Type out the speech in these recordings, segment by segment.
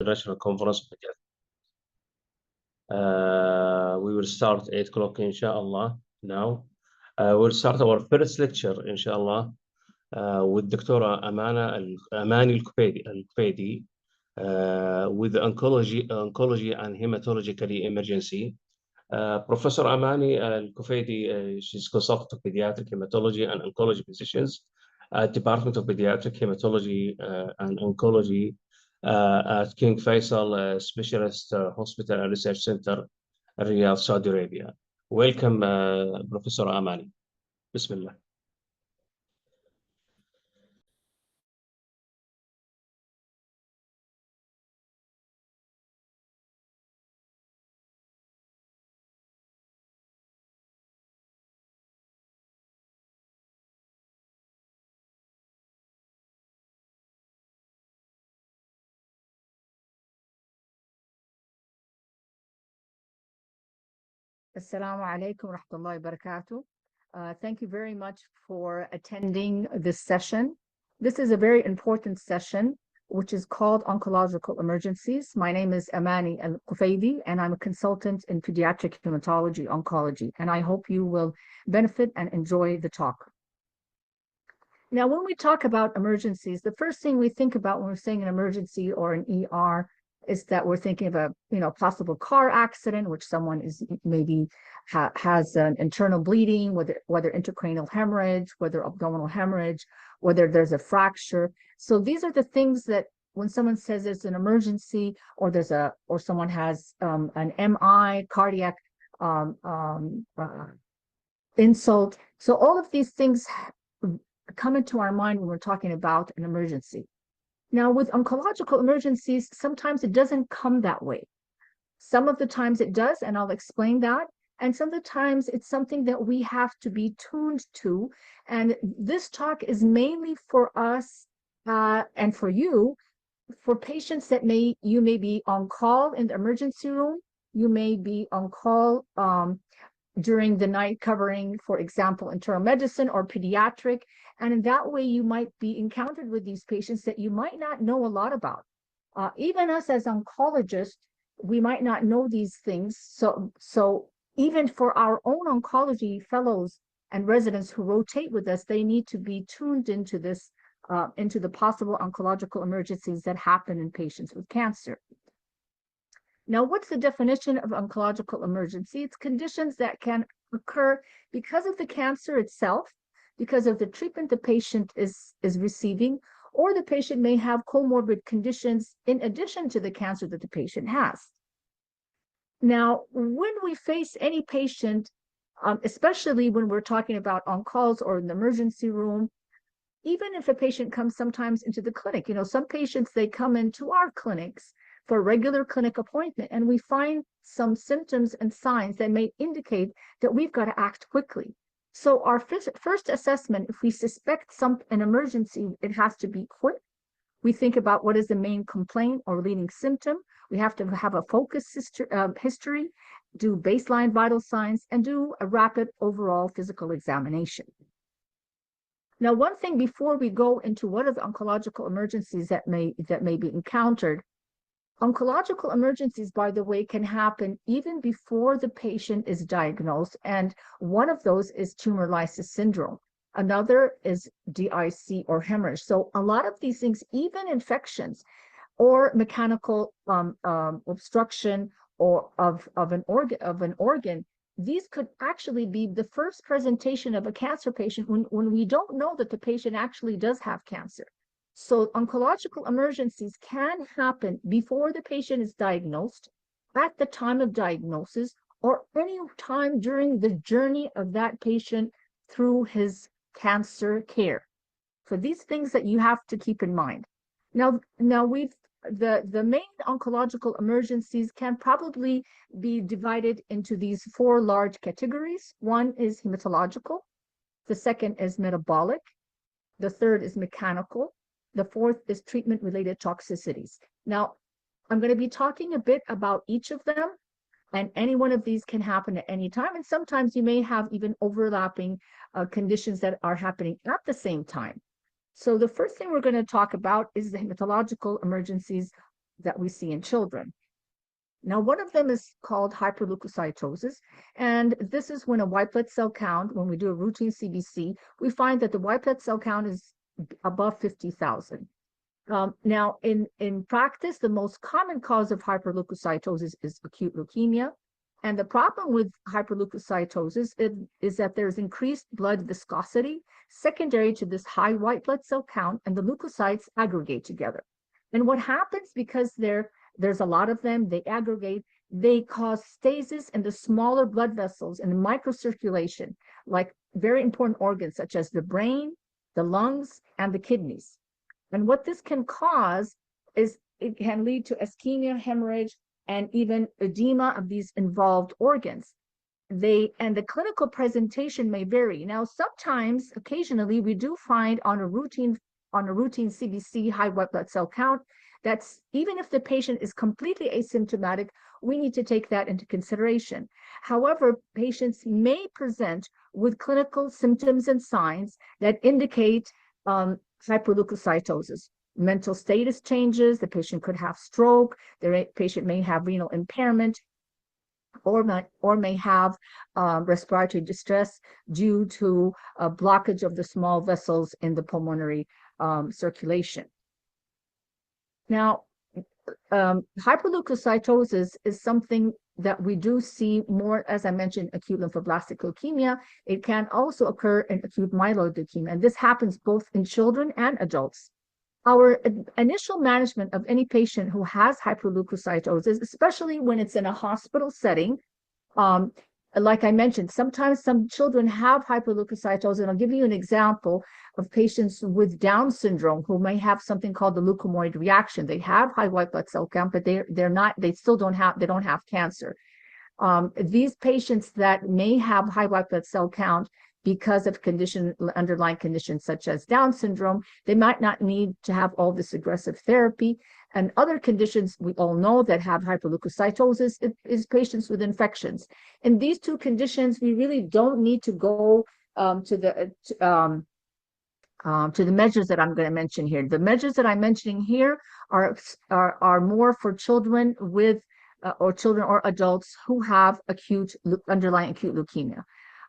International Conference of Paediatric. We will start 8 o'clock, inshallah, now. We'll start our first lecture, inshallah, with Dr. Amani Al-Kufaidi, with oncology and hematologically emergency. Professor Amani Al-Kufaidi, she's consultant of pediatric hematology and oncology physicians at Department of Pediatric Hematology and Oncology at King Faisal Specialist Hospital and Research Center, Riyadh, Saudi Arabia. Welcome, Professor Amani. Bismillah. Assalamu alaikum wa rahmatullahi wa barakatuh. Thank you very much for attending this session. This is a very important session, which is called Oncological Emergencies. My name is Amani Al-Kufaidi, and I'm a consultant in pediatric hematology oncology, and I hope you will benefit and enjoy the talk. Now, when we talk about emergencies, the first thing we think about when we're saying an emergency or an ER is that we're thinking of a possible car accident, which someone is maybe has an internal bleeding, whether intracranial hemorrhage, whether abdominal hemorrhage, whether there's a fracture. So these are the things that when someone says it's an emergency, or someone has an MI, cardiac insult. So all of these things come into our mind when we're talking about an emergency. Now, with oncological emergencies, sometimes it doesn't come that way. Some of the times it does, and I'll explain that. And some of the times it's something that we have to be tuned to. And this talk is mainly for us and for you, for patients that you may be on call in the emergency room. You may be on call during the night covering, for example, internal medicine or pediatric. And in that way, you might be encountered with these patients that you might not know a lot about. Even us as oncologists, we might not know these things. So even for our own oncology fellows and residents who rotate with us, they need to be tuned into this, into the possible oncological emergencies that happen in patients with cancer. Now, what's the definition of oncological emergency? It's conditions that can occur because of the cancer itself, because of the treatment the patient is receiving, or the patient may have comorbid conditions in addition to the cancer that the patient has. Now, when we face any patient, especially when we're talking about on calls or in the emergency room, even if a patient comes sometimes into the clinic, some patients, they come into our clinics for a regular clinic appointment, and we find some symptoms and signs that may indicate that we've got to act quickly. So our first assessment, if we suspect an emergency, it has to be quick. We think about what is the main complaint or leading symptom. We have to have a focus history, do baseline vital signs, and do a rapid overall physical examination. Now, one thing before we go into what are the oncological emergencies that may be encountered, oncological emergencies, by the way, can happen even before the patient is diagnosed, and one of those is tumor lysis syndrome. Another is DIC or hemorrhage. So a lot of these things, even infections or mechanical obstruction or of an organ, these could actually be the first presentation of a cancer patient when we don't know that the patient actually does have cancer. So oncological emergencies can happen before the patient is diagnosed, at the time of diagnosis, or any time during the journey of that patient through his cancer care. So these things that you have to keep in mind. Now the main oncological emergencies can probably be divided into these 4 large categories. One is hematological, the second is metabolic, the third is mechanical, the fourth is treatment-related toxicities. Now, I'm going to be talking a bit about each of them, and any one of these can happen at any time, and sometimes you may have even overlapping conditions that are happening at the same time. So the first thing we're going to talk about is the hematological emergencies that we see in children. Now, one of them is called hyperleukocytosis, and this is when a white blood cell count, when we do a routine CBC, we find that the white blood cell count is above 50,000. Now, in practice, the most common cause of hyperleukocytosis is acute leukemia. And the problem with hyperleukocytosis is that there's increased blood viscosity secondary to this high white blood cell count, and the leukocytes aggregate together. And what happens, because there's a lot of them, they aggregate, they cause stasis in the smaller blood vessels and microcirculation, like very important organs such as the brain, the lungs, and the kidneys. And what this can cause is it can lead to ischemia, hemorrhage, and even edema of these involved organs. And the clinical presentation may vary. Now, sometimes, occasionally, we do find on a routine CBC high white blood cell count, that's even if the patient is completely asymptomatic, we need to take that into consideration. However, patients may present with clinical symptoms and signs that indicate hyperleukocytosis. Mental status changes, the patient could have stroke, the patient may have renal impairment, or may have respiratory distress due to a blockage of the small vessels in the pulmonary circulation. Now, hyperleukocytosis is something that we do see more, as I mentioned, acute lymphoblastic leukemia. It can also occur in acute myeloid leukemia, and this happens both in children and adults. Our initial management of any patient who has hyperleukocytosis, especially when it's in a hospital setting, like I mentioned, sometimes some children have hyperleukocytosis, and I'll give you an example of patients with Down syndrome who may have something called the leukemoid reaction. They have high white blood cell count, but they don't have cancer. These patients that may have high white blood cell count because of underlying conditions such as Down syndrome, they might not need to have all this aggressive therapy. And other conditions we all know that have hyperleukocytosis is patients with infections. In these two conditions, we really don't need to go to the measures that I'm going to mention here. The measures that I'm mentioning here are more for children with or children or adults who have underlying acute leukemia.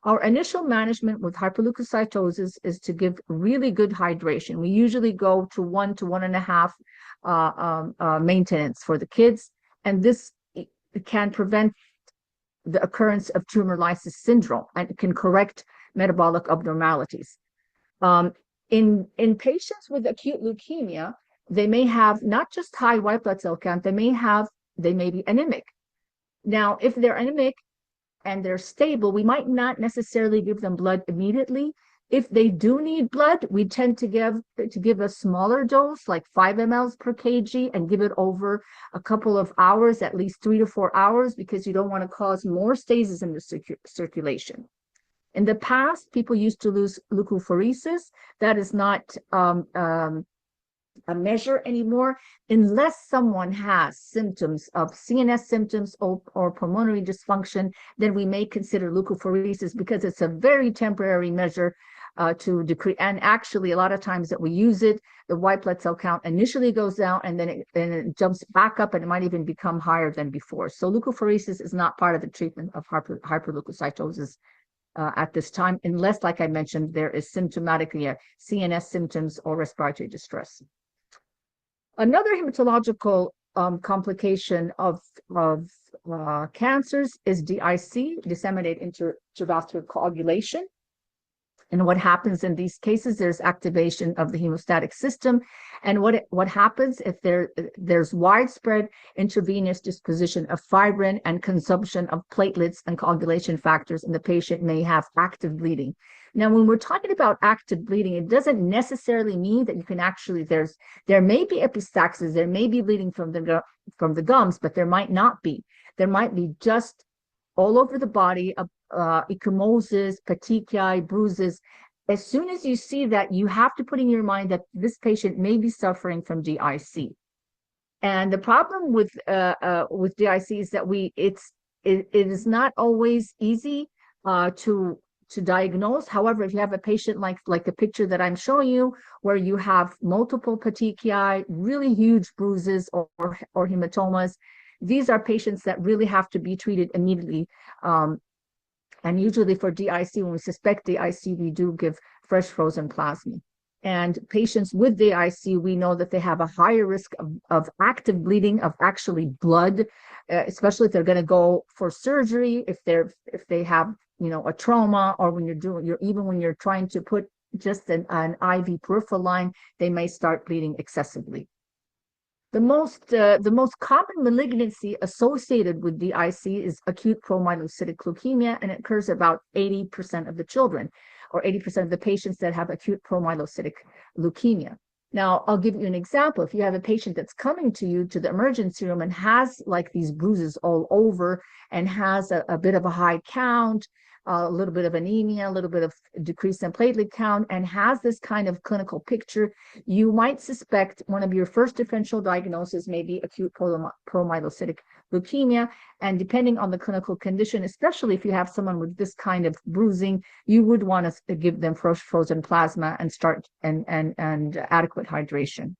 Our initial management with hyperleukocytosis is to give really good hydration. We usually go to 1 to 1.5 maintenance for the kids, and this can prevent the occurrence of tumor lysis syndrome and can correct metabolic abnormalities. In patients with acute leukemia, they may have not just high white blood cell count, they may be anemic. Now, if they're anemic and they're stable, we might not necessarily give them blood immediately. If they do need blood, we tend to give a smaller dose, like 5 mL per kg, and give it over a couple of hours, at least 3 to 4 hours, because you don't want to cause more stasis in the circulation. In the past, people used to lose leukapheresis. That is not a measure anymore, unless someone has symptoms of CNS symptoms or pulmonary dysfunction. Then we may consider leukapheresis, because it's a very temporary measure to decrease. And actually, a lot of times that we use it, the white blood cell count initially goes down, and then it jumps back up, and it might even become higher than before. So leukapheresis is not part of the treatment of hyperleukocytosis at this time, unless, like I mentioned, there is symptomatic CNS symptoms or respiratory distress. Another hematological complication of cancers is DIC, disseminated intravascular coagulation. And what happens in these cases, there's activation of the hemostatic system. And what happens if there's widespread intravenous disposition of fibrin and consumption of platelets and coagulation factors, and the patient may have active bleeding. Now, when we're talking about active bleeding, it doesn't necessarily mean that you can actually, there may be epistaxis, there may be bleeding from the gums, but there might not be. There might be just all over the body, ecchymosis, petechiae, bruises. As soon as you see that, you have to put in your mind that this patient may be suffering from DIC. And the problem with DIC is that it is not always easy to to diagnose. However, if you have a patient like the picture that I'm showing you, where you have multiple petechiae, really huge bruises or hematomas, these are patients that really have to be treated immediately. And usually for DIC, when we suspect DIC, we do give fresh frozen plasma. And patients with DIC, we know that they have a higher risk of active bleeding, of actually blood, especially if they're going to go for surgery, if they have, you know, a trauma, or when even when you're trying to put just an IV peripheral line, they may start bleeding excessively. The most common malignancy associated with DIC is acute promyelocytic leukemia, and it occurs about 80% of the children, or 80% of the patients that have acute promyelocytic leukemia. Now, I'll give you an example. If you have a patient that's coming to you to the emergency room and has like these bruises all over and has a bit of a high count, a little bit of anemia, a little bit of decrease in platelet count, and has this kind of clinical picture, you might suspect one of your first differential diagnoses may be acute promyelocytic leukemia. And depending on the clinical condition, especially if you have someone with this kind of bruising, you would want to give them frozen plasma and start and adequate hydration.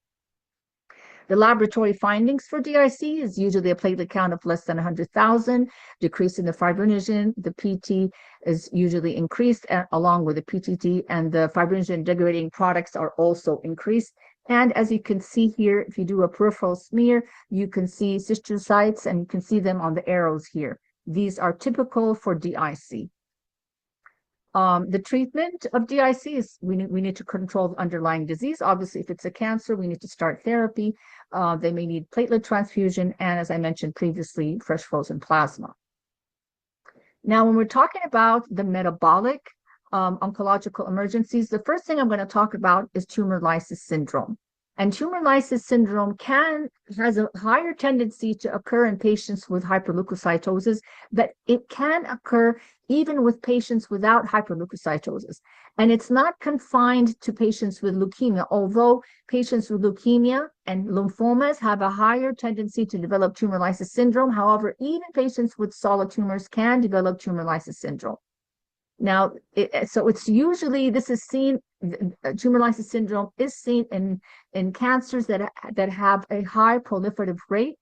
The laboratory findings for DIC is usually a platelet count of less than 100,000, decrease in the fibrinogen. The PT is usually increased along with the PTT, and the fibrinogen degrading products are also increased. And as you can see here, if you do a peripheral smear, you can see cystocytes, and you can see them on the arrows here. These are typical for DIC. The treatment of DIC is we need to control the underlying disease. Obviously, if it's a cancer, we need to start therapy. They may need platelet transfusion, and as I mentioned previously, fresh frozen plasma. Now, when we're talking about the metabolic oncological emergencies, the first thing I'm going to talk about is tumor lysis syndrome. And tumor lysis syndrome has a higher tendency to occur in patients with hyperleukocytosis, but it can occur even with patients without hyperleukocytosis. And it's not confined to patients with leukemia, although patients with leukemia and lymphomas have a higher tendency to develop tumor lysis syndrome. However, even patients with solid tumors can develop tumor lysis syndrome. Now, so it's usually, this is seen, tumor lysis syndrome is seen in cancers that have a high proliferative rate,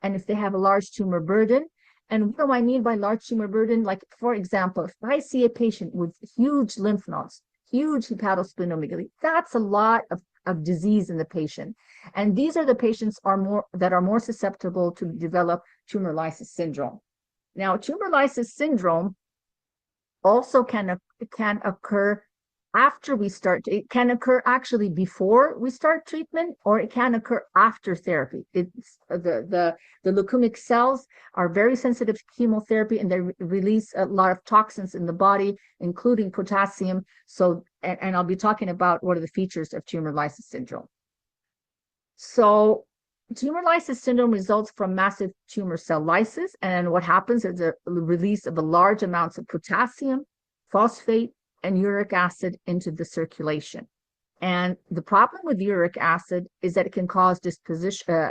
and if they have a large tumor burden. And what do I mean by large tumor burden? Like, for example, if I see a patient with huge lymph nodes, huge hepatosplenomegaly, that's a lot of disease in the patient. And these are the patients that are more susceptible to develop tumor lysis syndrome. Now, tumor lysis syndrome also can occur after we start. It can occur actually before we start treatment, or it can occur after therapy. It's the leukemic cells are very sensitive to chemotherapy, and they release a lot of toxins in the body, including potassium. So, and I'll be talking about what are the features of tumor lysis syndrome. So, tumor lysis syndrome results from massive tumor cell lysis, and what happens is a release of large amounts of potassium, phosphate, and uric acid into the circulation. And the problem with uric acid is that it can cause deposition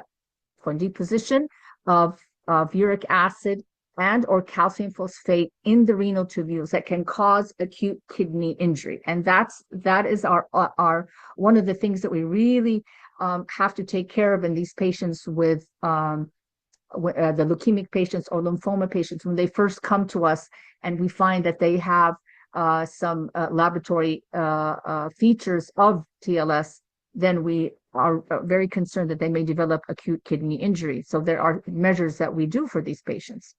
of uric acid and or calcium phosphate in the renal tubules that can cause acute kidney injury. And that is our one of the things that we really have to take care of in these patients with the leukemic patients or lymphoma patients when they first come to us, and we find that they have some laboratory features of TLS, then we are very concerned that they may develop acute kidney injury. So there are measures that we do for these patients.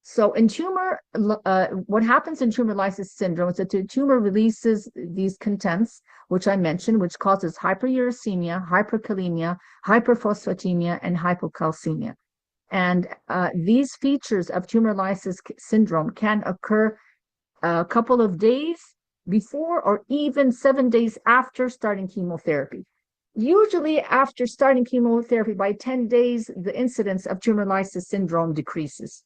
So in tumor, what happens in tumor lysis syndrome is that the tumor releases these contents, which I mentioned, which causes hyperuricemia, hyperkalemia, hyperphosphatemia, and hypocalcemia. And these features of tumor lysis syndrome can occur a couple of days before or even 7 days after starting chemotherapy. Usually after starting chemotherapy, by 10 days, the incidence of tumor lysis syndrome decreases.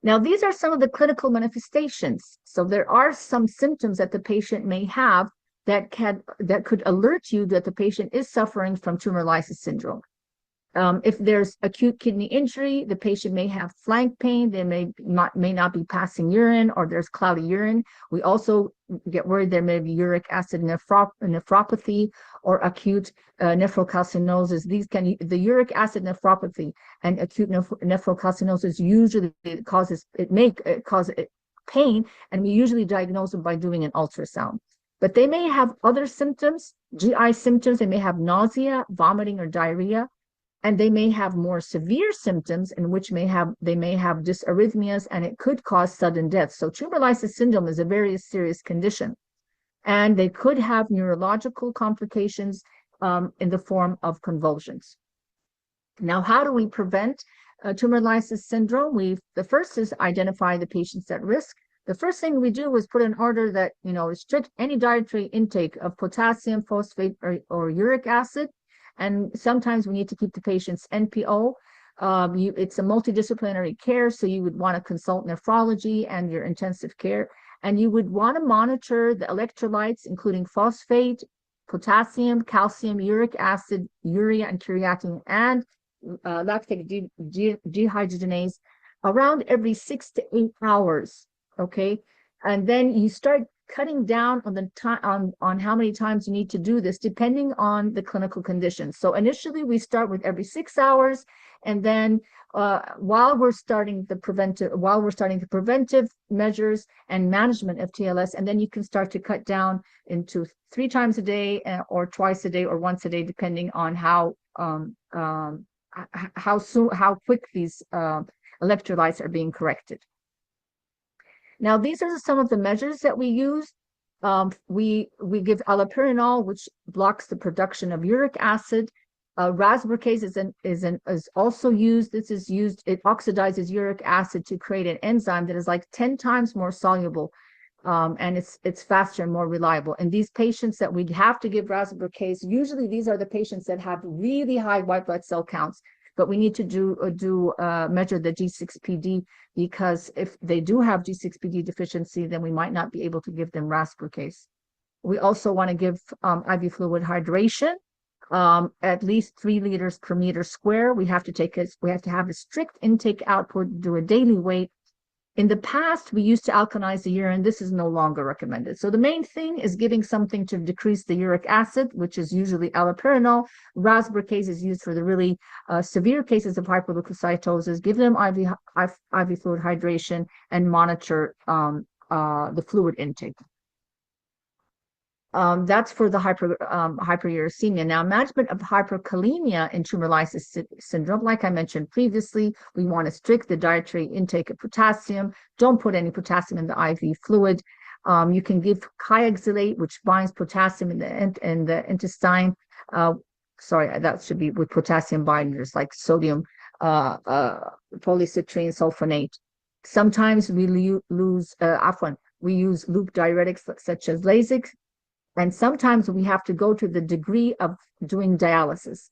Now, these are some of the clinical manifestations. So there are some symptoms that the patient may have that could alert you that the patient is suffering from tumor lysis syndrome. If there's acute kidney injury, the patient may have flank pain. They may not be passing urine, or there's cloudy urine. We also get worried there may be uric acid nephropathy or acute nephrocalcinosis. The uric acid nephropathy and acute nephrocalcinosis usually cause pain, and we usually diagnose them by doing an ultrasound. But they may have other symptoms, GI symptoms. They may have nausea, vomiting, or diarrhea. And they may have more severe symptoms, in which they may have dysarrhythmias, and it could cause sudden death. So tumor lysis syndrome is a very serious condition, and they could have neurological complications in the form of convulsions. Now, how do we prevent tumor lysis syndrome? The first is identify the patients at risk. The first thing we do is put an order that restrict any dietary intake of potassium, phosphate, or uric acid. And sometimes we need to keep the patient's NPO. It's a multidisciplinary care, so you would want to consult nephrology and your intensive care. And you would want to monitor the electrolytes, including phosphate, potassium, calcium, uric acid, urea, and creatinine, and lactic dehydrogenase around every 6 to 8 hours. Okay. And then you start cutting down on the time on how many times you need to do this, depending on the clinical conditions. So initially we start with every 6 hours, and then while we're starting the preventive measures and management of TLS, and then you can start to cut down into 3 times a day, or twice a day, or once a day, depending on how quick these electrolytes are being corrected. Now, these are some of the measures that we use. We give allopurinol, which blocks the production of uric acid. Rasburcase is also used. It oxidizes uric acid to create an enzyme that is like 10 times more soluble, and it's faster and more reliable. And these patients that we'd have to give rasburcase, usually these are the patients that have really high white blood cell counts, but we need to measure the G6PD, because if they do have G6PD deficiency, then we might not be able to give them rasburcase. We also want to give IV fluid hydration, at least 3 liters per meter square. We have to have a strict intake output, do a daily weight. In the past, we used to alkalize the urine. This is no longer recommended. So the main thing is giving something to decrease the uric acid, which is usually allopurinol. Rasburcase is used for the really severe cases of hyperleukocytosis. Give them IV fluid hydration and monitor the fluid intake. That's for the hyperuricemia. Now, management of hyperkalemia in tumor lysis syndrome, like I mentioned previously, we want to restrict the dietary intake of potassium. Don't put any potassium in the IV fluid. You can give chiaxylate, which binds potassium in the intestine. Sorry, that should be with potassium binders like sodium polycitrine sulfonate. Sometimes we we use loop diuretics such as Lasix. And sometimes we have to go to the degree of doing dialysis,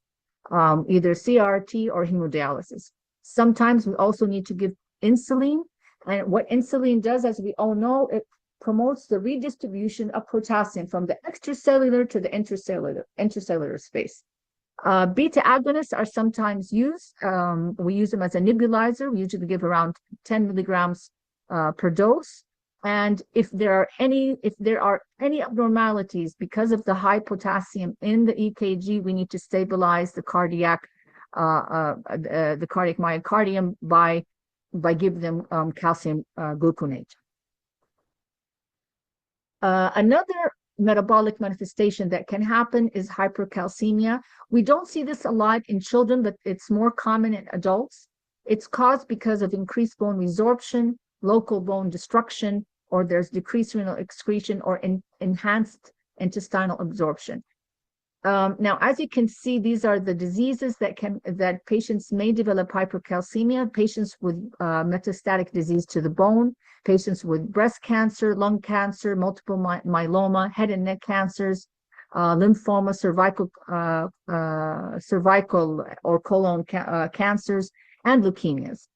either CRT or hemodialysis. Sometimes we also need to give insulin. And what insulin does, as we all know, it promotes the redistribution of potassium from the extracellular to the intracellular space. Beta agonists are sometimes used. We use them as a nebulizer. We usually give around 10 milligrams per dose. And if there are any abnormalities because of the high potassium in the EKG, we need to stabilize the cardiac myocardium by giving them calcium gluconate. Another metabolic manifestation that can happen is hypercalcemia. We don't see this a lot in children, but it's more common in adults. It's caused because of increased bone resorption, local bone destruction, or there's decreased renal excretion or enhanced intestinal absorption. Now, as you can see, these are the diseases that patients may develop hypercalcemia: patients with metastatic disease to the bone, patients with breast cancer, lung cancer, multiple myeloma, head and neck cancers, lymphoma, cervical or colon cancers, and leukemias.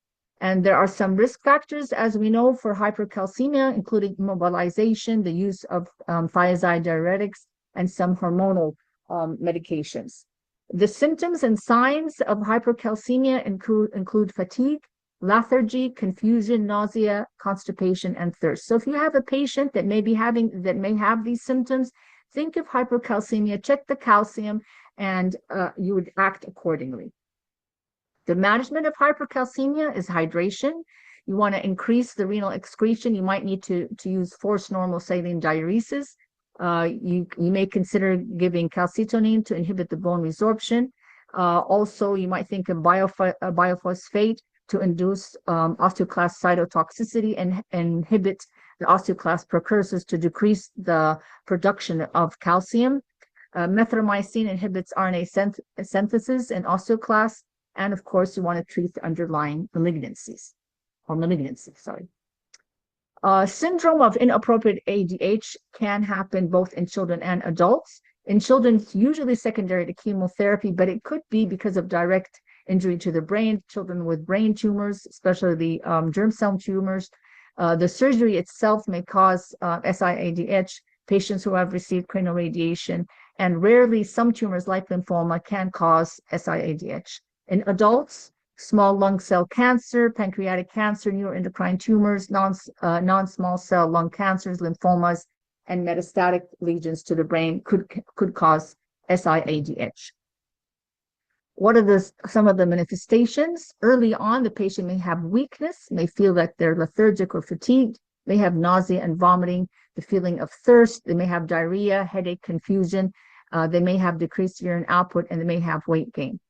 And there are some risk factors, as we know, for hypercalcemia, including immobilization, the use of thiazide diuretics, and some hormonal medications. The symptoms and signs of hypercalcemia include fatigue, lethargy, confusion, nausea, constipation, and thirst. So if you have a patient that may have these symptoms, think of hypercalcemia, check the calcium, and you would act accordingly. The management of hypercalcemia is hydration. You want to increase the renal excretion. You might need to use forced normal saline diuresis. You may consider giving calcitonin to inhibit the bone resorption. Also, you might think of biophosphate to induce osteoclast cytotoxicity and inhibit the osteoclast precursors to decrease the production of calcium. Methromycin inhibits RNA synthesis in osteoclasts. And of course, you want to treat the underlying malignancies. Syndrome of inappropriate ADH can happen both in children and adults. In children, it's usually secondary to chemotherapy, but it could be because of direct injury to the brain. Children with brain tumors, especially the germ cell tumors. The surgery itself may cause SIADH. Patients who have received cranial radiation, and rarely some tumors like lymphoma can cause SIADH. In adults, small lung cell cancer, pancreatic cancer, neuroendocrine tumors, non-small cell lung cancers, lymphomas, and metastatic lesions to the brain could cause SIADH. What are some of the manifestations? Early on, the patient may have weakness, may feel that they're lethargic or fatigued, may have nausea and vomiting, the feeling of thirst, they may have diarrhea, headache, confusion, they may have decreased urine output, and they may have weight gain.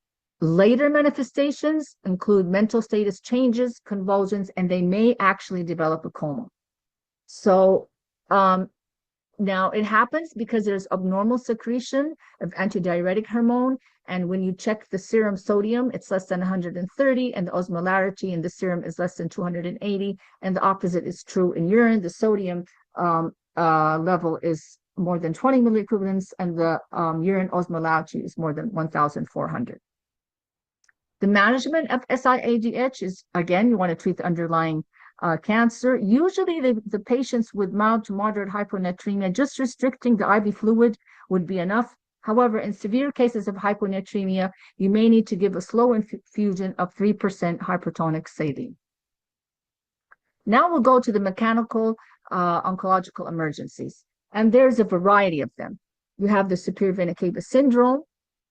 Later manifestations include mental status changes, convulsions, and they may actually develop a coma. So now it happens because there's abnormal secretion of antidiuretic hormone, and when you check the serum sodium, it's less than 130, and the osmolarity in the serum is less than 280, and the opposite is true in urine. The sodium level is more than 20 milliequivalents, and the urine osmolarity is more than 1,400. The management of SIADH is, again, you want to treat the underlying cancer. Usually the patients with mild to moderate hyponatremia, just restricting the IV fluid would be enough. However, in severe cases of hyponatremia, you may need to give a slow infusion of 3% hypertonic saline. Now we'll go to the mechanical oncological emergencies, and there's a variety of them. You have the superior vena cava syndrome,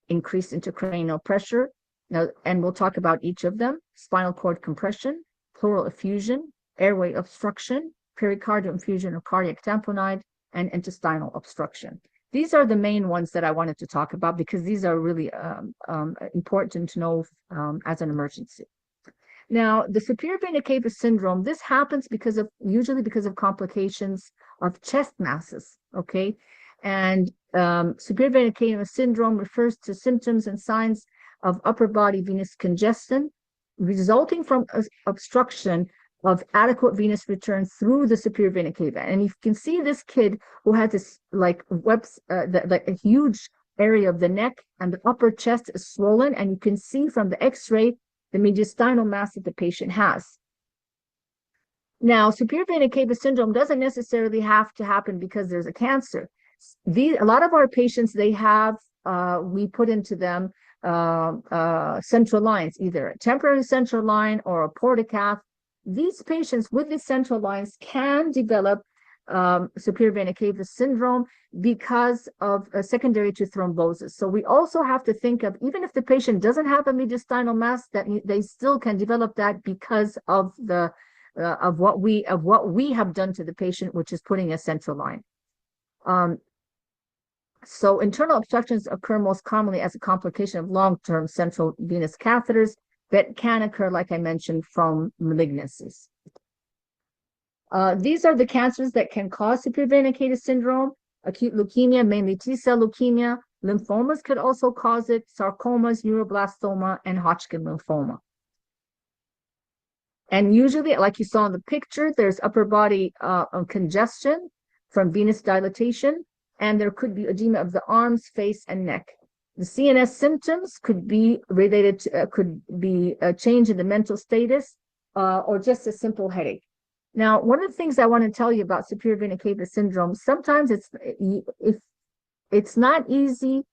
increased intracranial pressure. Now, and we'll talk about each of them: spinal cord compression, pleural effusion, airway obstruction, pericardial infusion of cardiac tamponade, and intestinal obstruction. These are the main ones that I wanted to talk about because these are really important to know as an emergency. Now, the superior vena cava syndrome, this happens usually because of complications of chest masses, okay? And superior vena cava syndrome refers to symptoms and signs of upper body venous congestion resulting from obstruction of adequate venous return through the superior vena cava. And you can see this kid who had this like a huge area of the neck, and the upper chest is swollen, and you can see from the x-ray the mediastinal mass that the patient has. Now, superior vena cava syndrome doesn't necessarily have to happen because there's a cancer. A lot of our patients, they have, we put into them central lines, either a temporary central line or a portacath. These patients with the central lines can develop superior vena cava syndrome because of secondary to thrombosis. So we also have to think of, even if the patient doesn't have a mediastinal mass, that they still can develop that because of the of what we have done to the patient, which is putting a central line. So internal obstructions occur most commonly as a complication of long-term central venous catheters that can occur, like I mentioned, from malignancies. These are the cancers that can cause superior vena cava syndrome: acute leukemia, mainly T-cell leukemia. Lymphomas could also cause it: sarcomas, neuroblastoma, and Hodgkin lymphoma. And usually, like you saw in the picture, there's upper body congestion from venous dilatation, and there could be edema of the arms, face, and neck. The CNS symptoms could be related to, could be a change in the mental status, or just a simple headache. Now, one of the things I want to tell you about superior vena cava syndrome, sometimes it's not easy.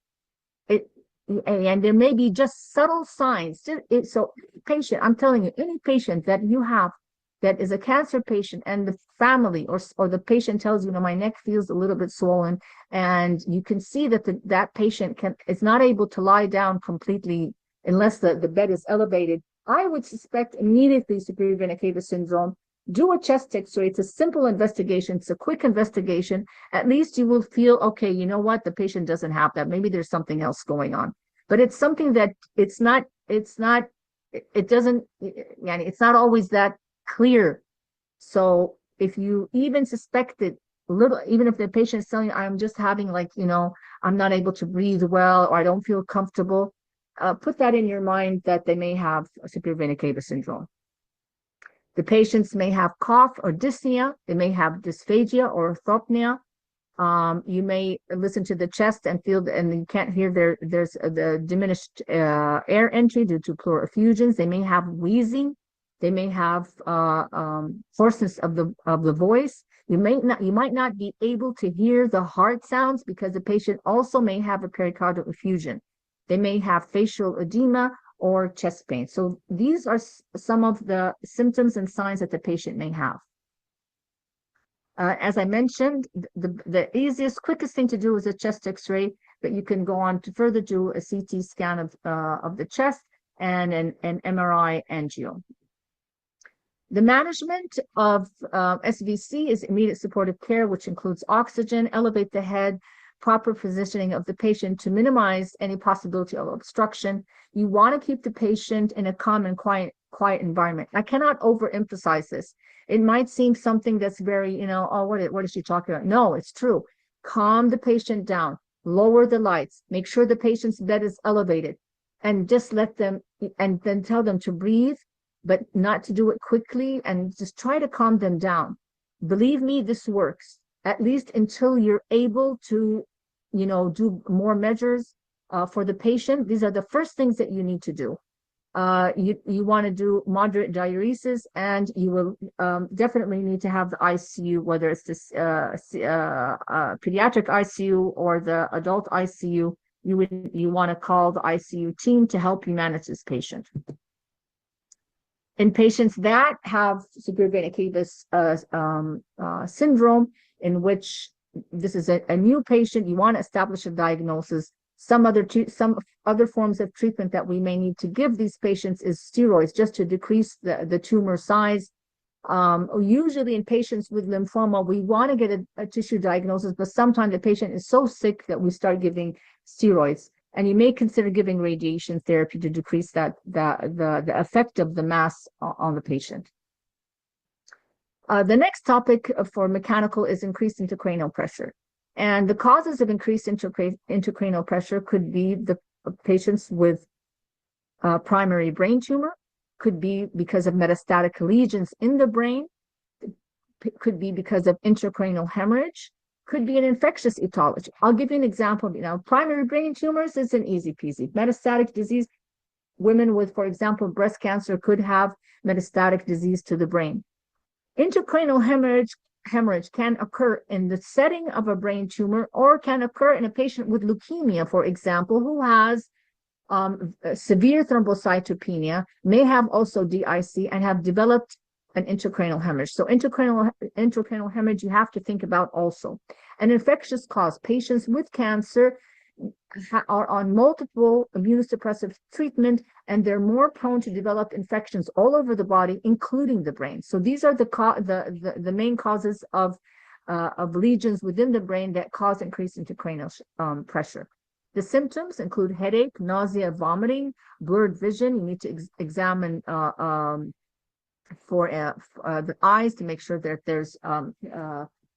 And there may be just subtle signs. So patient, I'm telling you, any patient that you have that is a cancer patient and the family or the patient tells you, my neck feels a little bit swollen, and you can see that that patient is not able to lie down completely unless the bed is elevated, I would suspect immediately superior vena cava syndrome. Do a chest x-ray. It's a simple investigation. It's a quick investigation. At least you will feel, okay, you know what? The patient doesn't have that. Maybe there's something else going on. But it's something that it doesn't, it's not always that clear. So if you even suspect it a little, even if the patient is telling you, I'm just having I'm not able to breathe well, or I don't feel comfortable, put that in your mind that they may have superior vena cava syndrome. The patients may have cough or dyspnea. They may have dysphagia or orthopnea. You may listen to the chest and feel, and you can't hear there's the diminished air entry due to pleural effusions. They may have wheezing. They may have hoarseness of the voice. You might not be able to hear the heart sounds because the patient also may have a pericardial effusion. They may have facial edema or chest pain. So these are some of the symptoms and signs that the patient may have. As I mentioned, the easiest, quickest thing to do is a chest x-ray, but you can go on to further do a CT scan of the chest and an MRI angio. The management of SVC is immediate supportive care, which includes oxygen, elevate the head, proper positioning of the patient to minimize any possibility of obstruction. You want to keep the patient in a calm and quiet environment. I cannot overemphasize this. It might seem something that's very, oh, what is she talking about? No, it's true. Calm the patient down, lower the lights, make sure the patient's bed is elevated, and just let them, and then tell them to breathe, but not to do it quickly, and just try to calm them down. Believe me, this works, at least until you're able to, do more measures for the patient. These are the first things that you need to do. You want to do moderate diuresis, and you will definitely need to have the ICU, whether it's this pediatric ICU or the adult ICU. You want to call the ICU team to help you manage this patient. In patients that have superior vena cava syndrome, in which this is a new patient, you want to establish a diagnosis. Some other forms of treatment that we may need to give these patients is steroids, just to decrease the tumor size. Usually in patients with lymphoma, we want to get a tissue diagnosis, but sometimes the patient is so sick that we start giving steroids. And you may consider giving radiation therapy to decrease the effect of the mass on the patient. The next topic for mechanical is increased intracranial pressure. And the causes of increased intracranial pressure could be the patients with primary brain tumor, could be because of metastatic lesions in the brain, could be because of intracranial hemorrhage, could be an infectious etiology. I'll give you an example. Primary brain tumors is an easy peasy. Metastatic disease, women with, for example, breast cancer could have metastatic disease to the brain. Intracranial hemorrhage can occur in the setting of a brain tumor, or can occur in a patient with leukemia, for example, who has severe thrombocytopenia, may have also DIC, and have developed an intracranial hemorrhage. So intracranial hemorrhage you have to think about also. An infectious cause. Patients with cancer are on multiple immunosuppressive treatment, and they're more prone to develop infections all over the body, including the brain. So these are the main causes of lesions within the brain that cause increased intracranial pressure. The symptoms include headache, nausea, vomiting, blurred vision. You need to examine for the eyes to make sure that there's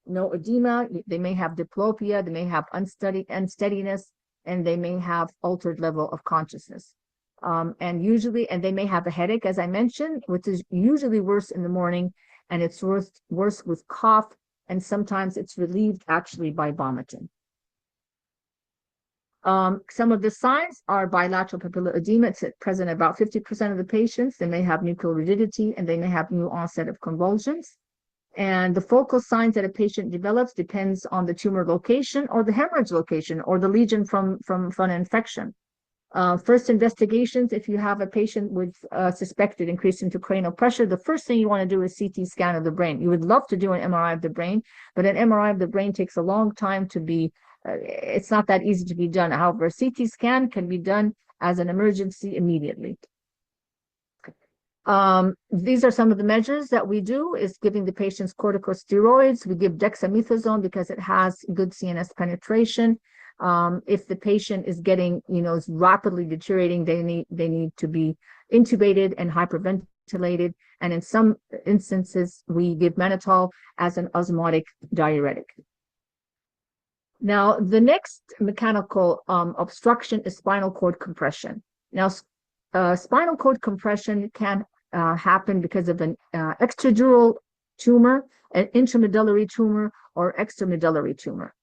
no edema. They may have diplopia, they may have unsteadiness, and they may have altered level of consciousness. And they may have a headache, as I mentioned, which is usually worse in the morning, and it's worse with cough, and sometimes it's relieved actually by vomiting. Some of the signs are bilateral papillar edema. It's present in about 50% of the patients. They may have nuclear rigidity, and they may have new onset of convulsions. And the focal signs that a patient develops depends on the tumor location, or the hemorrhage location, or the lesion from an infection. First investigations, if you have a patient with suspected increased intracranial pressure, the first thing you want to do is CT scan of the brain. You would love to do an MRI of the brain, but an MRI of the brain takes a long time to be, it's not that easy to be done. However, a CT scan can be done as an emergency immediately. These are some of the measures that we do, is giving the patients corticosteroids. We give dexamethasone because it has good CNS penetration. If the patient is getting, is rapidly deteriorating, they need to be intubated and hyperventilated. And in some instances, we give mannitol as an osmotic diuretic. Now, the next mechanical obstruction is spinal cord compression. Now, spinal cord compression can happen because of an extradural tumor, an intramedullary tumor, or extramedullary tumor.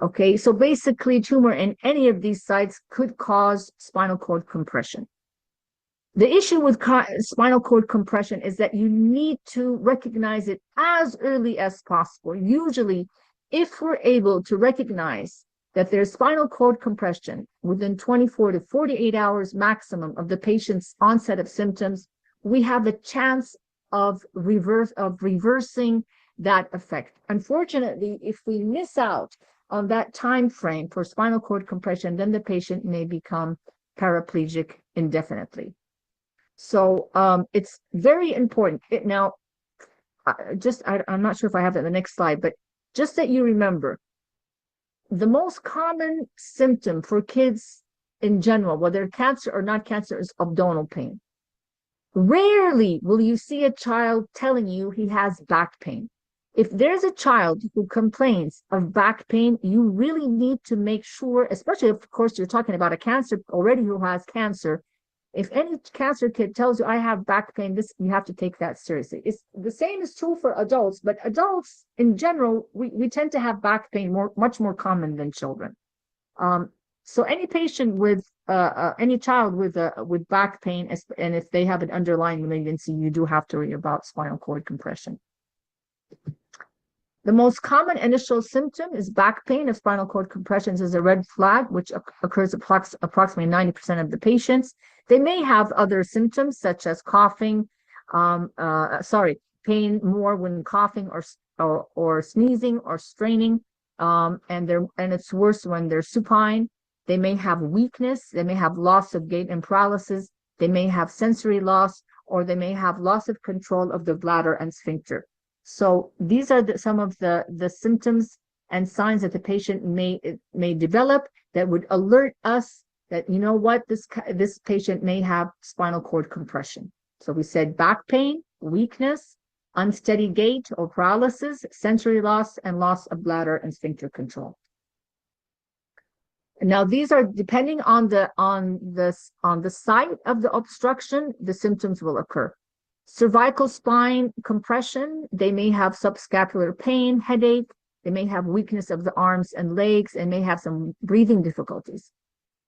Okay, so basically tumor in any of these sites could cause spinal cord compression. The issue with spinal cord compression is that you need to recognize it as early as possible. Usually, if we're able to recognize that there's spinal cord compression within 24 to 48 hours maximum of the patient's onset of symptoms, we have a chance of reversing that effect. Unfortunately, if we miss out on that time frame for spinal cord compression, then the patient may become paraplegic indefinitely. So it's very important. Now, I'm not sure if I have it in the next slide, but just that you remember, the most common symptom for kids in general, whether cancer or not cancer, is abdominal pain. Rarely will you see a child telling you he has back pain. If there's a child who complains of back pain, you really need to make sure, especially if, of course, you're talking about a cancer already who has cancer. If any cancer kid tells you I have back pain, you have to take that seriously. It's the same is true for adults, but adults in general, we tend to have back pain much more common than children. So any patient with any child with back pain, and if they have an underlying malignancy, you do have to worry about spinal cord compression. The most common initial symptom is back pain. If spinal cord compressions is a red flag, which occurs approximately 90% of the patients. They may have other symptoms such as coughing, pain more when coughing or sneezing or straining, and it's worse when they're supine. They may have weakness. They may have loss of gait and paralysis. They may have sensory loss, or they may have loss of control of the bladder and sphincter. So these are some of the symptoms and signs that the patient may develop that would alert us that, you know what, this patient may have spinal cord compression. So we said back pain, weakness, unsteady gait or paralysis, sensory loss, and loss of bladder and sphincter control. Now, these are depending on the site of the obstruction, the symptoms will occur. Cervical spine compression, they may have subscapular pain, headache, they may have weakness of the arms and legs, and may have some breathing difficulties.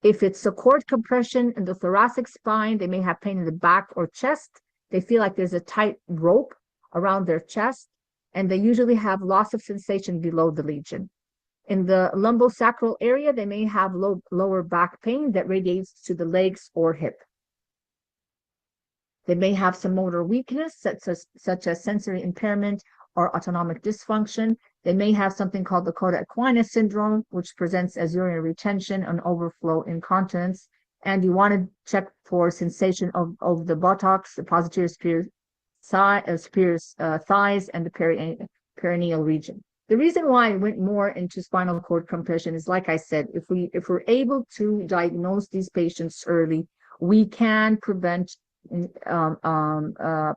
If it's a cord compression in the thoracic spine, they may have pain in the back or chest. They feel like there's a tight rope around their chest, and they usually have loss of sensation below the lesion. In the lumbosacral area, they may have lower back pain that radiates to the legs or hip. They may have some motor weakness, such as sensory impairment or autonomic dysfunction. They may have something called the Coda equina syndrome, which presents as urinary retention and overflow incontinence. And you want to check for sensation of the buttocks, the posterior superior thighs, and the perineal region. The reason why I went more into spinal cord compression is, like I said, if we're able to diagnose these patients early, we can prevent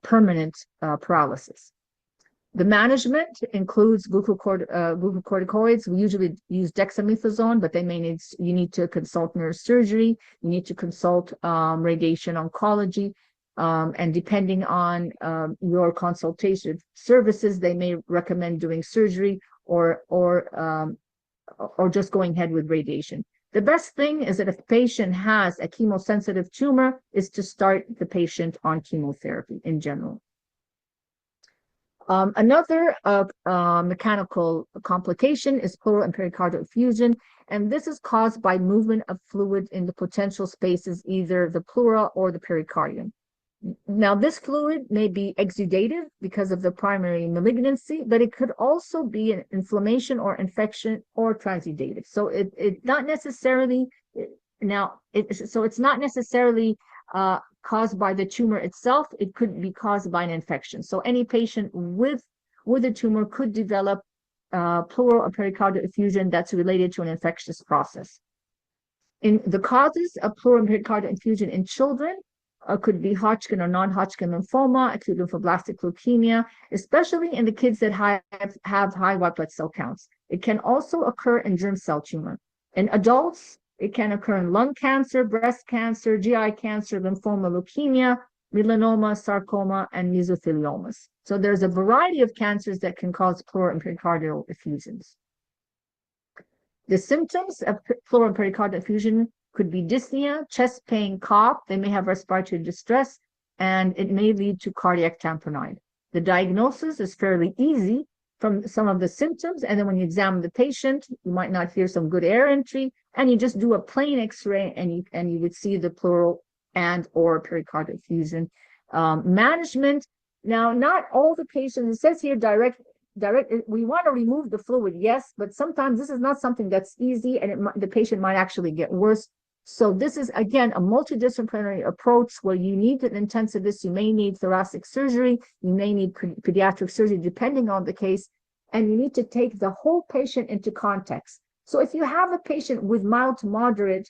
permanent paralysis. The management includes glucocorticoids. We usually use dexamethasone, but you need to consult neurosurgery. You need to consult radiation oncology, and depending on your consultation services, they may recommend doing surgery or just going ahead with radiation. The best thing is that if the patient has a chemosensitive tumor, is to start the patient on chemotherapy in general. Another mechanical complication is pleural and pericardial effusion, and this is caused by movement of fluid in the potential spaces, either the pleura or the pericardium. Now, this fluid may be exudative because of the primary malignancy, but it could also be an inflammation or infection or transudative. So it's not necessarily it's not necessarily caused by the tumor itself. It could be caused by an infection. So any patient with a tumor could develop pleural or pericardial effusion that's related to an infectious process. In the causes of pleural and pericardial effusion in children could be Hodgkin or non-Hodgkin lymphoma, acute lymphoblastic leukemia, especially in the kids that have high white blood cell counts. It can also occur in germ cell tumor. In adults, it can occur in lung cancer, breast cancer, GI cancer, lymphoma, leukemia, melanoma, sarcoma, and mesotheliomas. So there's a variety of cancers that can cause pleural and pericardial effusions. The symptoms of pleural and pericardial effusion could be dyspnea, chest pain, cough. They may have respiratory distress, and it may lead to cardiac tamponade. The diagnosis is fairly easy from some of the symptoms, and then when you examine the patient, you might not hear some good air entry, and you just do a plain X-ray, and you would see the pleural and or pericardial effusion. Management. Now, not all the patients. It says here direct. We want to remove the fluid, yes, but sometimes this is not something that's easy, and the patient might actually get worse. So this is, again, a multidisciplinary approach where you need an intensivist, you may need thoracic surgery, you may need pediatric surgery, depending on the case, and you need to take the whole patient into context. So if you have a patient with mild to moderate,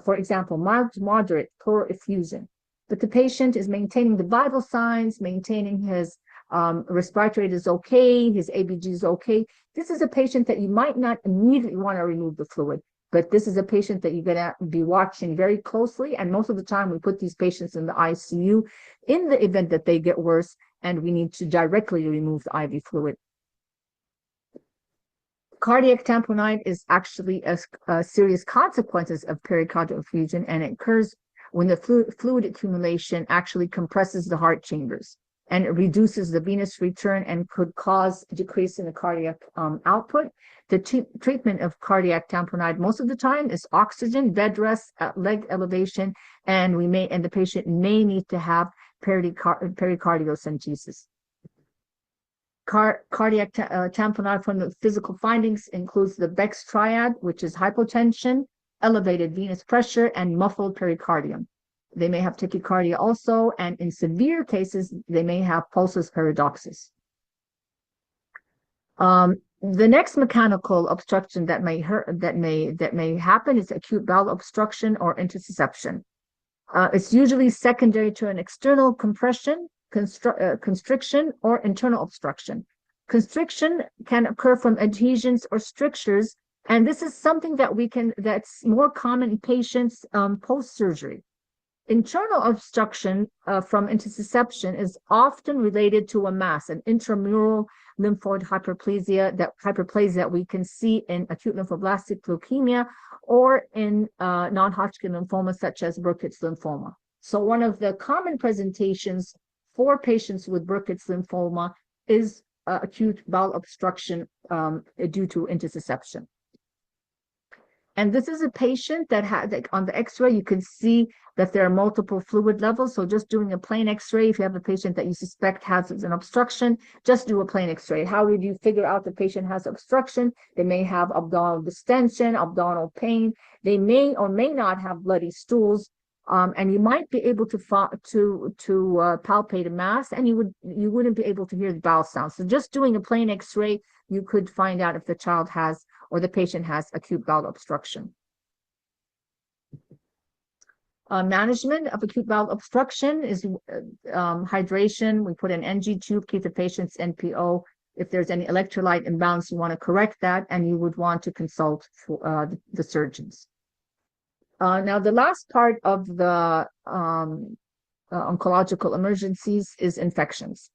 for example, mild to moderate pleural effusion, but the patient is maintaining the vital signs, maintaining his respiratory rate is okay, his ABG is okay, this is a patient that you might not immediately want to remove the fluid. But this is a patient that you're going to be watching very closely. And most of the time, we put these patients in the ICU in the event that they get worse, and we need to directly remove the IV fluid. Cardiac tamponade is actually a serious consequences of pericardial effusion, and it occurs when the fluid accumulation actually compresses the heart chambers, and it reduces the venous return and could cause a decrease in the cardiac output. The treatment of cardiac tamponade most of the time is oxygen, bed rest, leg elevation, and the patient may need to have pericardiocentesis. Cardiac tamponade from the physical findings includes the Beck's triad, which is hypotension, elevated venous pressure, and muffled pericardium. They may have tachycardia also, and in severe cases, they may have pulsus paradoxus. The next mechanical obstruction that may happen is acute bowel obstruction or intussusception. It's usually secondary to an external compression, constriction, or internal obstruction. Constriction can occur from adhesions or strictures, and this is something that's more common in patients post-surgery. Internal obstruction from intussusception is often related to a mass, an intramural lymphoid hyperplasia that we can see in acute lymphoblastic leukemia or in non-Hodgkin lymphoma such as Burkitt's lymphoma. So one of the common presentations for patients with Burkitt's lymphoma is acute bowel obstruction due to intussusception. And this is a patient that had, on the X-ray, you can see that there are multiple fluid levels. So just doing a plain X-ray, if you have a patient that you suspect has an obstruction, just do a plain X-ray. How would you figure out the patient has obstruction? They may have abdominal distension, abdominal pain. They may or may not have bloody stools. And you might be able to palpate a mass, and you wouldn't be able to hear the bowel sound. So just doing a plain X-ray, you could find out if the child has or the patient has acute bowel obstruction. Management of acute bowel obstruction is hydration. We put an NG tube, keep the patient's NPO. If there's any electrolyte imbalance, you want to correct that, and you would want to consult for, the surgeons. Now, the last part of the oncological emergencies is infections.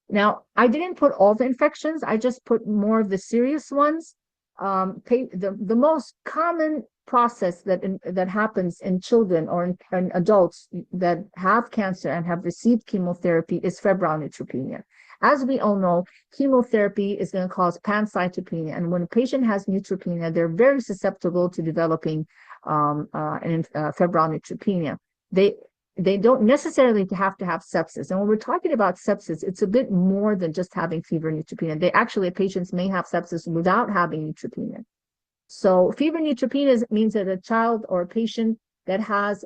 Now, I didn't put all the infections. I just put more of the serious ones. The most common process that happens in children or in adults that have cancer and have received chemotherapy is febrile neutropenia. As we all know, chemotherapy is going to cause pancytopenia, and when a patient has neutropenia, they're very susceptible to developing febrile neutropenia. They don't necessarily have to have sepsis. And when we're talking about sepsis, it's a bit more than just having fever and neutropenia. Patients may have sepsis without having neutropenia. So fever neutropenia means that a child or a patient that has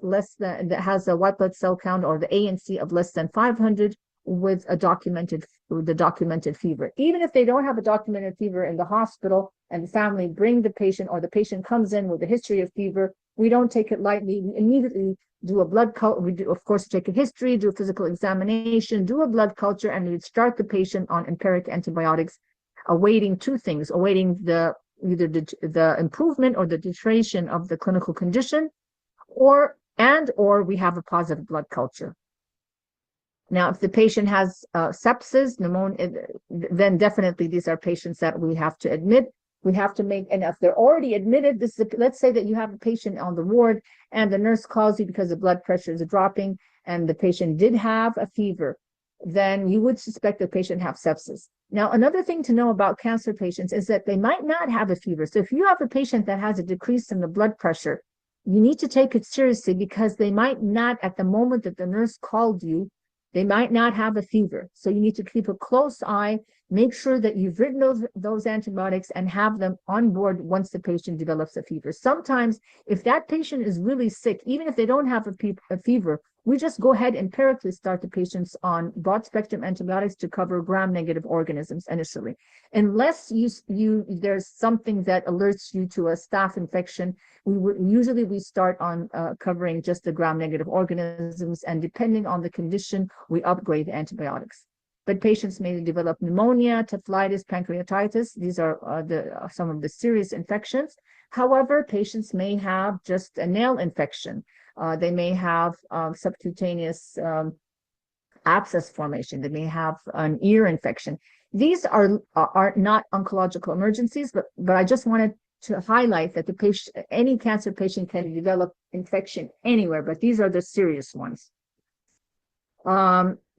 a white blood cell count or the ANC of less than 500 with the documented fever. Even if they don't have a documented fever in the hospital and the family bring the patient, or the patient comes in with a history of fever, we don't take it lightly. We immediately do a blood culture. We do, of course, take a history, do a physical examination, do a blood culture, and we start the patient on empiric antibiotics, awaiting two things: awaiting either the improvement or the deterioration of the clinical condition, or we have a positive blood culture. Now, if the patient has sepsis, pneumonia, then definitely these are patients that we have to admit. We have to make, and if they're already admitted, let's say that you have a patient on the ward and the nurse calls you because the blood pressure is dropping and the patient did have a fever, then you would suspect the patient have sepsis. Now, another thing to know about cancer patients is that they might not have a fever. So if you have a patient that has a decrease in the blood pressure, you need to take it seriously, because they might not, at the moment that the nurse called you, they might not have a fever. So you need to keep a close eye, make sure that you've written those antibiotics and have them on board once the patient develops a fever. Sometimes if that patient is really sick, even if they don't have a fever, we just go ahead and empirically start the patients on broad spectrum antibiotics to cover gram-negative organisms initially. Unless there's something that alerts you to a staph infection, we start on covering just the gram-negative organisms, and depending on the condition, we upgrade antibiotics. But patients may develop pneumonia, typhlitis, pancreatitis. These are some of the serious infections. However, patients may have just a nail infection. They may have subcutaneous abscess formation. They may have an ear infection. These are not oncological emergencies, but I just wanted to highlight that any cancer patient can develop infection anywhere, but these are the serious ones.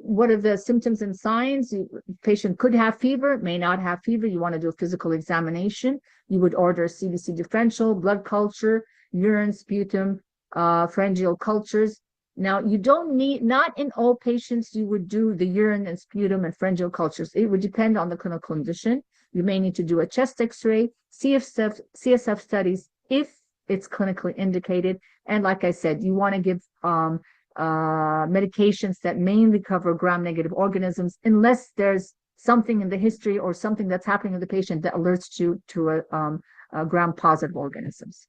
What are the symptoms and signs? The patient could have fever, may not have fever. You want to do a physical examination. You would order a CBC differential, blood culture, urine, sputum, pharyngeal cultures. Now, you don't need, not in all patients, you would do the urine and sputum and pharyngeal cultures. It would depend on the clinical condition. You may need to do a chest x-ray, CSF studies if it's clinically indicated. And like I said, you want to give medications that mainly cover gram-negative organisms, unless there's something in the history or something that's happening with the patient that alerts you to a gram-positive organisms.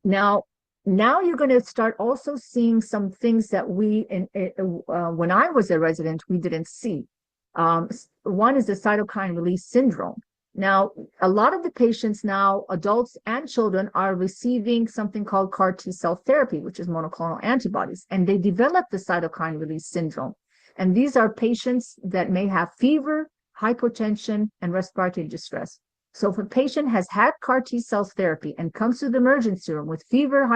Now you're going to start also seeing some things that when I was a resident, we didn't see. One is the cytokine release syndrome. Now, a lot of the patients now, adults and children, are receiving something called CAR T cell therapy, which is monoclonal antibodies, and they develop the cytokine release syndrome. And these are patients that may have fever, hypotension, and respiratory distress. So if a patient has had CAR T cell therapy and comes to the emergency room with fever,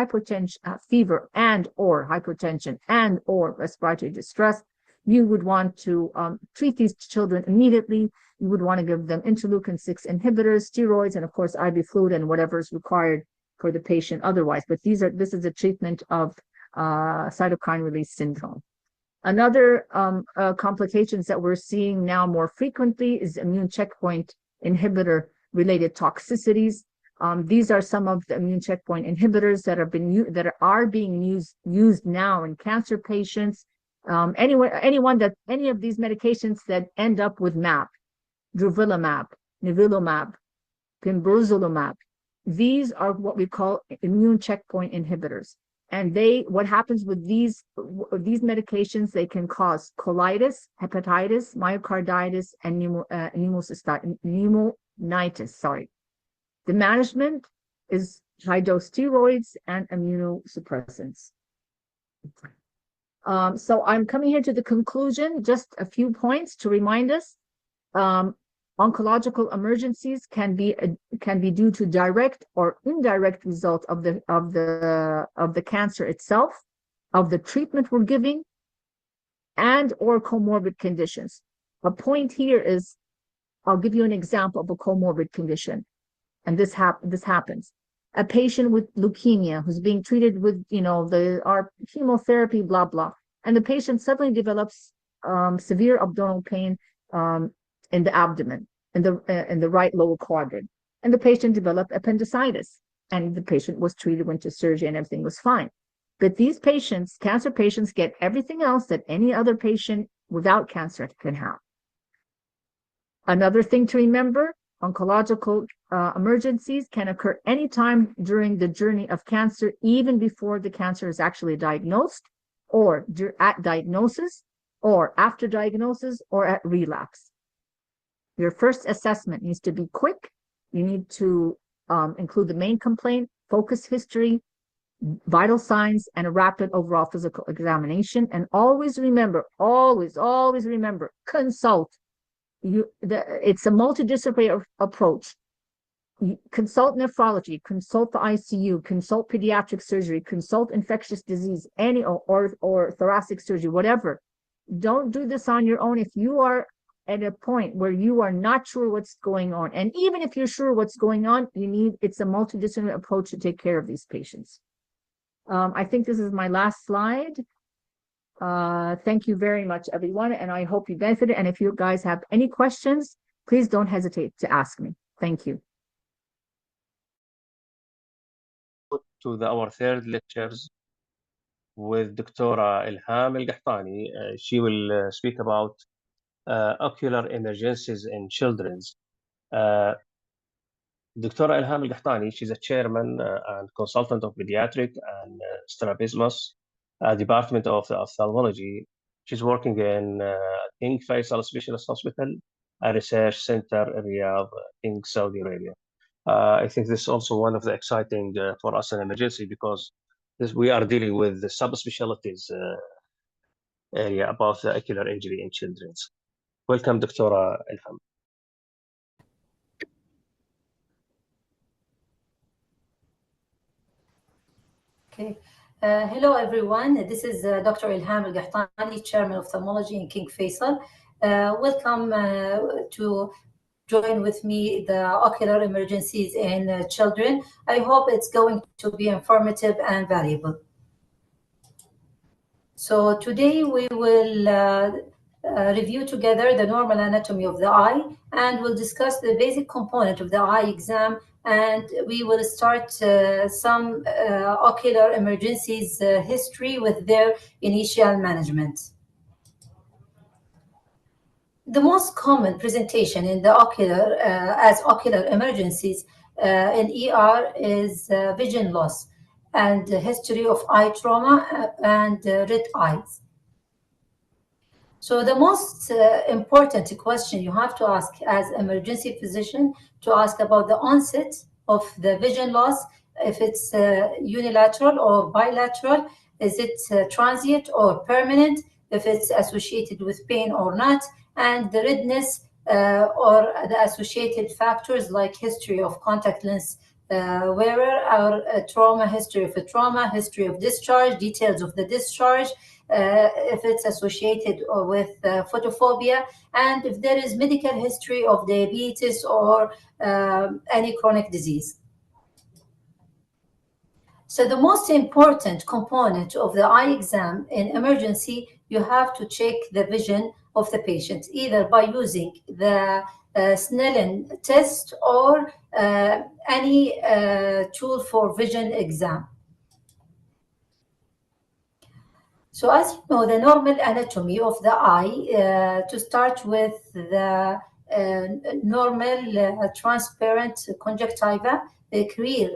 fever and or hypotension and or respiratory distress, you would want to treat these children immediately. You would want to give them interleukin-6 inhibitors, steroids, and of course IV fluid and whatever is required for the patient otherwise. But this is a treatment of cytokine release syndrome. Another complications that we're seeing now more frequently is immune checkpoint inhibitor related toxicities. These are some of the immune checkpoint inhibitors that are being used now in cancer patients. Any of these medications that end up with MAP, durvalumab, nivolumab, pembrolizumab, these are what we call immune checkpoint inhibitors. And what happens with these medications, they can cause colitis, hepatitis, myocarditis, and pneumonitis. Sorry. The management is high-dose steroids and immunosuppressants. So I'm coming here to the conclusion, just a few points to remind us. Oncological emergencies can be due to direct or indirect result of the cancer itself, of the treatment we're giving, and or comorbid conditions. A point here is, I'll give you an example of a comorbid condition, and this happens. A patient with leukemia who's being treated with, our chemotherapy, blah blah, and the patient suddenly develops severe abdominal pain in the abdomen, in the right lower quadrant, and the patient developed appendicitis, and the patient was treated, went to surgery, and everything was fine. But these patients, cancer patients, get everything else that any other patient without cancer can have. Another thing to remember, oncological emergencies can occur anytime during the journey of cancer, even before the cancer is actually diagnosed, or at diagnosis, or after diagnosis, or at relapse. Your first assessment needs to be quick. You need to include the main complaint, focus history, vital signs, and a rapid overall physical examination. And always remember, always remember, consult. It's a multidisciplinary approach. Consult nephrology, consult the ICU, consult pediatric surgery, consult infectious disease, any or thoracic surgery, whatever. Don't do this on your own if you are at a point where you are not sure what's going on. And even if you're sure what's going on, it's a multidisciplinary approach to take care of these patients. I think this is my last slide. Thank you very much, everyone, and I hope you benefited. And if you guys have any questions, please don't hesitate to ask me. Thank you. To our third lectures with Dr. Ilham Al-Qahtani. She will speak about ocular emergencies in children. Dr. Ilham Al-Qahtani, she's a chairman and consultant of Paediatric and Strabismus Department of Ophthalmology. She's working in King Faisal Specialist Hospital, a research center in Riyadh, in Saudi Arabia. I think this is also one of the exciting for us in emergency, because we are dealing with the subspecialties area about the ocular injury in children. Welcome, Dr. Ilham. Okay. Hello, everyone. This is Dr. Ilham Al-Qahtani, Chairman of Ophthalmology in King Faisal. Welcome to join with me the ocular emergencies in children. I hope it's going to be informative and valuable. So today we will review together the normal anatomy of the eye, and we'll discuss the basic component of the eye exam, and we will start some ocular emergencies history with their initial management. The most common presentation in the ocular as ocular emergencies in ER is vision loss and history of eye trauma and red eyes. So the most important question you have to ask as emergency physician to ask about the onset of the vision loss, if it's unilateral or bilateral, is it transient or permanent, if it's associated with pain or not, and the redness or the associated factors like history of contact lens wearer, or trauma, history of a trauma, history of discharge, details of the discharge, if it's associated with photophobia, and if there is medical history of diabetes or any chronic disease. So the most important component of the eye exam in emergency, you have to check the vision of the patient, either by using the Snellen test or any tool for vision exam. So as you know, the normal anatomy of the eye, to start with the normal transparent conjunctiva, the clear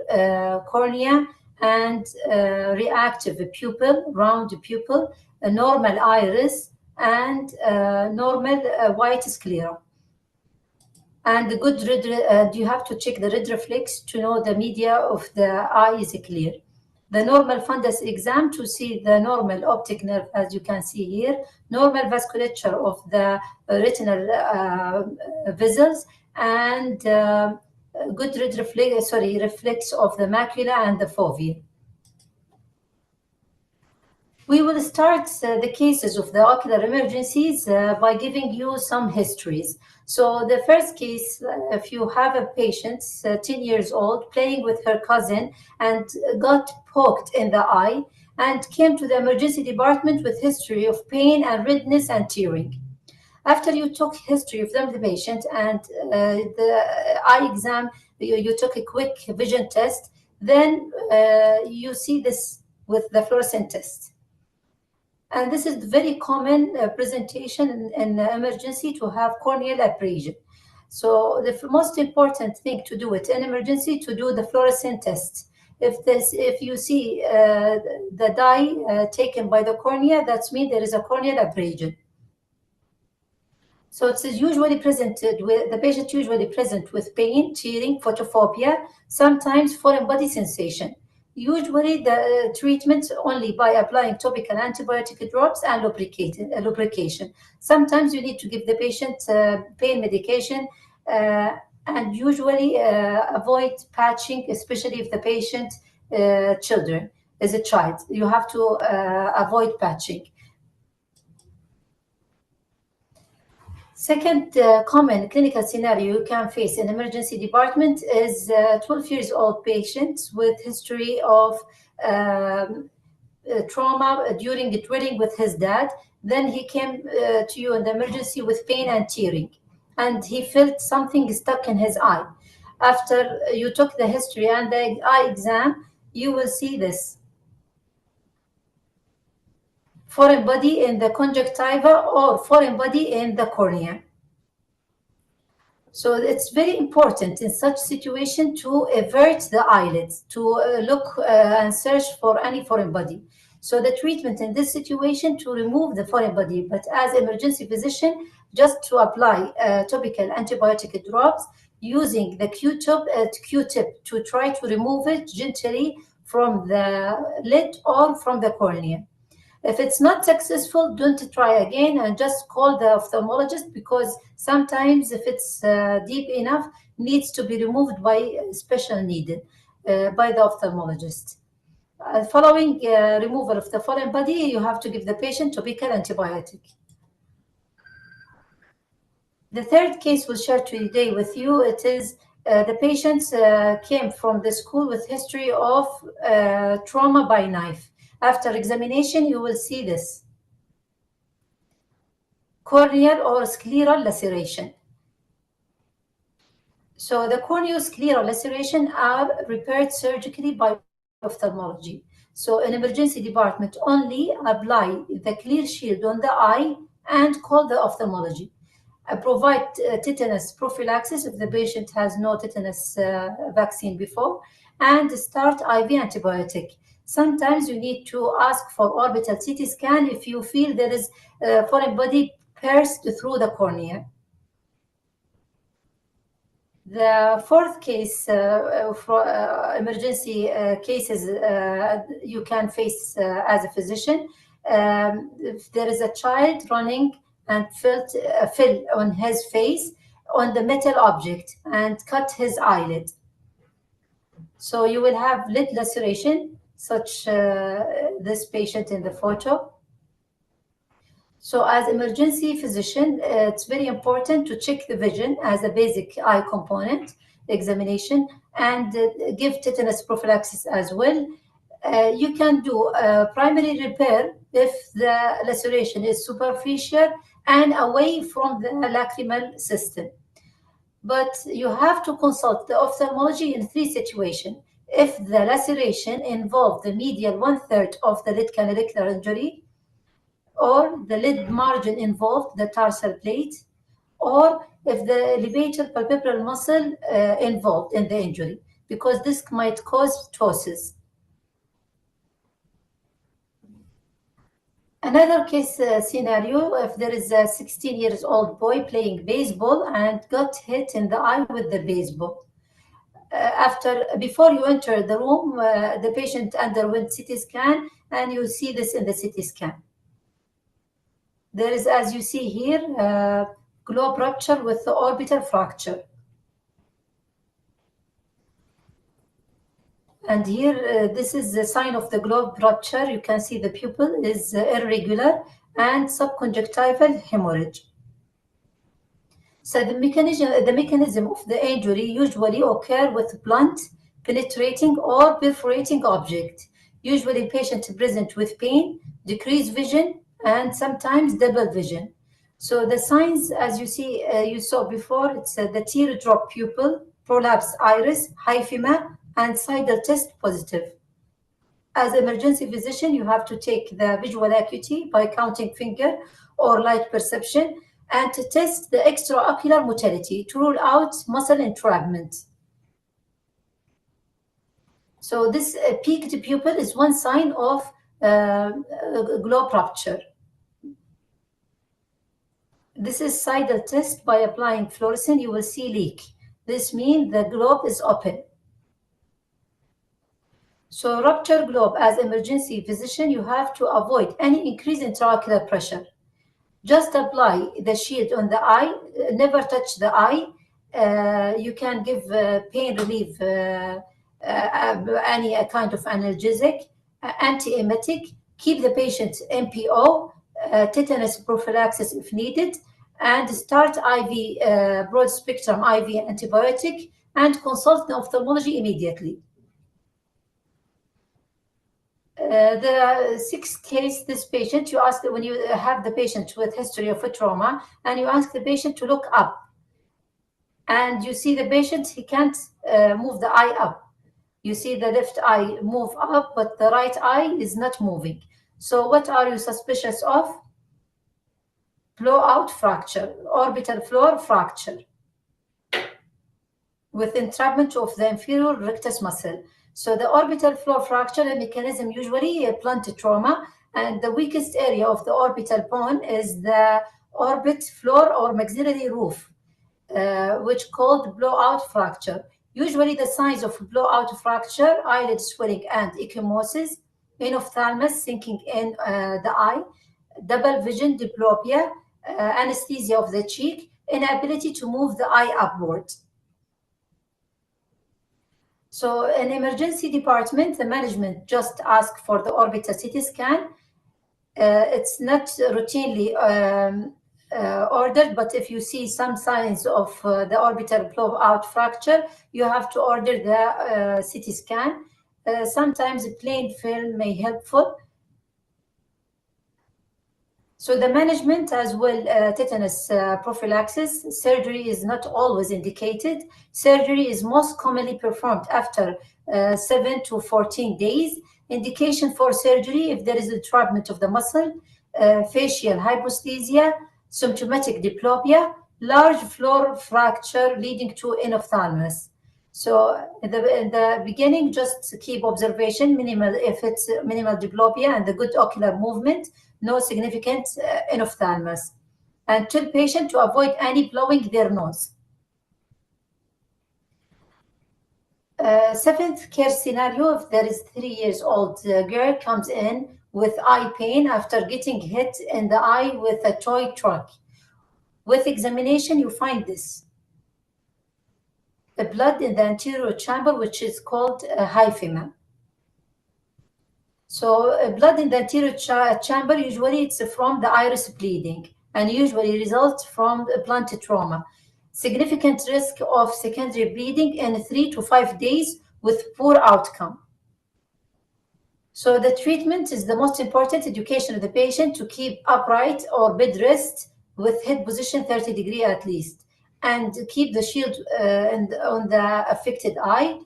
cornea, and reactive pupil, round pupil, a normal iris, and normal white sclera. And the good you have to check the red reflex to know the media of the eye is clear. the normal fundus exam to see the normal optic nerve, as you can see here, normal vasculature of the retinal vessels, and good reflex of the macula and the fovea. We will start the cases of the ocular emergencies by giving you some histories. So the first case, if you have a patient, 10 years old, playing with her cousin and got poked in the eye and came to the emergency department with history of pain and redness and tearing. After you took history of the patient and the eye exam, you took a quick vision test, then you see this with the fluorescent test. And this is very common presentation in emergency to have corneal abrasion. So the most important thing to do it in emergency to do the fluorescent test. If you see the dye taken by the cornea, that means there is a corneal abrasion. So it is usually presented with the patient usually present with pain, tearing, photophobia, sometimes foreign body sensation. Usually the treatment only by applying topical antibiotic drops and lubrication. Sometimes you need to give the patient pain medication and usually avoid patching, especially if the patient children is a child. You have to avoid patching. Second common clinical scenario you can face in emergency department is 12 years old patients with history of trauma during the drilling with his dad. Then he came to you in the emergency with pain and tearing, and he felt something stuck in his eye. After you took the history and the eye exam, you will see this foreign body in the conjunctiva or foreign body in the cornea. So it's very important in such situation to avert the eyelids, to look and search for any foreign body. So the treatment in this situation to remove the foreign body, but as emergency physician, just to apply topical antibiotic drops using the Q-tip to try to remove it gently from the lid or from the cornea. If it's not successful, don't try again and just call the ophthalmologist, because sometimes if it's deep enough, needs to be removed by special needle by the ophthalmologist. Following removal of the foreign body, you have to give the patient topical antibiotic. The third case we'll share today with you, it is the patient came from the school with history of trauma by knife. After examination, you will see this corneal or scleral laceration. So the corneoscleral laceration are repaired surgically by ophthalmology. So in emergency department, only apply the clear shield on the eye and call the ophthalmology. Provide tetanus prophylaxis if the patient has no tetanus vaccine before, and start IV antibiotic. Sometimes you need to ask for orbital CT scan if you feel there is a foreign body pierced through the cornea. The fourth case for emergency cases you can face as a physician. If there is a child running and fell on his face on the metal object and cut his eyelid. So you will have lid laceration, such this patient in the photo. So as emergency physician, it's very important to check the vision as a basic eye component examination and give tetanus prophylaxis as well. You can do primary repair if the laceration is superficial and away from the lacrimal system. But you have to consult the ophthalmology in 3 situations. If the laceration involved the medial 1/3 of the lid canalicular injury, or the lid margin involved the tarsal plate, or if the levator palpebral muscle involved in the injury, because this might cause ptosis. Another case scenario, if there is a 16 years old boy playing baseball and got hit in the eye with the baseball. before you enter the room, the patient underwent CT scan, and you see this in the CT scan. There is, as you see here, globe rupture with the orbital fracture. And here, this is the sign of the globe rupture. You can see the pupil is irregular and subconjunctival hemorrhage. So the mechanism of the injury usually occur with blunt, penetrating, or perforating object. Usually patient present with pain, decreased vision, and sometimes double vision. So the signs, as you see, you saw before, it's the teardrop pupil, prolapsed iris, hyphema, and sidal test positive. As emergency physician, you have to take the visual acuity by counting finger or light perception, and to test the extraocular motility to rule out muscle entrapment. So this peaked pupil is one sign of globe rupture. This is sidal test. By applying fluorescent, you will see leak. This means the globe is open. So rupture globe, as emergency physician, you have to avoid any increase in intraocular pressure. Just apply the shield on the eye, never touch the eye. You can give pain relief, any kind of analgesic, anti-emetic, keep the patient MPO, tetanus prophylaxis if needed, and start IV, broad spectrum IV antibiotic, and consult the ophthalmology immediately. The sixth case, this patient, you ask, when you have the patient with history of a trauma, and you ask the patient to look up, and you see the patient, he can't move the eye up. You see the left eye move up, but the right eye is not moving. So what are you suspicious of? Blowout fracture, orbital floor fracture with entrapment of the inferior rectus muscle. So the orbital floor fracture, the mechanism usually a blunt trauma, and the weakest area of the orbital bone is the orbit floor or maxillary roof, which called blowout fracture. Usually the signs of blowout fracture, eyelid swelling and ecchymosis, enophthalmos sinking in the eye, double vision, diplopia, anesthesia of the cheek, inability to move the eye upward. So in emergency department, the management just ask for the orbital CT scan. It's not routinely ordered, but if you see some signs of the orbital blowout fracture, you have to order the CT scan. Sometimes a plain film may helpful. So the management as well, tetanus prophylaxis. Surgery is not always indicated. Surgery is most commonly performed after 7 to 14 days. Indication for surgery if there is entrapment of the muscle, facial hyposthesia, symptomatic diplopia, large floor fracture leading to enophthalmos. So in the beginning, just keep observation, minimal, if it's minimal diplopia and the good ocular movement, no significant enophthalmos, and tell patient to avoid any blowing their nose. Seventh care scenario, if there is 3 years old girl comes in with eye pain after getting hit in the eye with a toy truck. With examination, you find this. The blood in the anterior chamber, which is called hyphema. So blood in the anterior chamber, usually it's from the iris bleeding and usually results from blunt trauma. Significant risk of secondary bleeding in 3 to 5 days with poor outcome. So the treatment is the most important education of the patient to keep upright or bed rest with head position 30 degrees at least, and keep the shield on the affected eye,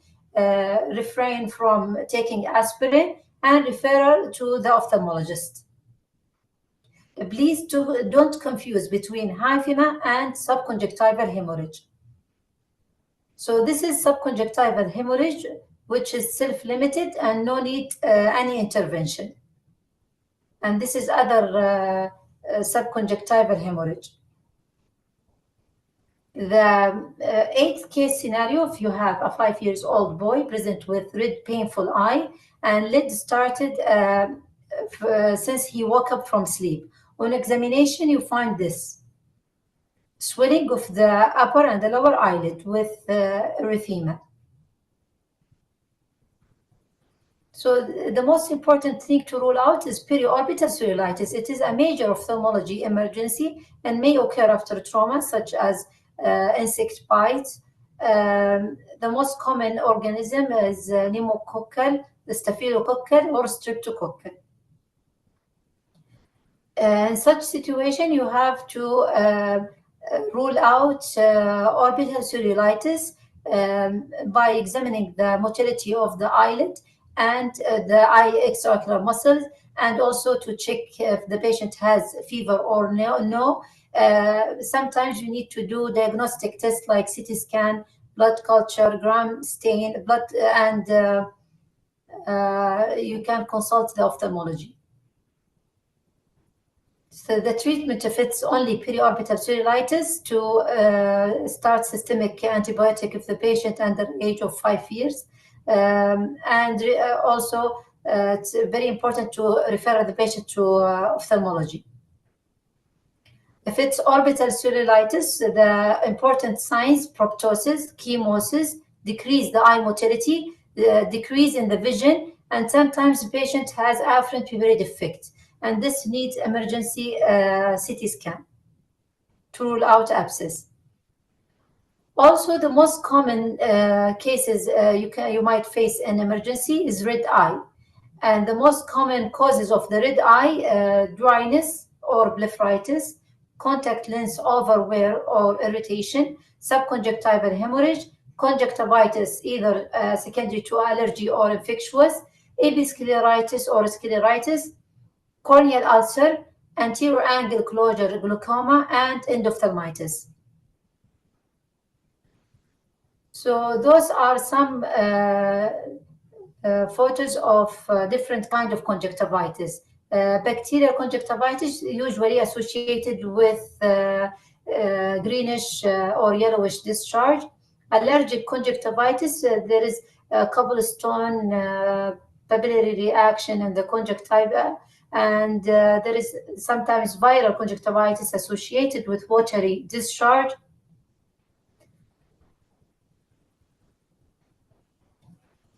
refrain from taking aspirin, and referral to the ophthalmologist. Please don't confuse between hyphema and subconjunctival hemorrhage. So this is subconjunctival hemorrhage, which is self-limited and no need any intervention. And this is other subconjunctival hemorrhage. The eighth case scenario, if you have a 5-year-old boy present with red painful eye and lid started since he woke up from sleep. On examination, you find this swelling of the upper and the lower eyelid with erythema. So the most important thing to rule out is periorbital cellulitis. It is a major ophthalmology emergency and may occur after trauma such as insect bites. The most common organism is pneumococcal, the staphylococcal, or streptococcal. In such situation, you have to rule out orbital cellulitis by examining the motility of the eyelid and the eye extraocular muscles, and also to check if the patient has fever or no. Sometimes you need to do diagnostic tests like CT scan, blood culture, gram stain, blood, and you can consult the ophthalmology. So the treatment, if it's only periorbital cellulitis, to start systemic antibiotic if the patient under the age of 5 years. Also, it's very important to refer the patient to ophthalmology. If it's orbital cellulitis, the important signs: proptosis, chemosis, decrease the eye motility, decrease in the vision, and sometimes the patient has afferent pupillary defect, and this needs emergency CT scan to rule out abscess. Also, the most common cases you might face in emergency is red eye. And the most common causes of the red eye, dryness or blepharitis, contact lens overwear or irritation, subconjunctival hemorrhage, conjunctivitis, either secondary to allergy or infectious, episcleritis or scleritis, corneal ulcer, anterior angle closure glaucoma, and endophthalmitis. So those are some photos of different kind of conjunctivitis. Bacterial conjunctivitis usually associated with greenish or yellowish discharge. Allergic conjunctivitis, there is a cobblestone papillary reaction in the conjunctiva, and there is sometimes viral conjunctivitis associated with watery discharge.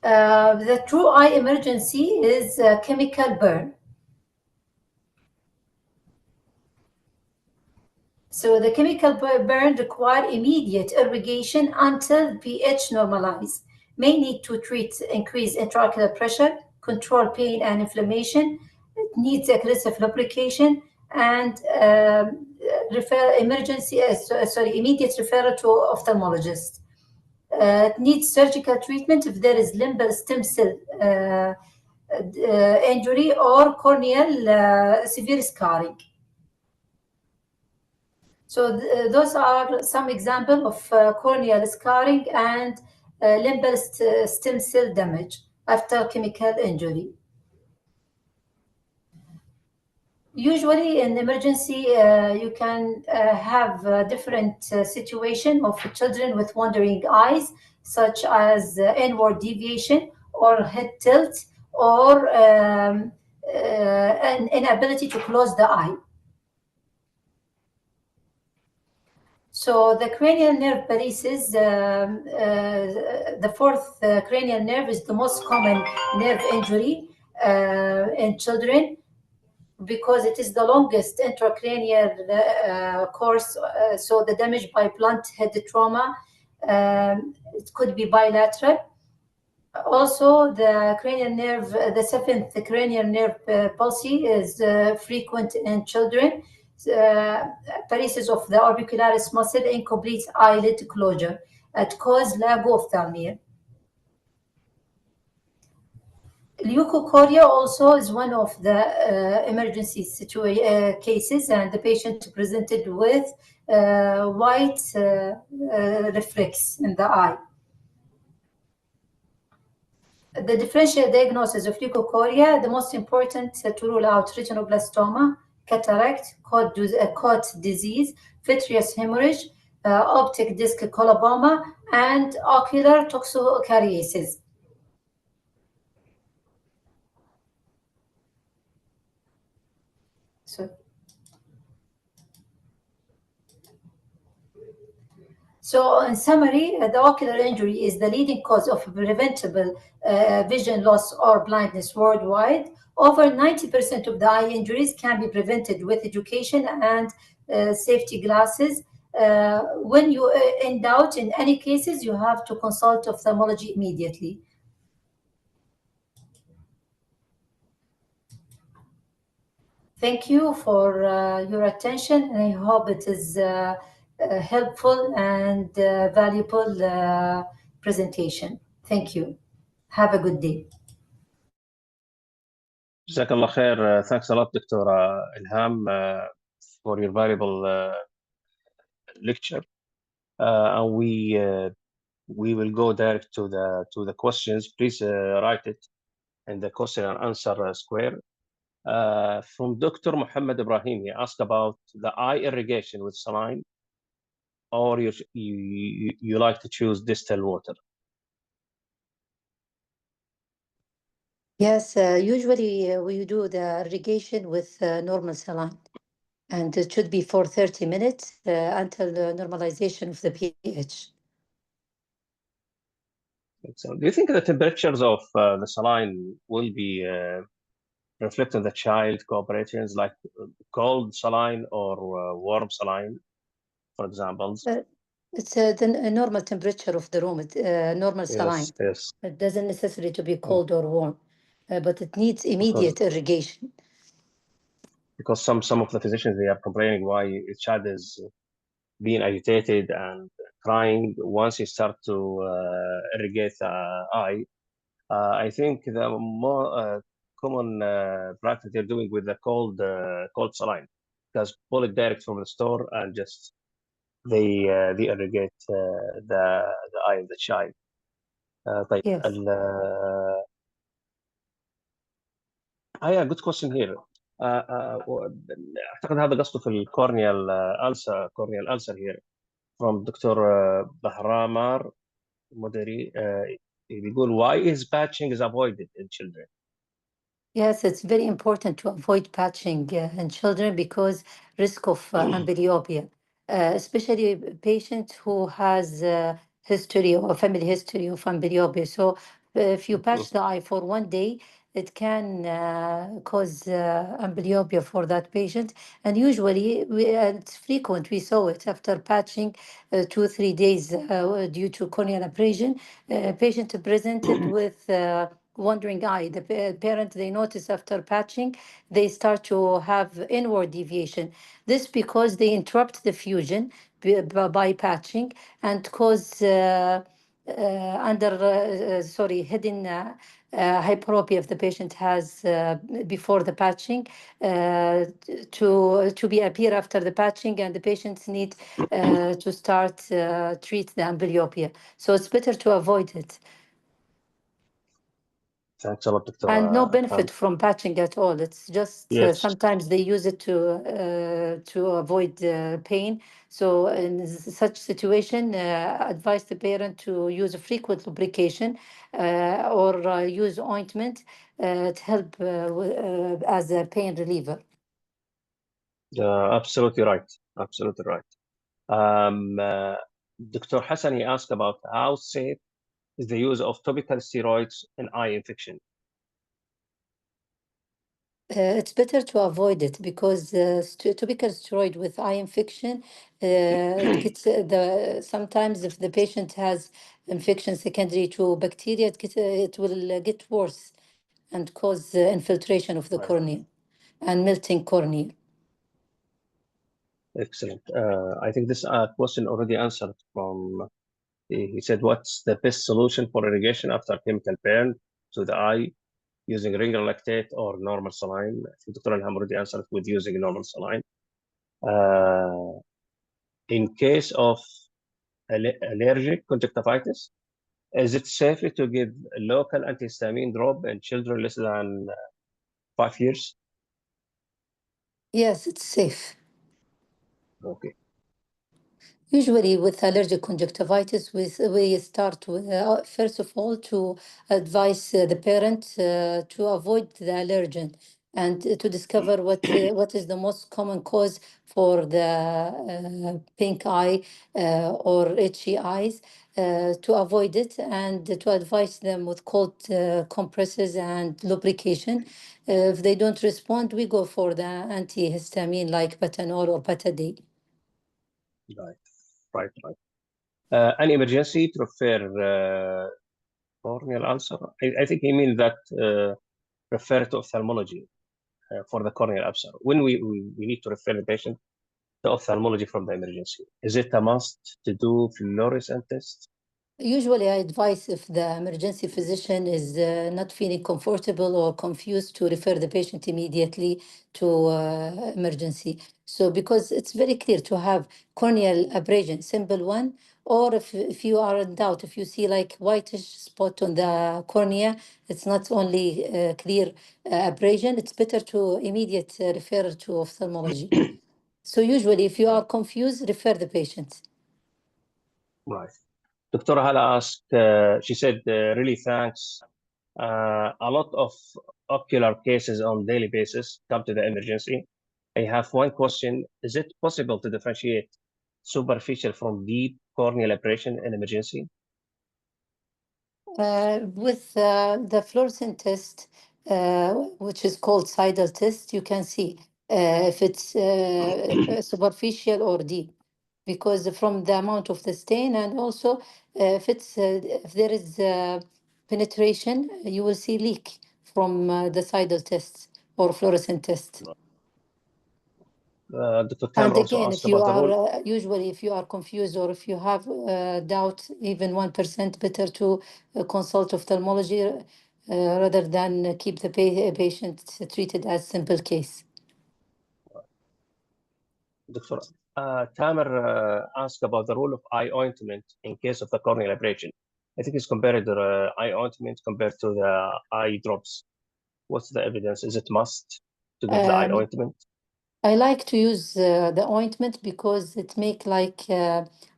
The true eye emergency is chemical burn. So the chemical burn require immediate irrigation until pH normalize. May need to treat increased intraocular pressure, control pain and inflammation. It needs aggressive lubrication and immediate referral to ophthalmologist. It needs surgical treatment if there is limbal stem cell injury or corneal severe scarring. So those are some examples of corneal scarring and limbal stem cell damage after chemical injury. Usually in emergency, you can have a different situation of children with wandering eyes, such as inward deviation or head tilt, or an inability to close the eye. So the cranial nerve paresis, the fourth cranial nerve, is the most common nerve injury in children, because it is the longest intracranial course, so the damage by blunt head trauma, it could be bilateral. Also, the cranial nerve, the seventh cranial nerve palsy is frequent in children. Paresis of the orbicularis muscle, incomplete eyelid closure. It causes lagophthalmia. Leukocoria also is one of the emergency cases, and the patient presented with white reflex in the eye. The differential diagnosis of leukocoria, the most important to rule out retinoblastoma, cataract, cot disease, vitreous hemorrhage, optic disc coloboma, and ocular toxocariasis. So in summary, the ocular injury is the leading cause of preventable vision loss or blindness worldwide. Over 90% of the eye injuries can be prevented with education and safety glasses. When you in doubt in any cases, you have to consult ophthalmology immediately. Thank you for your attention, and I hope it is helpful and valuable presentation. Thank you. Have a good day. جزاك الله خير. Thanks a lot, Dr. Ilham, for your valuable lecture. And we will go direct to the questions. Please write it in the question and answer square. From Dr. Muhammad Ibrahim, he asked about the eye irrigation with saline, or you like to choose distilled water. Yes, usually we do the irrigation with normal saline, and it should be for 30 minutes until the normalization of the pH. So, do you think the temperatures of the saline will be reflect on the child cooperations, like cold saline or warm saline, for example? It's the normal temperature of the room, normal saline. Yes. It doesn't necessarily to be cold or warm, but it needs immediate irrigation. Because some of the physicians, they are complaining why a child is being agitated and crying once you start to irrigate the eye. I think the more common practice they're doing with the cold saline, because pull it direct from the store and just they irrigate the eye of the child. طيب. Yes. good question here. أعتقد هذا قصده في الكورنيال ألسر here from Dr. Bahramar Moderi. بيقول why is patching is avoided in children? Yes, it's very important to avoid patching in children because risk of amblyopia, especially a patient who has history or family history of amblyopia. So if you patch the eye for 1 day, it can cause amblyopia for that patient. And usually, it's frequent. We saw it after patching 2-3 days due to corneal abrasion. Patient presented with wandering eye. The parent, they notice after patching, they start to have inward deviation. This because they interrupt the fusion by patching and cause hidden hyperopia if the patient has before the patching to be appear after the patching, and the patients need to start treat the amblyopia. So it's better to avoid it. Thanks a lot, Dr. And no benefit from patching at all. It's just sometimes they use it to avoid pain. So in such situation, advise the parent to use a frequent lubrication or use ointment to help as a pain reliever. Absolutely right. Absolutely right. Dr. Hassan, he asked about how safe is the use of topical steroids in eye infection. It's better to avoid it because topical steroid with eye infection, it gets sometimes if the patient has infection secondary to bacteria, it will get worse and cause infiltration of the cornea and melting cornea. Excellent. I think this question already answered from. He said, "What's the best solution for irrigation after chemical burn to the eye?" Using regular lactate or normal saline. I think Dr. Ilham already answered with using normal saline. In case of allergic conjunctivitis, is it safe to give a local antihistamine drop in children less than 5 years? Yes, it's safe. Okay. Usually with allergic conjunctivitis, we start with, first of all, to advise the parent to avoid the allergen and to discover what is the most common cause for the pink eye or itchy eyes, to avoid it, and to advise them with cold compresses and lubrication. If they don't respond, we go for the antihistamine like Patanol or Patadine. Right. An emergency to refer corneal ulcer. I think he means that refer to ophthalmology for the corneal ulcer. When we need to refer the patient to ophthalmology from the emergency, is it a must to do fluorescent test? Usually, I advise if the emergency physician is not feeling comfortable or confused to refer the patient immediately to emergency. So, because it's very clear to have corneal abrasion, simple one, or if you are in doubt, if you see like whitish spot on the cornea, it's not only clear abrasion, it's better to immediate refer to ophthalmology. So, usually, if you are confused, refer the patient. Right. Dr. Hala asked, she said, really thanks. A lot of ocular cases on daily basis come to the emergency. I have one question. Is it possible to differentiate superficial from deep corneal abrasion in emergency? With the fluorescent test, which is called sidal test, you can see if it's superficial or deep, because from the amount of the stain, and also if there is penetration, you will see leak from the sidal tests or fluorescent test. Dr. And Tamer also again, asked if you about the role. are usually if you are confused or if you have doubt, even 1%, better to consult ophthalmology rather than keep the patient treated as simple case. Dr. Tamer asked about the role of eye ointment in case of the corneal abrasion. I think it's compared to eye ointment compared to the eye drops. What's the evidence? Is it must to get the eye ointment? I like to use the ointment because it make like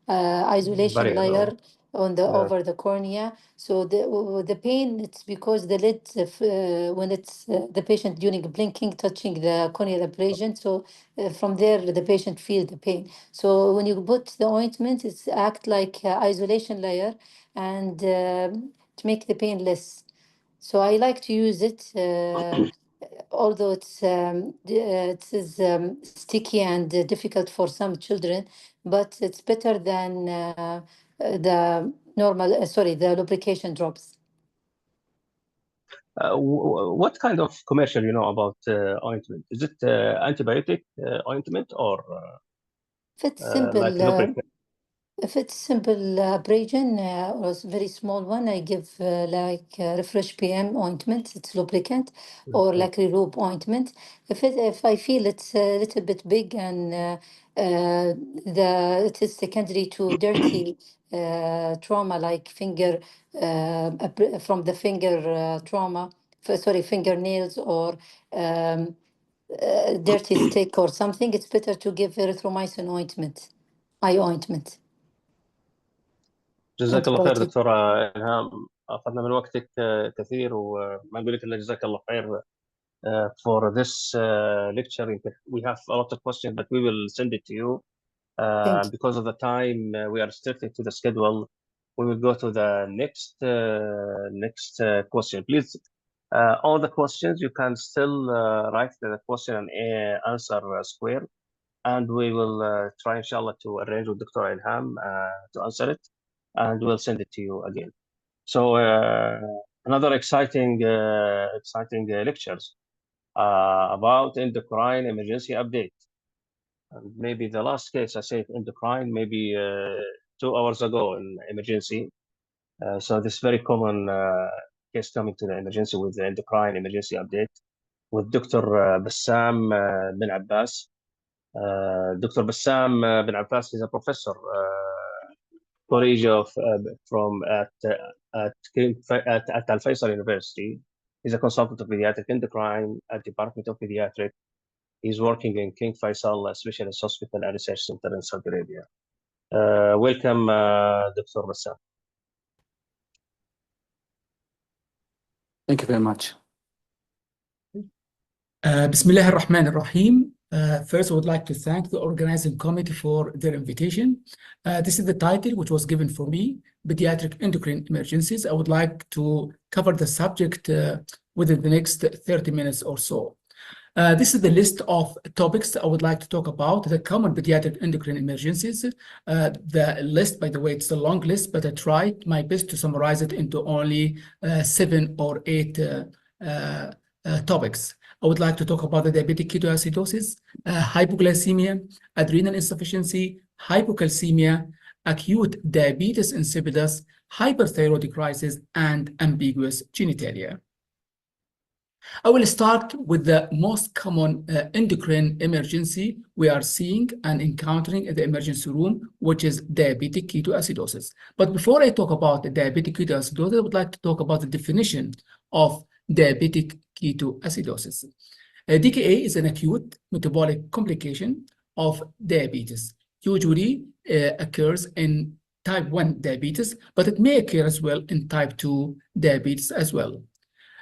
isolation Barrier, layer on the yeah. over the cornea. So the pain, it's because the lid when it's the patient during blinking touching the corneal abrasion. So from there the patient feel the pain. So when you put the ointment, it's act like isolation layer and to make the pain less. So I like to use it. Although it is sticky and difficult for some children, but it's better than the normal, the lubrication drops. What kind of commercial you know about ointment? Is it antibiotic ointment or If it's simple, like lubricant? if it's simple abrasion or a very small one, I give like Refresh PM ointment, it's lubricant, or like Relube ointment. If I feel it's a little bit big and it is secondary to dirty trauma like finger from the finger trauma, fingernails or dirty stick or something, it's better to give erythromycin ointment, eye ointment. جزاك الله خير antibiotic. دكتورة إلهام، أخذنا من وقتك كثير وما نقول لك إلا جزاك الله خير for this lecture. We have a lot of questions, but we will send it to you. Thank you. Because of the time, we are restricted to the schedule. We will go to the next question. Please, all the questions, you can still write the question and answer square, and we will try, inshallah, to arrange with Dr. Ilham to answer it, and we'll send it to you again. So another exciting lectures about endocrine emergency update. And maybe the last case I said endocrine, maybe 2 hours ago in emergency. So this very common case coming to the emergency with the endocrine emergency update with Dr. Bassam bin Abbas. Dr. Bassam bin Abbas is a professor, college of from at Al Faisal University. He's a consultant of pediatric endocrine at Department of Pediatric. He's working in King Faisal Specialist Hospital and Research Center in Saudi Arabia. Welcome, Dr. Bassam. Thank you very much. Bismillah ar-Rahman ar-Rahim. First, I would like to thank the organizing committee for their invitation. This is the title which was given for me, Pediatric Endocrine Emergencies. I would like to cover the subject within the next 30 minutes or so. This is the list of topics I would like to talk about, the common pediatric endocrine emergencies. The list, by the way, it's a long list, but I tried my best to summarize it into only 7 or 8 topics. I would like to talk about the diabetic ketoacidosis, hypoglycemia, adrenal insufficiency, hypocalcemia, acute diabetes insipidus, hyperthyroid crisis, and ambiguous genitalia. I will start with the most common endocrine emergency we are seeing and encountering in the emergency room, which is diabetic ketoacidosis. But before I talk about the diabetic ketoacidosis, I would like to talk about the definition of diabetic ketoacidosis. DKA is an acute metabolic complication of diabetes. Usually occurs in type 1 diabetes, but it may occur as well in type 2 diabetes as well.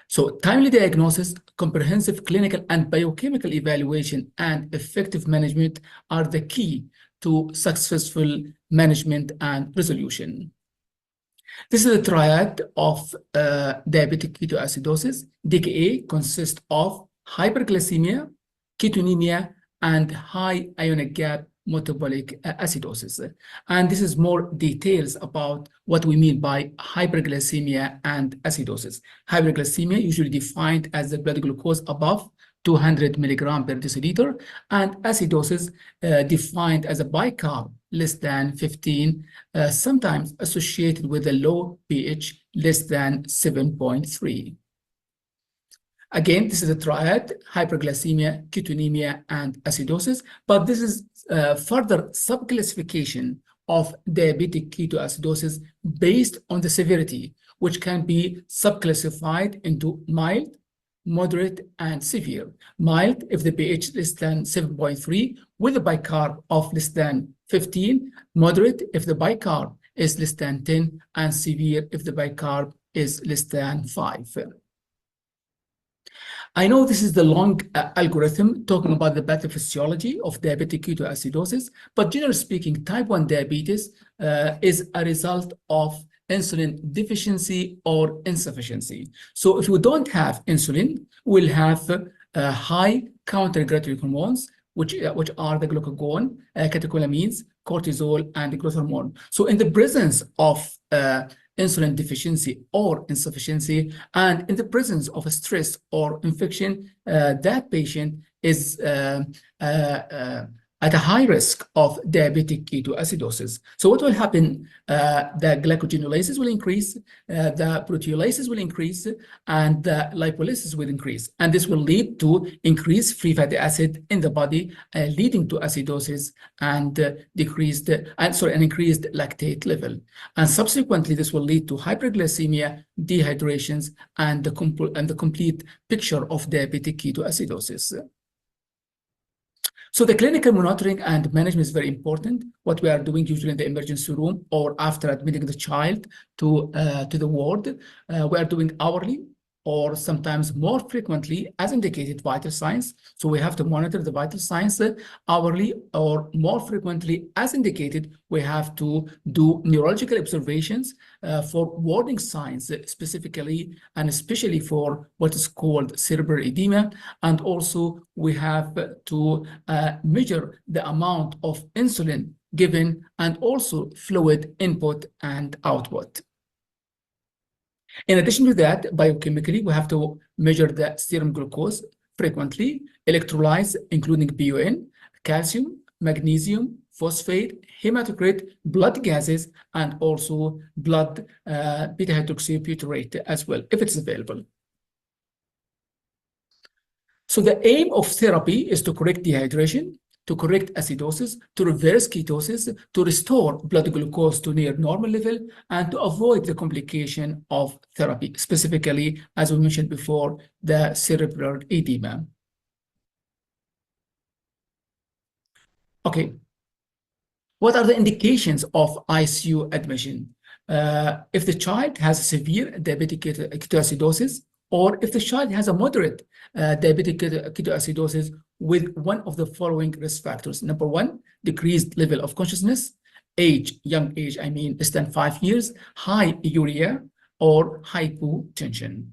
So timely diagnosis, comprehensive clinical and biochemical evaluation, and effective management are the key to successful management and resolution. This is a triad of diabetic ketoacidosis. DKA consists of hyperglycemia, ketonemia, and high ionic gap metabolic acidosis. And this is more details about what we mean by hyperglycemia and acidosis. Hyperglycemia usually defined as the blood glucose above 200 milligram per deciliter, and acidosis defined as a bicarb less than 15, sometimes associated with a low pH less than 7.3. Again, this is a triad, hyperglycemia, ketonemia, and acidosis, but this is further subclassification of diabetic ketoacidosis based on the severity, which can be subclassified into mild, moderate, and severe. Mild if the pH is less than 7.3 with a bicarb of less than 15, moderate if the bicarb is less than 10, and severe if the bicarb is less than 5. I know this is the long algorithm talking about the pathophysiology of diabetic ketoacidosis, but generally speaking, type 1 diabetes is a result of insulin deficiency or insufficiency. So if we don't have insulin, we'll have high counter-regulatory hormones, which are the glucagon, catecholamines, cortisol, and growth hormone. So in the presence of insulin deficiency or insufficiency, and in the presence of a stress or infection, that patient is at a high risk of diabetic ketoacidosis. So what will happen? The glycogenolysis will increase, the proteolysis will increase, and the lipolysis will increase. And this will lead to increased free fatty acid in the body, leading to acidosis and an increased lactate level. And subsequently, this will lead to hyperglycemia, dehydrations, and the complete picture of diabetic ketoacidosis. So the clinical monitoring and management is very important. What we are doing usually in the emergency room or after admitting the child to the ward, we are doing hourly or sometimes more frequently as indicated vital signs. So we have to monitor the vital signs hourly or more frequently as indicated. We have to do neurological observations for warning signs specifically and especially for what is called cerebral edema. And also we have to measure the amount of insulin given and also fluid input and output. In addition to that, biochemically, we have to measure the serum glucose frequently, electrolytes, including BUN, calcium, magnesium, phosphate, hematocrit, blood gases, and also blood beta-hydroxybutyrate as well, if it's available. So the aim of therapy is to correct dehydration, to correct acidosis, to reverse ketosis, to restore blood glucose to near normal level, and to avoid the complication of therapy, specifically, as we mentioned before, the cerebral edema. Okay. What are the indications of ICU admission? If the child has severe diabetic ketoacidosis, or if the child has a moderate diabetic ketoacidosis with one of the following risk factors. Number one, decreased level of consciousness, age, young age, I mean less than 5 years, high urea, or hypotension.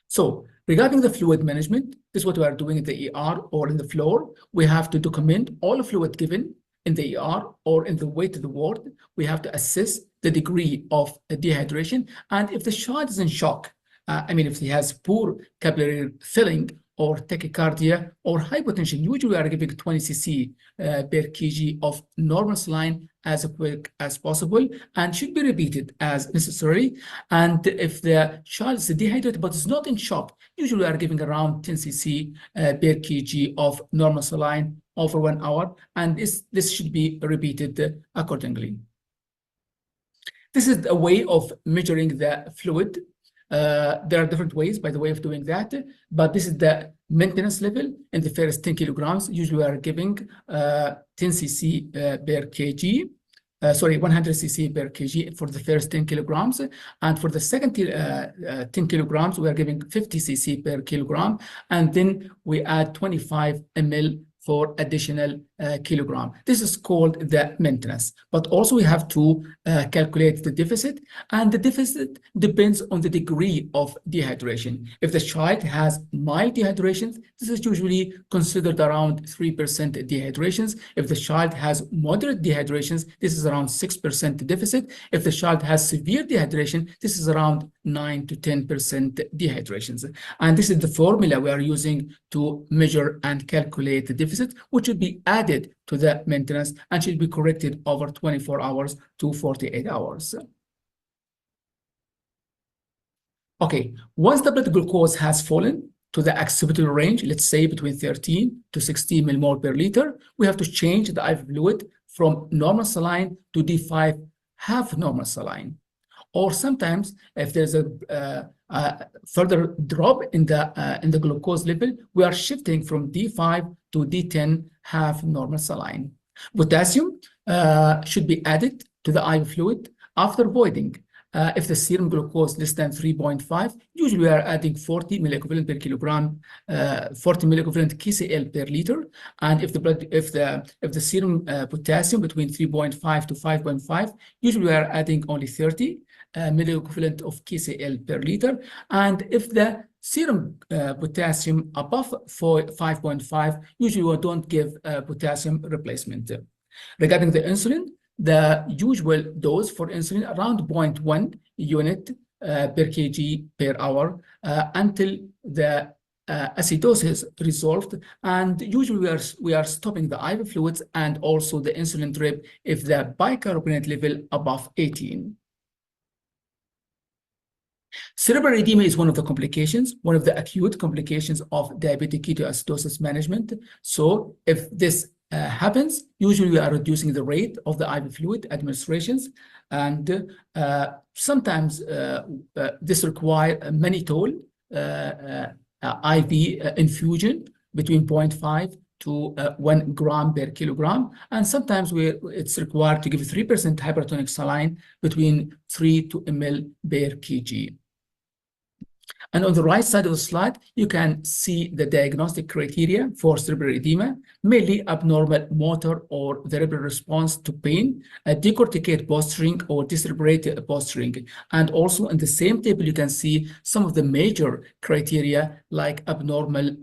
So regarding the fluid management, this is what we are doing in the ER or in the floor. We have to document all the fluid given in the ER or in the way to the ward. We have to assess the degree of dehydration. And if the child is in shock, I mean, if he has poor capillary filling or tachycardia or hypotension, usually we are giving 20 cc per kg of normal saline as quick as possible and should be repeated as necessary. And if the child is dehydrated but is not in shock, usually we are giving around 10 cc per kg of normal saline over 1 hour, and this should be repeated accordingly. This is a way of measuring the fluid. There are different ways, by the way, of doing that, but this is the maintenance level in the first 10 kilograms. Usually we are giving 10 cc per kg, 100 cc per kg for the first 10 kilograms. And for the second 10 kilograms, we are giving 50 cc per kilogram. And then we add 25 ml for additional kilogram. This is called the maintenance. But also we have to calculate the deficit, and the deficit depends on the degree of dehydration. If the child has mild dehydration, this is usually considered around 3% dehydrations. If the child has moderate dehydrations, this is around 6% deficit. If the child has severe dehydration, this is around 9 to 10% dehydrations. And this is the formula we are using to measure and calculate the deficit, which should be added to the maintenance and should be corrected over 24 hours to 48 hours. Okay, once the blood glucose has fallen to the acceptable range, let's say between 13 to 16 millimole per liter, we have to change the IV fluid from normal saline to D5 half normal saline. Or sometimes, if there's a further drop in the glucose level, we are shifting from D5 to D10 half normal saline. Potassium should be added to the IV fluid after voiding. If the serum glucose less than 3.5, usually we are adding 40 milliequivalent per kilogram, 40 milliequivalent kcal per liter. And if the serum potassium between 3.5 to 5.5, usually we are adding only 30 milliequivalent of kcal per liter. And if the serum potassium above 5.5, usually we don't give potassium replacement. Regarding the insulin, the usual dose for insulin around 0.1 unit per kg per hour until the acidosis resolved. And usually we are stopping the IV fluids and also the insulin drip if the bicarbonate level above 18. Cerebral edema is one of the complications, one of the acute complications of diabetic ketoacidosis management. So if this happens, usually we are reducing the rate of the IV fluid administrations, and sometimes this requires a mannitol IV infusion between 0.5 to 1 gram per kilogram, and sometimes it's required to give 3% hypertonic saline between 3 to ml per kg. And on the right side of the slide, you can see the diagnostic criteria for cerebral edema, mainly abnormal motor or cerebral response to pain, decorticate posturing or decerebrate posturing. And also in the same table, you can see some of the major criteria like abnormal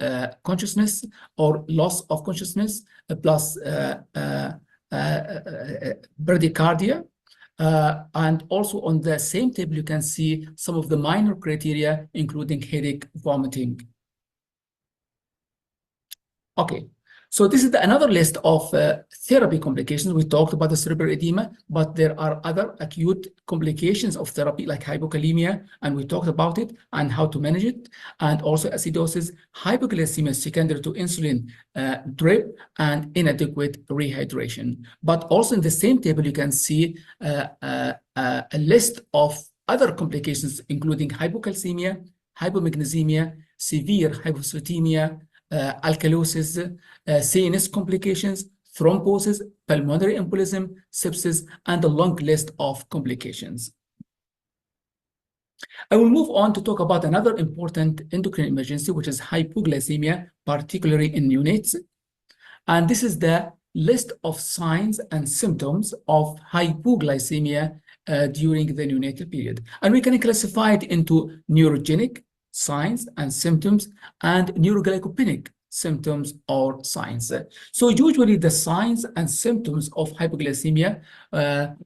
consciousness or loss of consciousness, plus bradycardia. And also on the same table, you can see some of the minor criteria, including headache, vomiting. Okay, so this is another list of therapy complications. We talked about the cerebral edema, but there are other acute complications of therapy like hypokalemia, and we talked about it and how to manage it, and also acidosis, hypoglycemia secondary to insulin drip, and inadequate rehydration. But also in the same table, you can see a list of other complications, including hypocalcemia, hypomagnesemia, severe hypophosphatemia, alkalosis, CNS complications, thrombosis, pulmonary embolism, sepsis, and a long list of complications. I will move on to talk about another important endocrine emergency, which is hypoglycemia, particularly in neonates. And this is the list of signs and symptoms of hypoglycemia during the neonatal period. And we can classify it into neurogenic signs and symptoms and neuroglycopenic symptoms or signs. So usually the signs and symptoms of hypoglycemia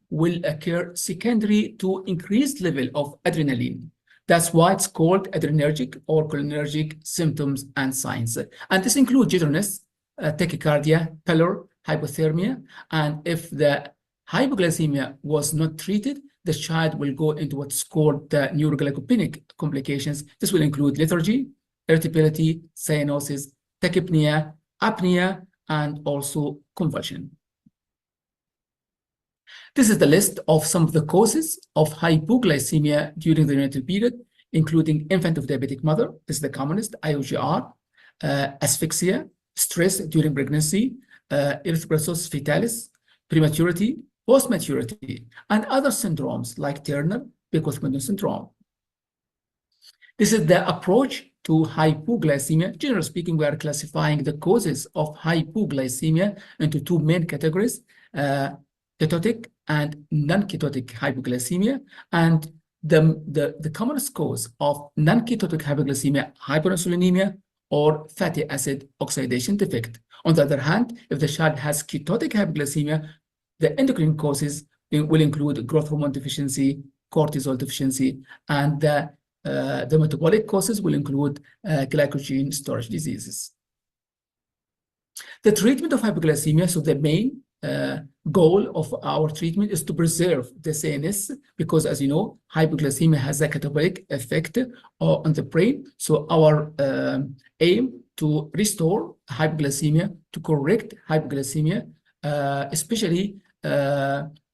will occur secondary to increased level of adrenaline. That's why it's called adrenergic or cholinergic symptoms and signs. And this includes jitteriness, tachycardia, pallor, hypothermia. And if the hypoglycemia was not treated, the child will go into what's called the neuroglycopenic complications. This will include lethargy, irritability, cyanosis, tachypnea, apnea, and also convulsion. This is the list of some of the causes of hypoglycemia during the neonatal period, including infant of diabetic mother. This is the commonest, IOGR, asphyxia, stress during pregnancy, erythropoiesis fetalis, prematurity, post-maturity, and other syndromes like Turner-Pickett syndrome. This is the approach to hypoglycemia. Generally speaking, we are classifying the causes of hypoglycemia into two main categories, ketotic and non-ketotic hypoglycemia. And the commonest cause of non-ketotic hypoglycemia, hyperinsulinemia, or fatty acid oxidation defect. On the other hand, if the child has ketotic hypoglycemia, the endocrine causes will include growth hormone deficiency, cortisol deficiency, and the metabolic causes will include glycogen storage diseases. The treatment of hypoglycemia, so the main goal of our treatment is to preserve the CNS, because as you know, hypoglycemia has a catabolic effect on the brain. So our aim to restore hypoglycemia, to correct hypoglycememia, especially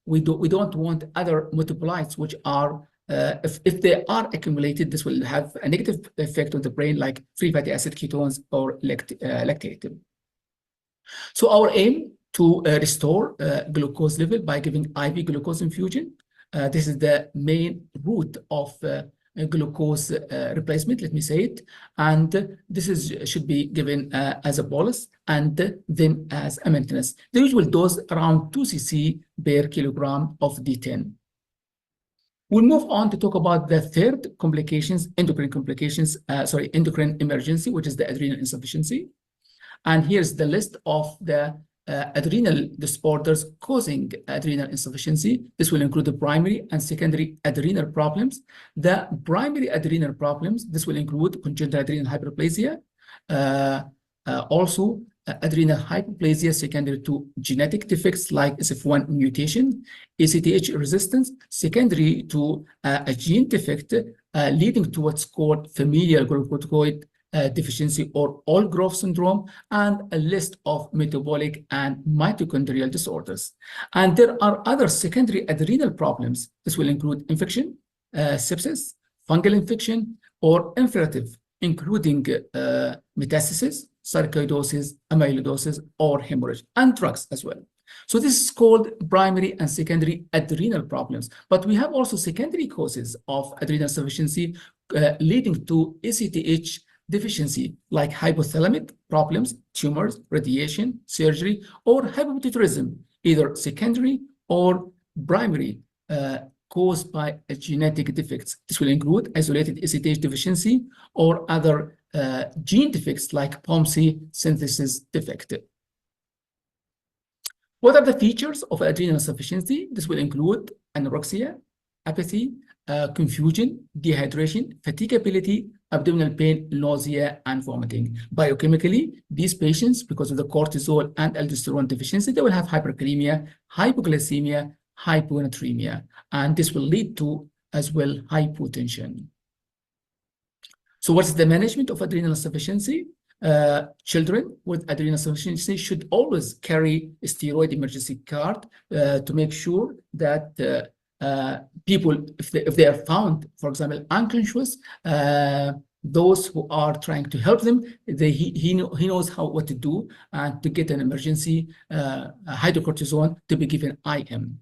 we don't want other metabolites which are if they are accumulated, this will have a negative effect on the brain, like free fatty acid, ketones, or lactate. So our aim to restore glucose level by giving IV glucose infusion. This is the main route of glucose replacement, let me say it. And this should be given as a bolus and then as a maintenance. The usual dose around 2 cc per kilogram of D10. We'll move on to talk about the third complications, endocrine emergency, which is the adrenal insufficiency. And here's the list of the adrenal disorders causing adrenal insufficiency. This will include the primary and secondary adrenal problems. The primary adrenal problems, this will include congenital adrenal hyperplasia, also adrenal hyperplasia secondary to genetic defects like SF1 mutation, ACTH resistance, secondary to a gene defect leading to what's called familial glucocorticoid deficiency or old growth syndrome, and a list of metabolic and mitochondrial disorders. And there are other secondary adrenal problems. This will include infection, sepsis, fungal infection, or infiltrative, including metastasis, sarcoidosis, amyloidosis, or hemorrhage, and drugs as well. So this is called primary and secondary adrenal problems. But we have also secondary causes of adrenal insufficiency leading to ACTH deficiency, like hypothalamic problems, tumors, radiation, surgery, or hypopituitarism, either secondary or primary, caused by a genetic defects. This will include isolated ACTH deficiency or other gene defects like POMC synthesis defect. What are the features of adrenal insufficiency? This will include anorexia, apathy, confusion, dehydration, fatigability, abdominal pain, nausea, and vomiting. Biochemically, these patients, because of the cortisol and aldosterone deficiency, they will have hyperkalemia, hypoglycemia, hyponatremia, and this will lead to, as well, hypotension. So what's the management of adrenal insufficiency? Children with adrenal insufficiency should always carry a steroid emergency card to make sure that people, if they are found, for example, unconscious, those who are trying to help them, he knows what to do and to get an emergency hydrocortisone to be given IM.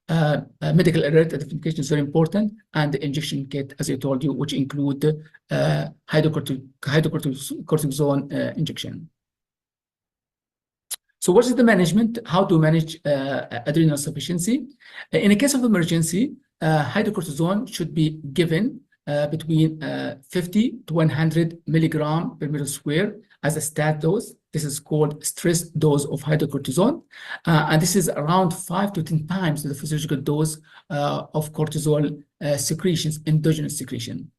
Medical alert identification is very important, and the injection kit, as I told you, which include hydrocortisone injection. So what is the management? How to manage adrenal insufficiency? In a case of emergency, hydrocortisone should be given between 50 to 100 milligram per meter square as a stat dose. This is called stress dose of hydrocortisone. And this is around 5 to 10 times the physiological dose of cortisol secretions, endogenous secretion.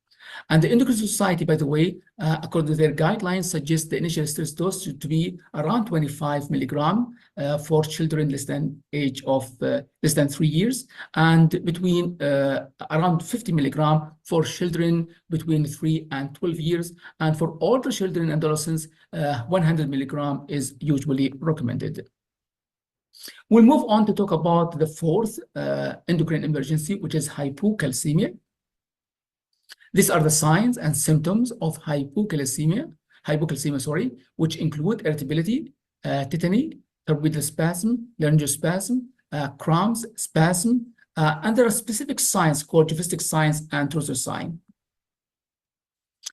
And the Endocrine Society, by the way, according to their guidelines, suggests the initial stress dose to be around 25 milligram for children less than 3 years, and between around 50 milligram for children between 3 and 12 years. And for older children and adolescents, 100 milligram is usually recommended. We'll move on to talk about the fourth endocrine emergency, which is hypocalcemia. These are the signs and symptoms of hypocalcemia, which include irritability, tetany, cerebral spasm, laryngospasm, cramps, spasm, and there are specific signs called Jeffistic signs and Trousseau sign.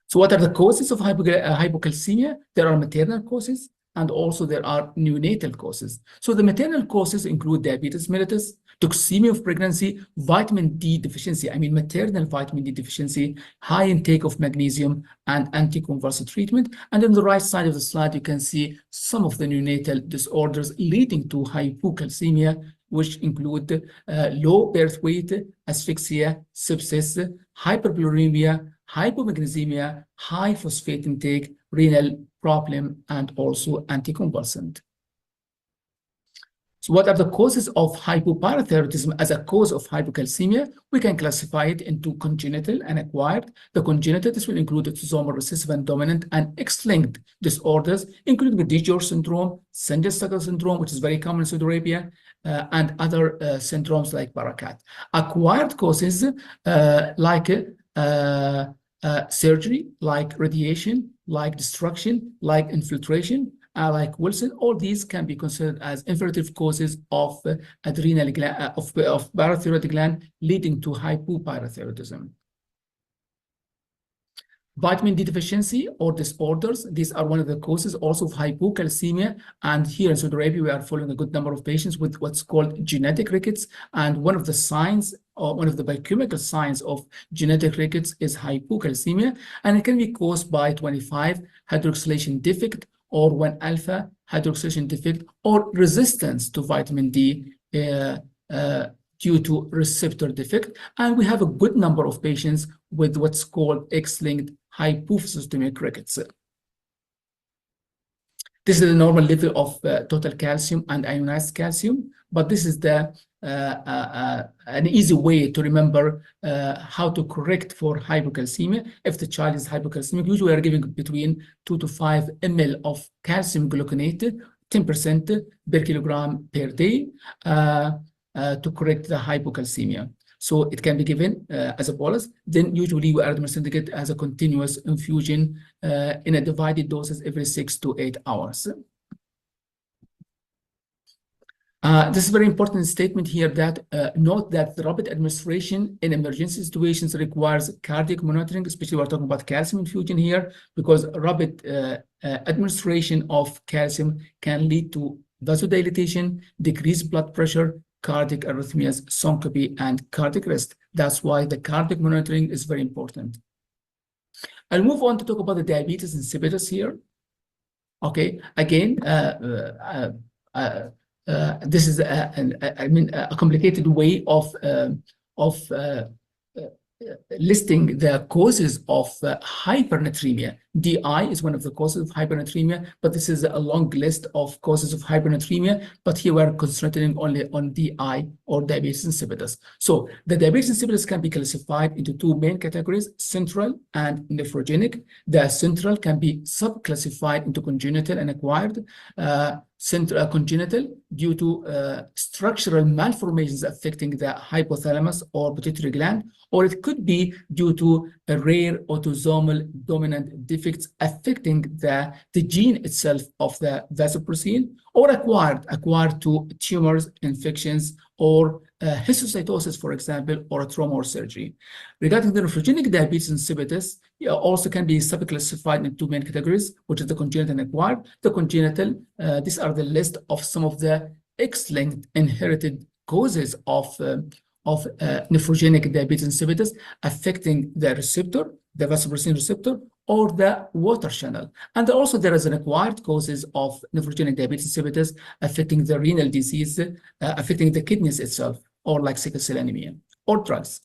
So what are the causes of hypocalcemia? There are maternal causes, and also there are neonatal causes. So the maternal causes include diabetes mellitus, toxemia of pregnancy, vitamin D deficiency, maternal vitamin D deficiency, high intake of magnesium, and anticonvulsant treatment. And on the right side of the slide, you can see some of the neonatal disorders leading to hypocalcemia, which include low birth weight, asphyxia, sepsis, hyperbilirubinemia, hypomagnesemia, high phosphate intake, renal problem, and also anticonvulsant. So what are the causes of hypoparathyroidism as a cause of hypocalcemia? We can classify it into congenital and acquired. The congenital, this will include autosomal recessive and dominant and X-linked disorders, including the DiGeorge syndrome, Sanger-Sucker syndrome, which is very common in Saudi Arabia, and other syndromes like Barakat. Acquired causes like surgery, like radiation, like destruction, like infiltration, like Wilson, all these can be considered as inherited causes of adrenal gland, of parathyroid gland, leading to hypoparathyroidism. Vitamin D deficiency or disorders, these are one of the causes also of hypocalcemia. And here in Saudi Arabia, we are following a good number of patients with what's called genetic rickets. And one of the signs, or one of the biochemical signs of genetic rickets is hypocalcemia. And it can be caused by 25 hydroxylation defect or 1-alpha hydroxylation defect or resistance to vitamin D due to receptor defect. And we have a good number of patients with what's called X-linked hypophosphatemic rickets. This is the normal level of total calcium and ionized calcium, but this is the an easy way to remember how to correct for hypocalcemia. If the child is hypocalcemic, usually we are giving between 2 to 5 ml of calcium gluconate, 10% per kilogram per day, to correct the hypocalcemia. So it can be given as a bolus. Then usually we are administering it as a continuous infusion in a divided doses every 6 to 8 hours. This is a very important statement here that note that the rapid administration in emergency situations requires cardiac monitoring, especially we're talking about calcium infusion here, because rapid administration of calcium can lead to vasodilatation, decreased blood pressure, cardiac arrhythmias, syncope, and cardiac arrest. That's why the cardiac monitoring is very important. I'll move on to talk about the diabetes insipidus here. Okay, again, this is a complicated way of listing the causes of hypernatremia. DI is one of the causes of hypernatremia, but this is a long list of causes of hypernatremia. But here we're concentrating only on DI, or diabetes insipidus. So the diabetes insipidus can be classified into 2 main categories, central and nephrogenic. The central can be subclassified into congenital and acquired. Congenital due to structural malformations affecting the hypothalamus or pituitary gland, or it could be due to a rare autosomal dominant defects affecting the gene itself of the vasopressin, or acquired to tumors, infections, or histiocytosis, for example, or a trauma or surgery. Regarding the nephrogenic diabetes insipidus, also can be subclassified into two main categories, which is the congenital and acquired. The congenital, these are the list of some of the X-linked inherited causes of nephrogenic diabetes insipidus affecting the receptor, the vasopressin receptor, or the water channel. And also there is an acquired causes of nephrogenic diabetes insipidus affecting the renal disease, affecting the kidneys itself, or like sickle cell anemia, or drugs.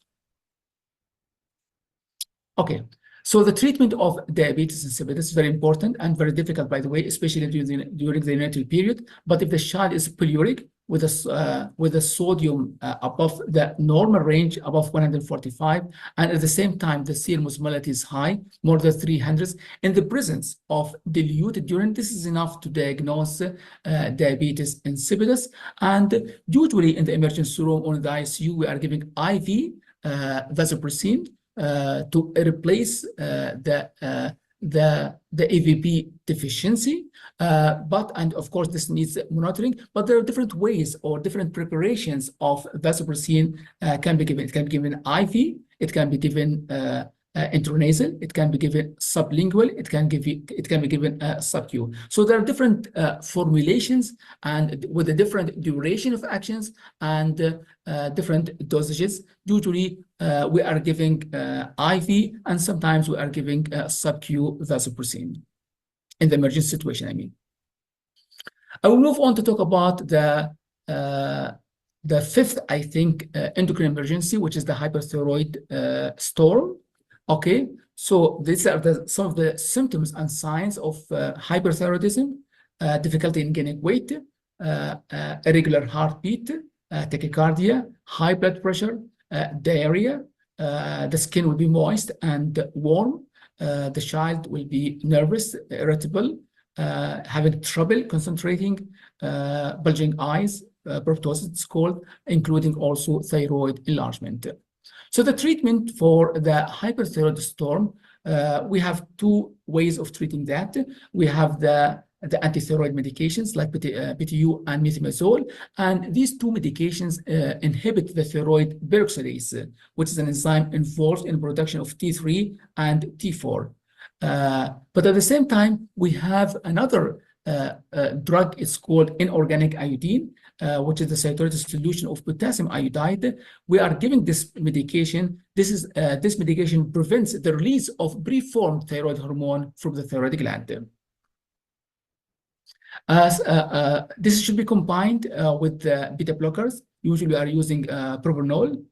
Okay, so the treatment of diabetes insipidus is very important and very difficult, by the way, especially during the neonatal period. But if the child is polyuric with a sodium above the normal range, above 145, and at the same time the serum osmolality is high, more than 300, in the presence of diluted urine, this is enough to diagnose diabetes insipidus. And usually in the emergency room or in the ICU, we are giving IV vasopressin to replace the AVP deficiency, and of course this needs monitoring. But there are different ways or different preparations of vasopressin can be given. It can be given IV, it can be given intranasal, it can be given sublingual, it can be given sub-Q. So there are different formulations and with a different duration of actions and different dosages. Usually we are giving IV, and sometimes we are giving sub-Q vasopressin in the emergency situation, I mean. I will move on to talk about the fifth, I think, endocrine emergency, which is the hyperthyroid storm. Okay, so these are some of the symptoms and signs of hyperthyroidism: difficulty in gaining weight, irregular heartbeat, tachycardia, high blood pressure, diarrhea. The skin will be moist and warm. The child will be nervous, irritable, having trouble concentrating, bulging eyes, proptosis it's called, including also thyroid enlargement. So the treatment for the hyperthyroid storm, we have two ways of treating that. We have the antithyroid medications like PTU and methimazole, and these two medications inhibit the thyroid peroxidase, which is an enzyme involved in production of T3 and T4. But at the same time, we have another drug. It's called inorganic iodine, which is the saturated solution of potassium iodide. We are giving this medication. This medication prevents the release of preformed thyroid hormone from the thyroid gland. This should be combined with the beta blockers. Usually, we are using propranolol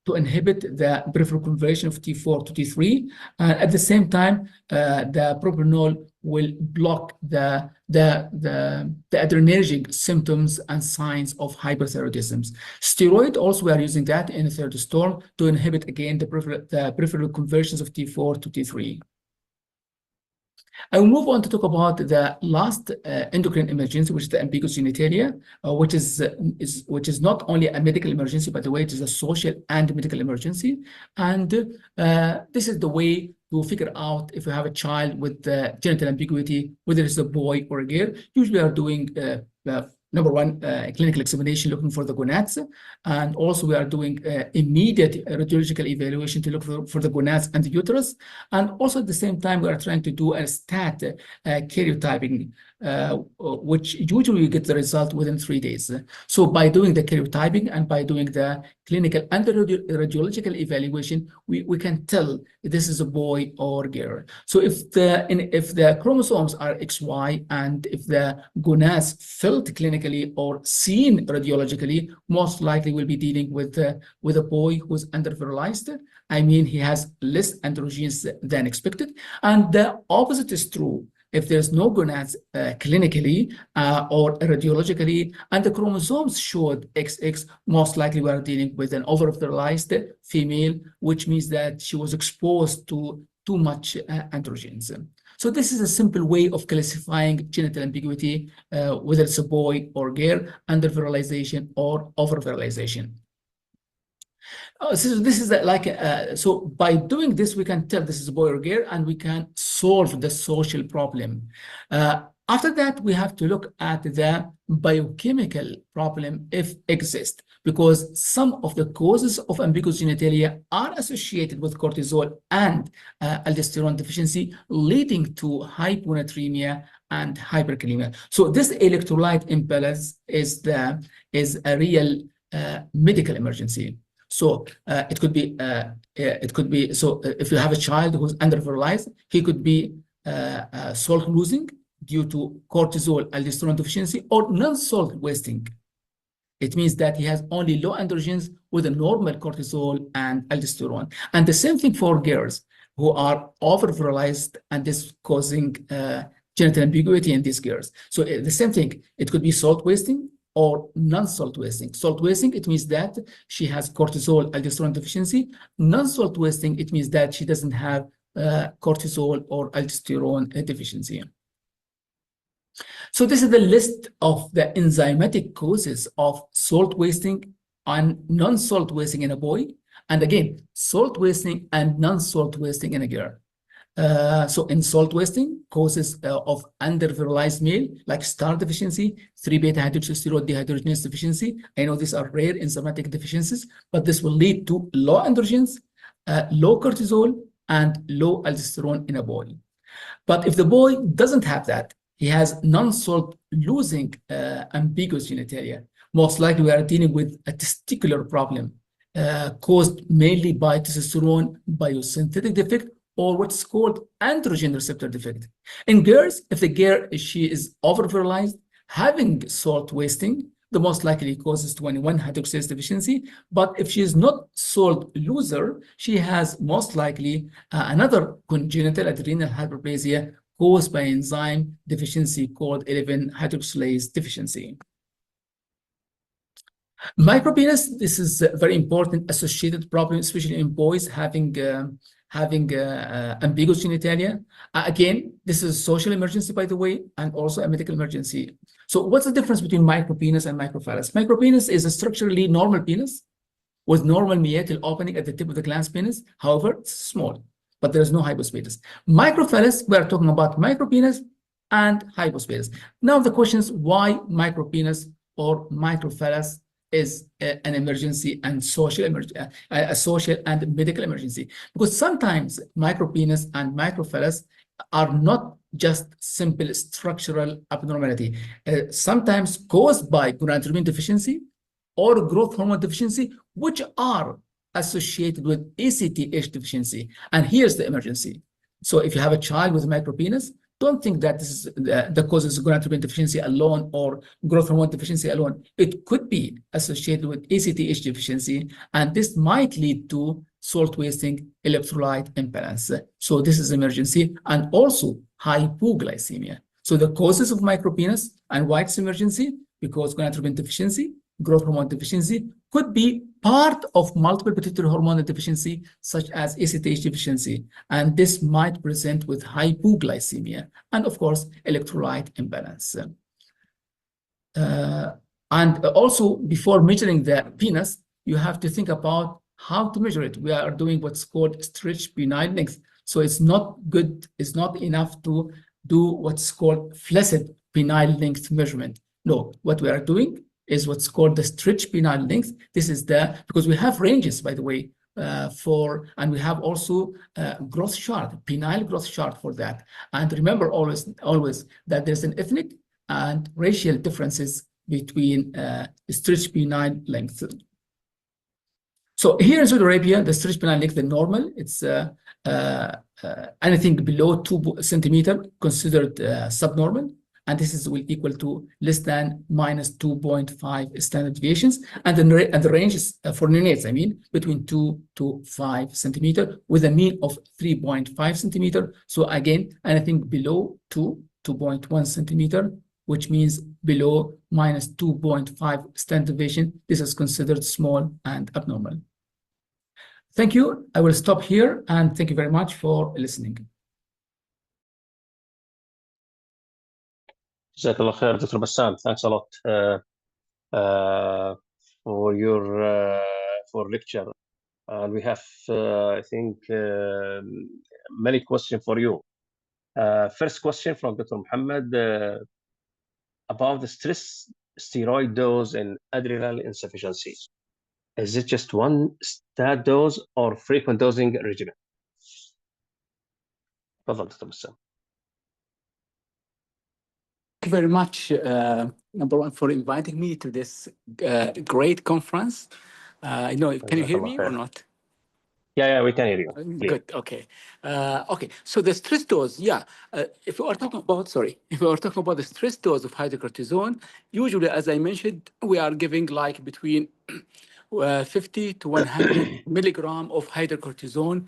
to inhibit the peripheral conversion of T4 to T3. At the same time, the propranolol will block the adrenergic symptoms and signs of hyperthyroidism. Steroid, also we are using that in the thyroid storm to inhibit again the peripheral conversions of T4 to T3. I will move on to talk about the last endocrine emergency, which is the ambiguous genitalia, which is not only a medical emergency, by the way, it is a social and medical emergency. And this is the way to figure out if you have a child with genital ambiguity, whether it's a boy or a girl. Usually, we are doing number one, clinical examination looking for the gonads, and also we are doing immediate radiological evaluation to look for the gonads and the uterus, and also at the same time we are trying to do a stat karyotyping, which usually you get the result within 3 days. So by doing the karyotyping and by doing the clinical and the radiological evaluation, we can tell if this is a boy or girl. So if the chromosomes are XY and if the gonads felt clinically or seen radiologically, most likely we'll be dealing with a boy who's underfertilized. I mean, he has less androgens than expected. And the opposite is true. If there's no gonads clinically or radiologically, and the chromosomes showed XX, most likely we are dealing with an overfertilized female, which means that she was exposed to too much androgens. So this is a simple way of classifying genital ambiguity, whether it's a boy or girl, under virilization or over virilization. So this is so by doing this, we can tell this is a boy or girl, and we can solve the social problem. After that, we have to look at the biochemical problem if exists, because some of the causes of ambiguous genitalia are associated with cortisol and aldosterone deficiency, leading to hyponatremia and hyperkalemia. So this electrolyte imbalance is a real medical emergency. So it could be if you have a child who's under-virilized, he could be salt losing due to cortisol aldosterone deficiency or non-salt wasting. It means that he has only low androgens with a normal cortisol and aldosterone. And the same thing for girls who are over-virilized, and this causing genital ambiguity in these girls. So the same thing, it could be salt wasting or non-salt wasting. Salt wasting, it means that she has cortisol aldosterone deficiency. Non-salt wasting, it means that she doesn't have cortisol or aldosterone deficiency. So this is the list of the enzymatic causes of salt wasting and non-salt wasting in a boy, and again, salt wasting and non-salt wasting in a girl. So in salt wasting, causes of under-virilized male, like star deficiency, 3-beta-hydroxysterol dehydrogenase deficiency. I know these are rare enzymatic deficiencies, but this will lead to low androgens, low cortisol, and low aldosterone in a boy. But if the boy doesn't have that, he has non-salt losing ambiguous genitalia, most likely we are dealing with a testicular problem caused mainly by testosterone biosynthetic defect, or what's called androgen receptor defect. In girls, if the girl she is over-virilized, having salt wasting, the most likely causes 21-hydroxylase deficiency. But if she is not salt loser, she has most likely another congenital adrenal hyperplasia caused by enzyme deficiency called 11-hydroxylase deficiency. Micropenis, this is a very important associated problem, especially in boys having ambiguous genitalia. Again, this is a social emergency, by the way, and also a medical emergency. So what's the difference between micropenis and microphallus? Micropenis is a structurally normal penis with normal meatal opening at the tip of the glans penis. However, it's small, but there's no hypospadias. Microphallus, we are talking about micropenis and hypospadias. Now the question is, why micropenis or microphallus is an emergency and a social and medical emergency? Because sometimes micropenis and microphallus are not just simple structural abnormality, sometimes caused by gonadotropin deficiency or growth hormone deficiency, which are associated with ACTH deficiency. And here's the emergency. So if you have a child with micropenis, don't think that this is the cause is gonadotropin deficiency alone or growth hormone deficiency alone. It could be associated with ACTH deficiency, and this might lead to salt wasting, electrolyte imbalance. So this is emergency, and also hypoglycemia. So the causes of micropenis and why it's emergency, because gonadotropin deficiency, growth hormone deficiency could be part of multiple pituitary hormone deficiency, such as ACTH deficiency, and this might present with hypoglycemia and, of course, electrolyte imbalance. And also, before measuring the penis, you have to think about how to measure it. We are doing what's called stretch penile length. So it's not good, it's not enough to do what's called flaccid penile length measurement. No, what we are doing is what's called the stretch penile length. This is because we have ranges, by the way, and we have also growth chart, penile growth chart for that. And remember always that there's an ethnic and racial differences between stretch penile length. So here in Saudi Arabia, the stretch penile length, the normal, it's anything below 2 centimeter considered subnormal. And this will equal to less than minus 2.5 standard deviations. And the range is for neonates, I mean, between 2 to 5 centimeter with a mean of 3.5 centimeter. So again, anything below 2.1 centimeter, which means below minus 2.5 standard deviation, this is considered small and abnormal. Thank you. I will stop here, and thank you very much for listening. Jazakallah khair, Dr. Bassam. Thanks a lot for your for lecture. And we have, I think, many questions for you. First question from Dr. Muhammad about the stress steroid dose and adrenal insufficiency. Is it just one stat dose or frequent dosing regimen? تفضل دكتور بسام. Thank you very much, number one, for inviting me to this great conference. Can you hear me or not? Yeah, we can hear you. Good. Okay. Okay. So the stress dose, if we are talking about, the stress dose of hydrocortisone, usually, as I mentioned, we are giving like between 50 to 100 milligram of hydrocortisone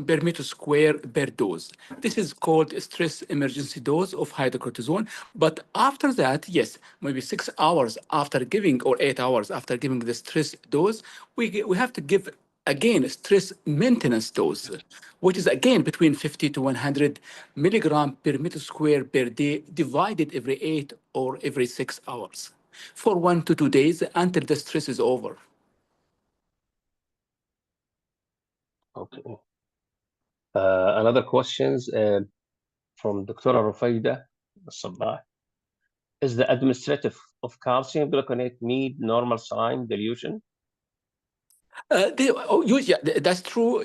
per meter square per dose. This is called a stress emergency dose of hydrocortisone. But after that, yes, maybe 6 hours after giving or 8 hours after giving the stress dose, we have to give again a stress maintenance dose, which is again between 50 to 100 milligram per meter square per day, divided every 8 or every 6 hours for 1 to 2 days until the stress is over. Okay. Another questions from Dr. Rufaida Sabah. Is the administrative of calcium gluconate need normal saline dilution? That's true.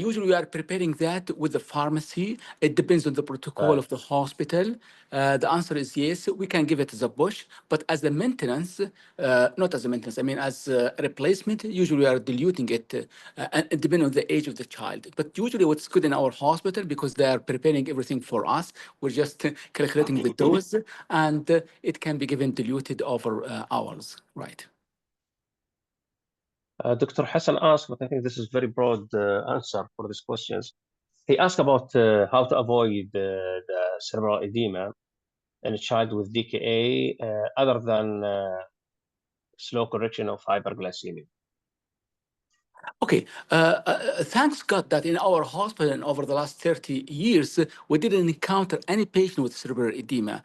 Usually we are preparing that with the pharmacy. It depends on the protocol of the hospital. The answer is yes, we can give it as a push, but as a maintenance, not as a maintenance, I mean as a replacement, usually we are diluting it, and it depends on the age of the child. But usually what's good in our hospital, because they are preparing everything for us, we're just calculating the dose, and it can be given diluted over hours, right? Dr. Hassan asked, but I think this is very broad answer for these questions. He asked about how to avoid the cerebral edema in a child with DKA other than slow correction of hyperglycemia. Okay, thanks God that in our hospital and over the last 30 years, we didn't encounter any patient with cerebral edema.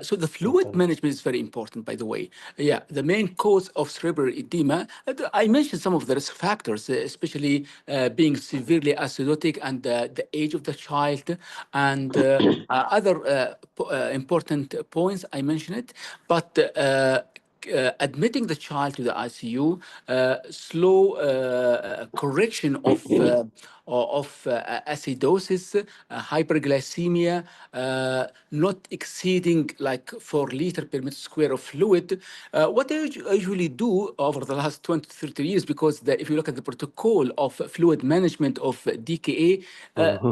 So the fluid management is very important, by the way. Yeah, the main cause of cerebral edema, I mentioned some of the risk factors, especially being severely acidotic and the age of the child and other important points, I mentioned it. But admitting the child to the ICU, slow correction of acidosis, hyperglycemia, not exceeding like 4 liters per meter square of fluid. What I usually do over the last 20 to 30 years, because if you look at the protocol of fluid management of DKA,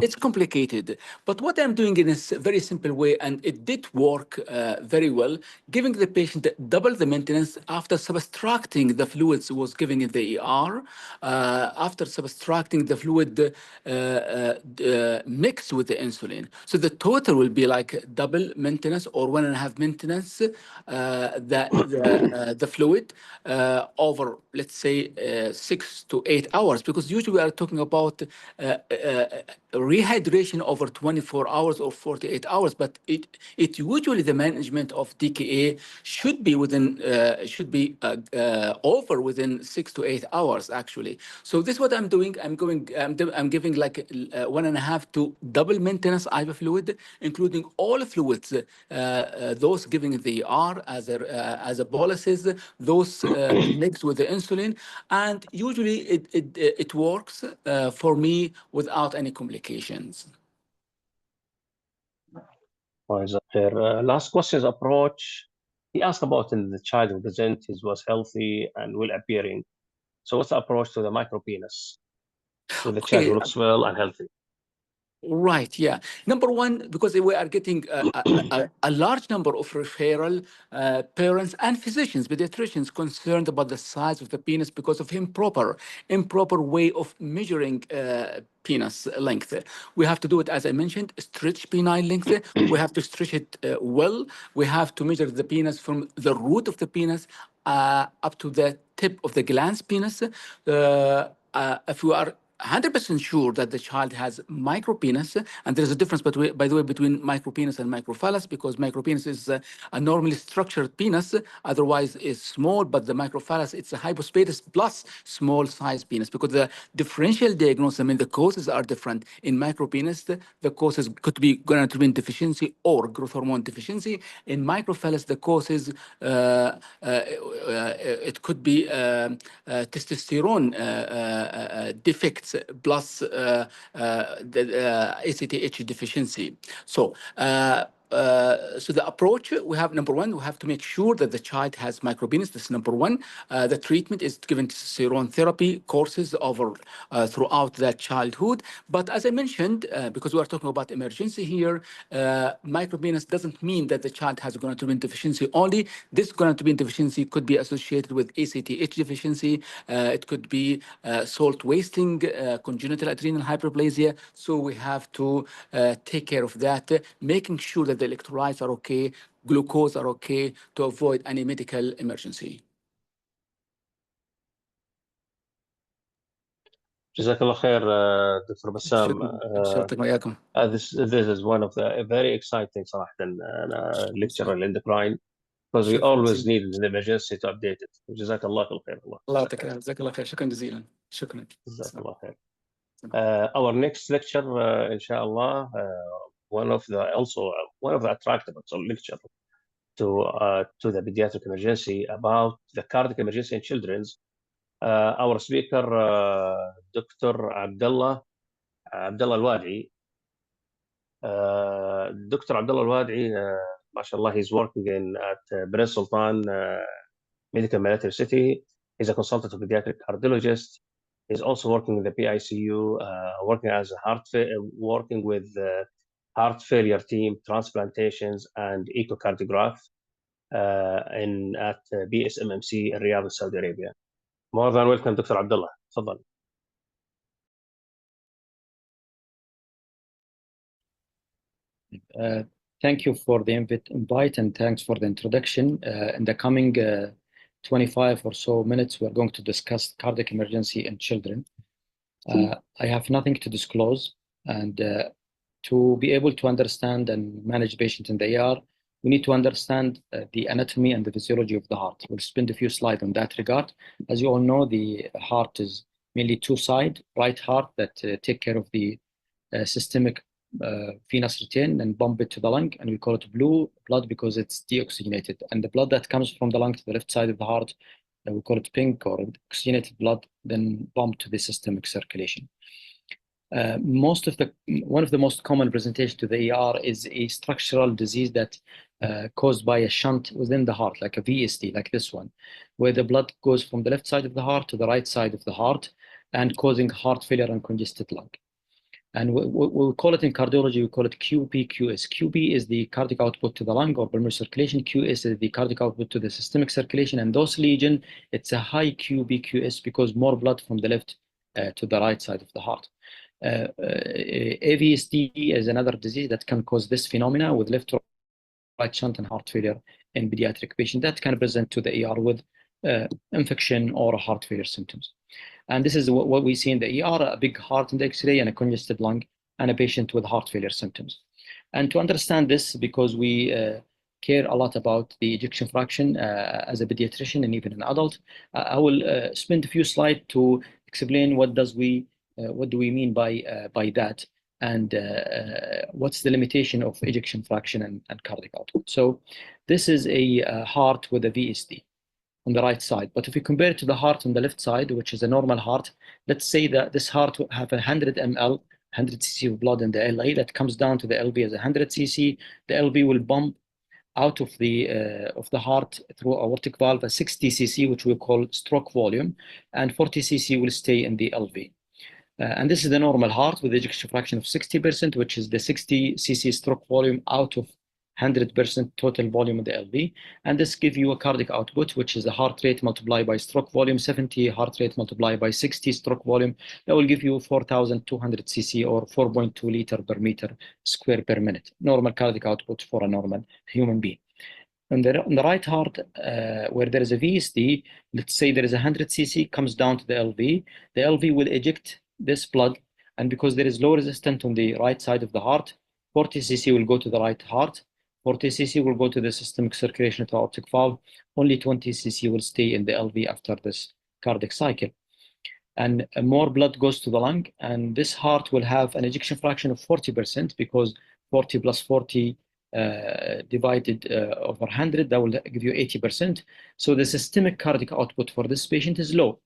it's complicated. But what I'm doing in a very simple way, and it did work very well, giving the patient double the maintenance after subtracting the fluids was given in the ER, after subtracting the fluid mixed with the insulin. So the total will be like double maintenance or 1.5 maintenance, the fluid over, let's say, 6 to 8 hours, because usually we are talking about rehydration over 24 hours or 48 hours, but it usually the management of DKA should be within over within 6 to 8 hours actually. So this is what I'm doing. I'm giving like 1.5 to double maintenance IV fluid, including all fluids, those giving the ER as a boluses, those mixed with the insulin, and usually it works for me without any complications. Last question's approach. He asked about in the child who presented was healthy and well appearing. So what's the approach to the micropenis with the child who looks well and healthy? Right, yeah. Number one, because we are getting a large number of referral parents and physicians, pediatricians concerned about the size of the penis because of improper way of measuring penis length. We have to do it, as I mentioned, stretch penile length. We have to stretch it well. We have to measure the penis from the root of the penis up to the tip of the glans penis. If we are 100% sure that the child has micropenis, and there's a difference, by the way, between micropenis and microphallus, because micropenis is a normally structured penis, otherwise it's small, but the microphallus, it's a hypospatus plus small size penis, because the differential diagnosis, I mean, the causes are different. In micropenis, the causes could be gonadotropin deficiency or growth hormone deficiency. In microphallus, the causes, it could be testosterone defects plus the ACTH deficiency. So the approach, we have, number one, we have to make sure that the child has micropenis. This is number one. The treatment is given testosterone therapy courses over throughout that childhood. But as I mentioned, because we are talking about emergency here, micropenis doesn't mean that the child has gonadotropin deficiency only. This gonadotropin deficiency could be associated with ACTH deficiency. It could be salt wasting, congenital adrenal hyperplasia. So we have to take care of that, making sure that the electrolytes are okay, glucose are okay, to avoid any medical emergency. جزاك الله خير دكتور بسام. This is one of the very exciting صراحة lecture الإندوكراين, because we always need in the emergency to update it. جزاك الله كل خير. الله يعطيك العافية. جزاك الله خير. شكرا جزيلا. شكرا. جزاك الله خير. Our next lecture إن شاء الله, one of the attractive lecture to the pediatric emergency about the cardiac emergency in children's. Our speaker, Dr. Abdullah Al-Wad'i. Dr. Abdullah Al-Wad'i, mashallah, he's working at Prince Sultan Medical Military City. He's a consultant pediatric cardiologist. He's also working in the PICU, working with heart failure team, transplantations, and echocardiograph at BSMMC in Riyadh, Saudi Arabia. More than welcome, Dr. Abdullah. تفضل. Thank you for the invite, and thanks for the introduction. In the coming 25 or so minutes, we're going to discuss cardiac emergency in children. I have nothing to disclose, and to be able to understand and manage patients in the ER, we need to understand the anatomy and the physiology of the heart. We'll spend a few slides on that regard. As you all know, the heart is mainly two-sided, right heart that take care of the systemic venous return and pump it to the lung, and we call it blue blood because it's deoxygenated. And the blood that comes from the lung to the left side of the heart, we call it pink or oxygenated blood, then pumped to the systemic circulation. One of the most common presentations to the ER is a structural disease that caused by a shunt within the heart, like a VSD, like this one, where the blood goes from the left side of the heart to the right side of the heart and causing heart failure and congested lung. And we call it in cardiology, we call it QP/QS. QP is the cardiac output to the lung or pulmonary circulation. QS is the cardiac output to the systemic circulation. And those lesions, it's a high QP/QS because more blood from the left to the right side of the heart. AVSD is another disease that can cause this phenomena with left to right shunt and heart failure in pediatric patients that can present to the ER with infection or heart failure symptoms. And this is what we see in the ER, a big heart in the X-ray and a congested lung and a patient with heart failure symptoms. And to understand this, because we care a lot about the ejection fraction as a pediatrician and even an adult, I will spend a few slides to explain what do we mean by that, and what's the limitation of ejection fraction and cardiac output. So this is a heart with a VSD on the right side. But if we compare it to the heart on the left side, which is a normal heart, let's say that this heart will have 100 ml, 100 cc of blood in the LA, that comes down to the LV as 100 cc. The LV will pump out of the heart through aortic valve a 60 cc, which we call stroke volume, and 40 cc will stay in the LV. And this is the normal heart with ejection fraction of 60%, which is the 60 cc stroke volume out of 100% total volume of the LV. And this gives you a cardiac output, which is the heart rate multiplied by stroke volume, 70 heart rate multiplied by 60 stroke volume. That will give you 4,200 cc or 4.2 liter per meter square per minute. Normal cardiac output for a normal human being. On the right heart, where there is a VSD, let's say there is 100 cc, comes down to the LV. The LV will eject this blood, and because there is low resistance on the right side of the heart, 40 cc will go to the right heart, 40 cc will go to the systemic circulation of the aortic valve, only 20 cc will stay in the LV after this cardiac cycle. And more blood goes to the lung, and this heart will have an ejection fraction of 40%, because 40 plus 40 divided over 100, that will give you 80%. So the systemic cardiac output for this patient is low,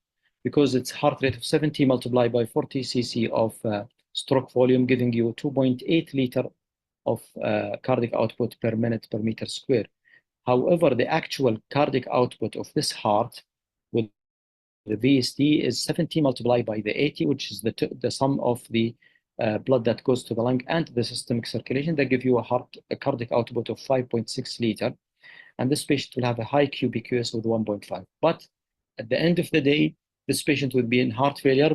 because it's heart rate of 70 multiplied by 40 cc of stroke volume, giving you 2.8 liter of cardiac output per minute per meter square. However, the actual cardiac output of this heart with the VSD is 70 multiplied by the 80, which is the sum of the blood that goes to the lung and the systemic circulation. That give you a cardiac output of 5.6 liter. And this patient will have a high QBQS with 1.5. But at the end of the day, this patient would be in heart failure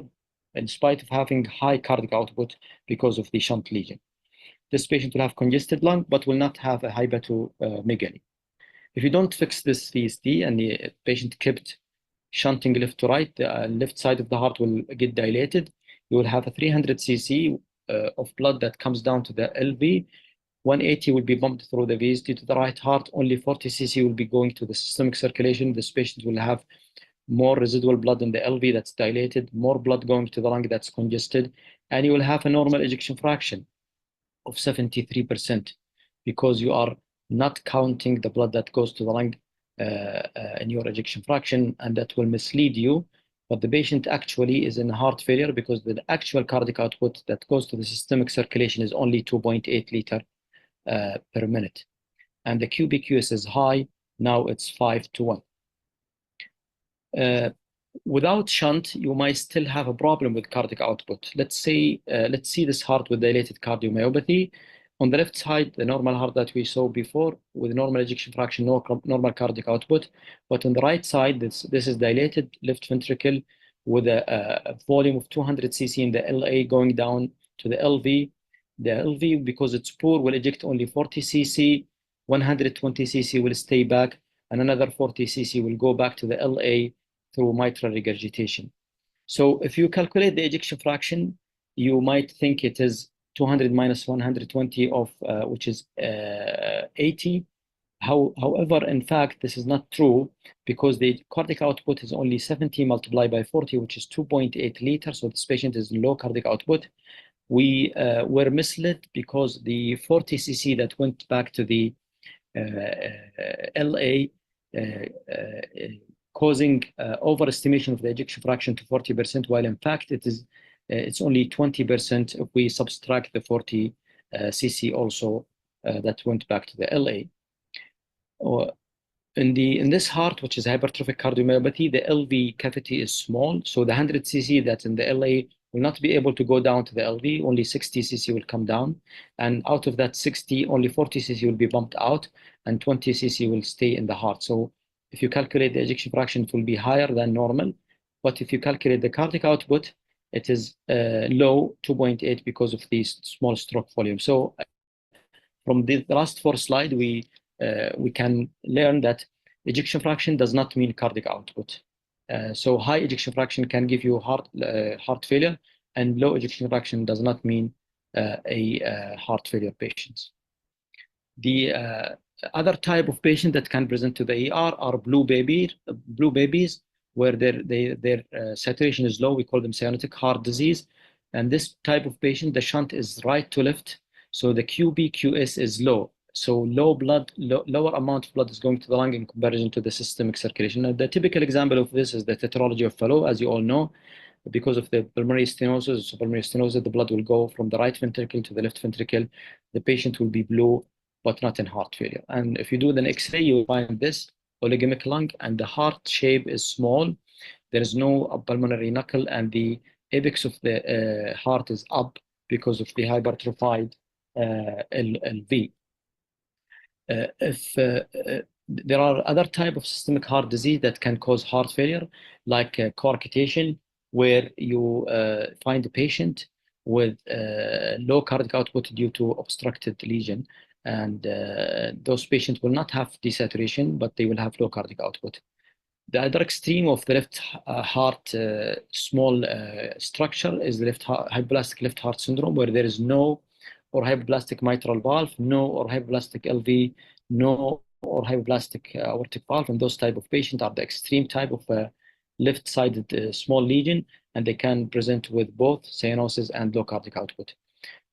in spite of having high cardiac output because of the shunt lesion. This patient will have congested lung, but will not have a hepatomegaly. If you don't fix this VSD and the patient kept shunting left to right, the left side of the heart will get dilated. You will have a 300 cc of blood that comes down to the LV. 180 will be bumped through the VSD to the right heart. Only 40 cc will be going to the systemic circulation. This patient will have more residual blood in the LV that's dilated, more blood going to the lung that's congested, and you will have a normal ejection fraction of 73%, because you are not counting the blood that goes to the lung in your ejection fraction, and that will mislead you. But the patient actually is in heart failure because the actual cardiac output that goes to the systemic circulation is only 2.8 liter per minute. And the QBQS is high, now it's 5 to 1. Without shunt, you might still have a problem with cardiac output. Let's see this heart with dilated cardiomyopathy. On the left side, the normal heart that we saw before with normal ejection fraction, normal cardiac output. But on the right side, this is dilated left ventricle with a volume of 200 cc in the LA going down to the LV. The LV, because it's poor, will eject only 40 cc, 120 cc will stay back, and another 40 cc will go back to the LA through mitral regurgitation. So if you calculate the ejection fraction, you might think it is 200 minus 120 of which is 80. However, in fact, this is not true, because the cardiac output is only 70 multiplied by 40, which is 2.8 liters. So this patient is low cardiac output. We were misled because the 40 cc that went back to the LA causing overestimation of the ejection fraction to 40%, while in fact it's only 20% if we subtract the 40 cc also that went back to the LA. In this heart, which is hypertrophic cardiomyopathy, the LV cavity is small, so the 100 cc that's in the LA will not be able to go down to the LV. Only 60 cc will come down, and out of that 60, only 40 cc will be bumped out, and 20 cc will stay in the heart. So if you calculate the ejection fraction, it will be higher than normal. But if you calculate the cardiac output, it is low, 2.8, because of the small stroke volume. So from the last 4 slides, we can learn that ejection fraction does not mean cardiac output. So high ejection fraction can give you heart failure, and low ejection fraction does not mean a heart failure patient. The other type of patient that can present to the ER are blue babies, where their saturation is low. We call them cyanotic heart disease. And this type of patient, the shunt is right to left, so the QBQS is low. So lower amount of blood is going to the lung in comparison to the systemic circulation. Now, the typical example of this is the tetralogy of Fallot, as you all know. Because of the pulmonary stenosis, the blood will go from the right ventricle to the left ventricle. The patient will be blue, but not in heart failure. And if you do an X-ray, you'll find this oligemic lung, and the heart shape is small. There is no pulmonary knuckle, and the apex of the heart is up because of the hypertrophied LV. There are other types of systemic heart disease that can cause heart failure, like coarctation, where you find a patient with low cardiac output due to obstructed lesion, and those patients will not have desaturation, but they will have low cardiac output. The other extreme of the left heart small structure is the hypoplastic left heart syndrome, where there is no or hypoplastic mitral valve, no or hypoplastic LV, no or hypoplastic aortic valve. And those type of patients are the extreme type of left-sided small lesion, and they can present with both cyanosis and low cardiac output.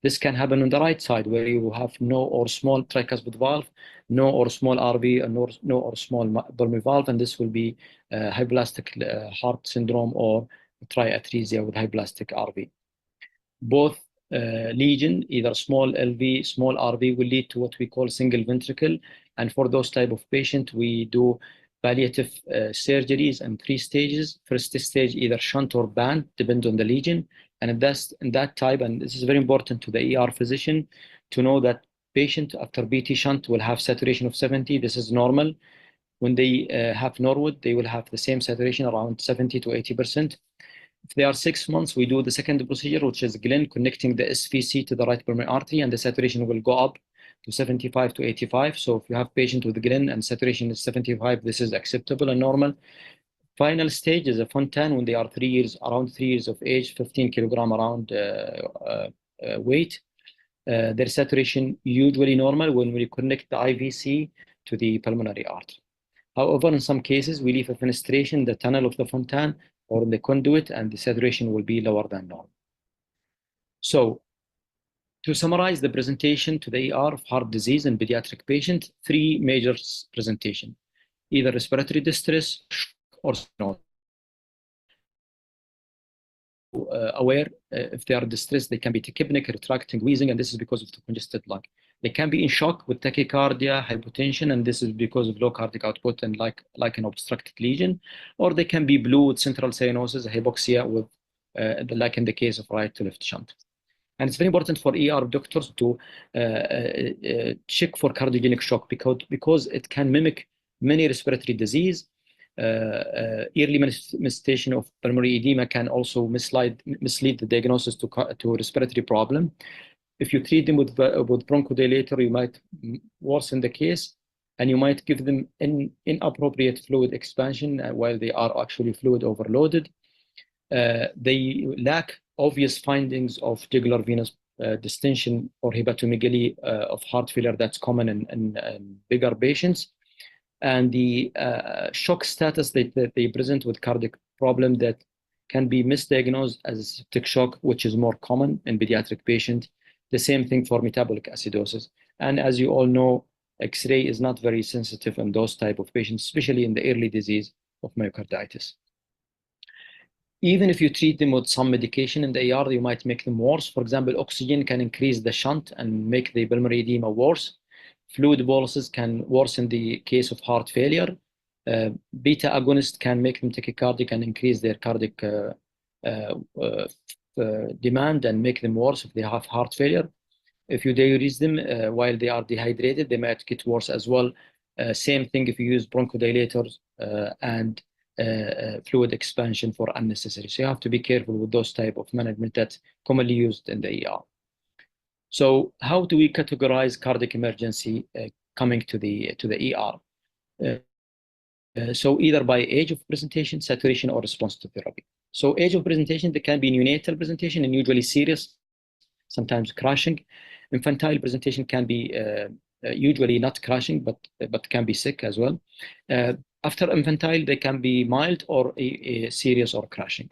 This can happen on the right side, where you have no or small tricuspid valve, no or small RV, and no or small pulmonary valve, and this will be hypoplastic heart syndrome or triatresia with hypoplastic RV. Both lesion, either small LV, small RV, will lead to what we call single ventricle. And for those type of patients, we do palliative surgeries in 3 stages. First stage, either shunt or band, depend on the lesion. And in that type, and this is very important to the ER physician to know that patient after BT shunt will have saturation of 70. This is normal. When they have Norwood, they will have the same saturation around 70 to 80%. If they are 6 months, we do the second procedure, which is Glenn, connecting the SVC to the right pulmonary artery, and the saturation will go up to 75 to 85. So if you have patient with Glenn and saturation is 75, this is acceptable and normal. Final stage is a Fontan when they are around 3 years of age, 15 kilogram around weight. Their saturation usually normal when we connect the IVC to the pulmonary artery. However, in some cases, we leave a fenestration in the tunnel of the Fontan or in the conduit, and the saturation will be lower than normal. So, to summarize the presentation to the ER of heart disease in pediatric patient, 3 major presentation: either respiratory distress or not. Aware if they are distressed, they can be tachypneic, retracting, wheezing, and this is because of the congested lung. They can be in shock with tachycardia, hypotension, and this is because of low cardiac output and like an obstructed lesion. Or they can be blue with central cyanosis, hypoxia, with like in the case of right to left shunt. And it's very important for ER doctors to check for cardiogenic shock because it can mimic many respiratory disease. Early manifestation of pulmonary edema can also mislead the diagnosis to respiratory problem. If you treat them with bronchodilator, you might worsen the case, and you might give them inappropriate fluid expansion while they are actually fluid overloaded. They lack obvious findings of jugular venous distension or hepatomegaly of heart failure that's common in bigger patients. And the shock status that they present with cardiac problem that can be misdiagnosed as septic shock, which is more common in pediatric patients. The same thing for metabolic acidosis. And as you all know, X-ray is not very sensitive in those type of patients, especially in the early disease of myocarditis. Even if you treat them with some medication in the ER, you might make them worse. For example, oxygen can increase the shunt and make the pulmonary edema worse. Fluid boluses can worsen the case of heart failure. Beta agonist can make them tachycardic and increase their cardiac demand and make them worse if they have heart failure. If you diurese them while they are dehydrated, they might get worse as well. Same thing if you use bronchodilators and fluid expansion for unnecessary. So you have to be careful with those type of management that's commonly used in the ER. So how do we categorize cardiac emergency coming to the ER? So either by age of presentation, saturation, or response to therapy. So age of presentation, there can be neonatal presentation and usually serious, sometimes crashing. Infantile presentation can be usually not crashing, but can be sick as well. After infantile, they can be mild or a serious or crashing.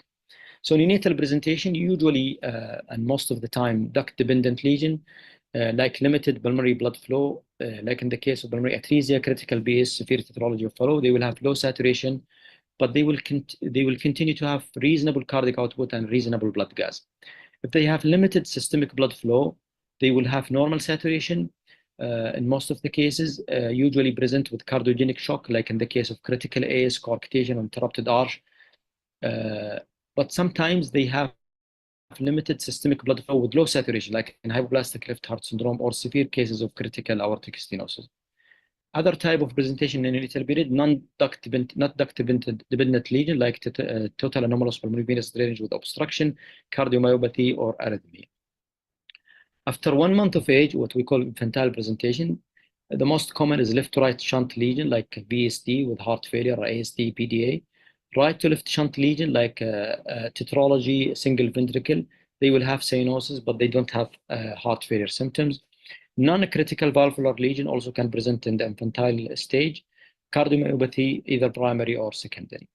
So neonatal presentation, usually and most of the time, duct-dependent lesion, like limited pulmonary blood flow, like in the case of pulmonary atresia, critical BS, severe tetralogy of Fallot, they will have low saturation, but they will continue to have reasonable cardiac output and reasonable blood gas. If they have limited systemic blood flow, they will have normal saturation. In most of the cases, usually present with cardiogenic shock, like in the case of critical AS, coarctation, interrupted arch. But sometimes they have limited systemic blood flow with low saturation, like in hypoplastic left heart syndrome or severe cases of critical aortic stenosis. Other type of presentation in neonatal period, not duct-dependent lesion, like total anomalous pulmonary venous drainage with obstruction, cardiomyopathy, or arrhythmia. After 1 month of age, what we call infantile presentation, The most common is left to right shunt lesion like VSD with heart failure or ASD, PDA. Right to left shunt lesion like tetralogy, single ventricle. They will have cyanosis, but they don't have heart failure symptoms. Non-critical valvular lesion also can present in the infantile stage. Cardiomyopathy, either primary or secondary.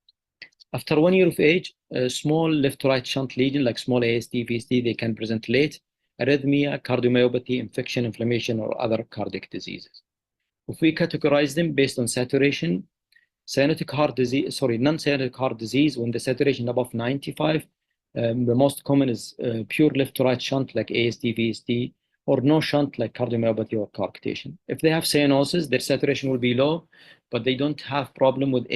After 1 year of age, a small left to right shunt lesion like small ASD, VSD, they can present late. Arrhythmia, cardiomyopathy, infection, inflammation, or other cardiac diseases. If we categorize them based on saturation, cyanotic heart disease, non-cyanotic heart disease, when the saturation above 95, the most common is pure left to right shunt like ASD, VSD, or no shunt like cardiomyopathy or coarctation. If they have cyanosis, their saturation will be low, but they don't have problem with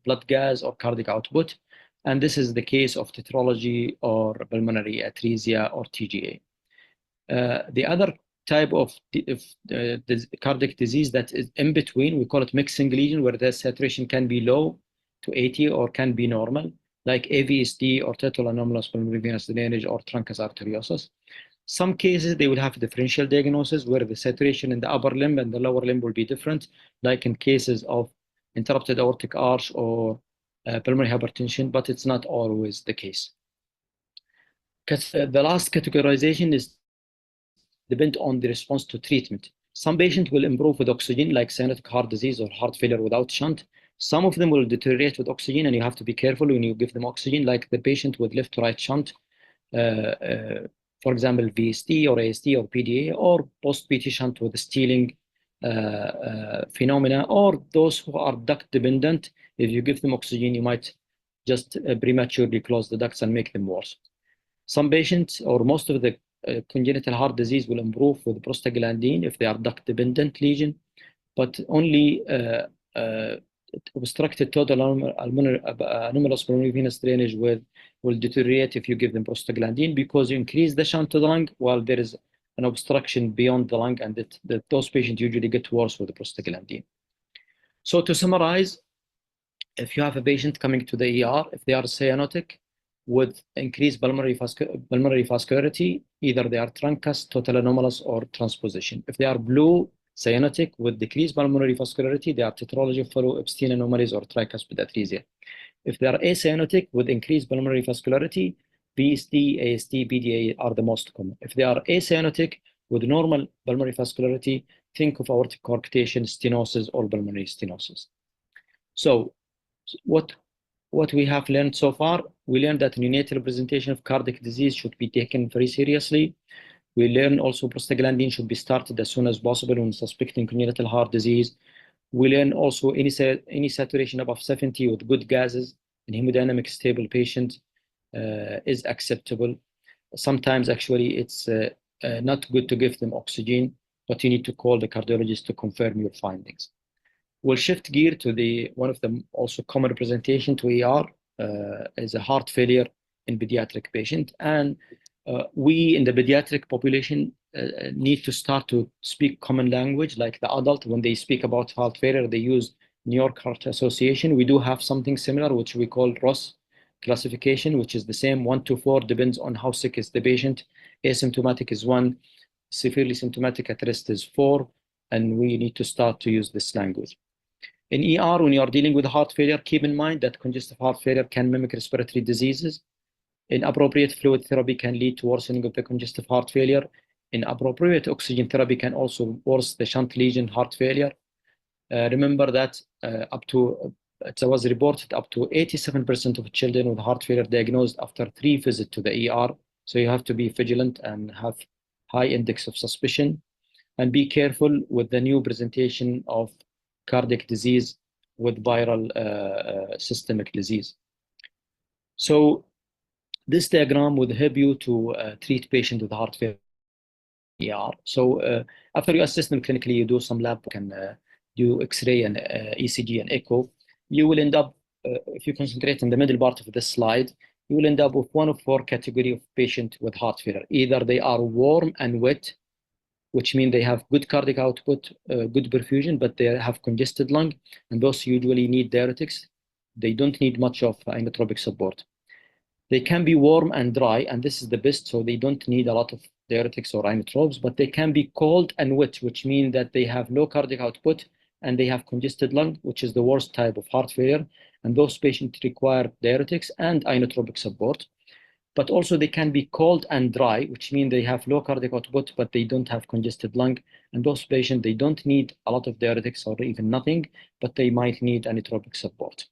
blood gas or cardiac output. And this is the case of tetralogy or pulmonary atresia or TGA. The other type of cardiac disease that is in between, we call it mixing lesion, where the saturation can be low to 80 or can be normal, like AVSD or total anomalous pulmonary venous drainage or truncus arteriosus. Some cases, they will have differential diagnosis where the saturation in the upper limb and the lower limb will be different, like in cases of interrupted aortic arch or pulmonary hypertension, but it's not always the case. The last categorization is depend on the response to treatment. Some patients will improve with oxygen, like cyanotic heart disease or heart failure without shunt. Some of them will deteriorate with oxygen, and you have to be careful when you give them oxygen, like the patient with left to right shunt, for example, VSD or ASD or PDA, or post-PT shunt with stealing phenomena, or those who are duct dependent. If you give them oxygen, you might just prematurely close the ducts and make them worse. Some patients, or most of the congenital heart disease will improve with prostaglandin if they are duct-dependent lesion, but only obstructed total anomalous pulmonary venous drainage will deteriorate if you give them prostaglandin, because you increase the shunt to the lung while there is an obstruction beyond the lung, and those patients usually get worse with the prostaglandin. So to summarize, if you have a patient coming to the ER, if they are cyanotic, with increased pulmonary vascularity, either they are truncus, total anomalous, or transposition. If they are blue cyanotic with decreased pulmonary vascularity, they are tetralogy, furrow, Epstein anomalies, or tricuspid atresia. If they are acyanotic with increased pulmonary vascularity, VSD, ASD, PDA are the most common. If they are acyanotic with normal pulmonary vascularity, think of aortic coarctation, stenosis, or pulmonary stenosis. So what we have learned so far, we learned that neonatal presentation of cardiac disease should be taken very seriously. We learned also prostaglandin should be started as soon as possible when suspecting congenital heart disease. We learned also any saturation above 70 with good gases in hemodynamic stable patient is acceptable. Sometimes actually it's not good to give them oxygen, but you need to call the cardiologist to confirm your findings. We'll shift gear to one of the also common representation to ER is a heart failure in pediatric patient. And we in the pediatric population need to start to speak common language like the adult. When they speak about heart failure, they use New York Heart Association. We do have something similar, which we call ROS classification, which is the same 1 to 4, depends on how sick is the patient. Asymptomatic is 1, severely symptomatic at rest is 4, and we need to start to use this language. In ER, when you are dealing with heart failure, keep in mind that congestive heart failure can mimic respiratory diseases. Inappropriate fluid therapy can lead to worsening of the congestive heart failure. Inappropriate oxygen therapy can also worsen the shunt lesion heart failure. Remember that it was reported up to 87% of children with heart failure diagnosed after 3 visits to the ER. So you have to be vigilant and have high index of suspicion, and be careful with the new presentation of cardiac disease with viral systemic disease. So this diagram would help you to treat patients with heart failure. So after you assess them clinically, you do some lab, can do X-ray and ECG and echo. You will end up, if you concentrate in the middle part of this slide, you will end up with 1 of 4 category of patient with heart failure. Either they are warm and wet, which means they have good cardiac output, good perfusion, but they have congested lung, and those usually need diuretics. They don't need much of inotropic support. They can be warm and dry, and this is the best, so they don't need a lot of diuretics or inotropes, but they can be cold and wet, which mean that they have low cardiac output and they have congested lung, which is the worst type of heart failure. And those patients require diuretics and inotropic support. But also they can be cold and dry, which means they have low cardiac output, but they don't have congested lung. And those patients, they don't need a lot of diuretics or even nothing, but they might need inotropic support.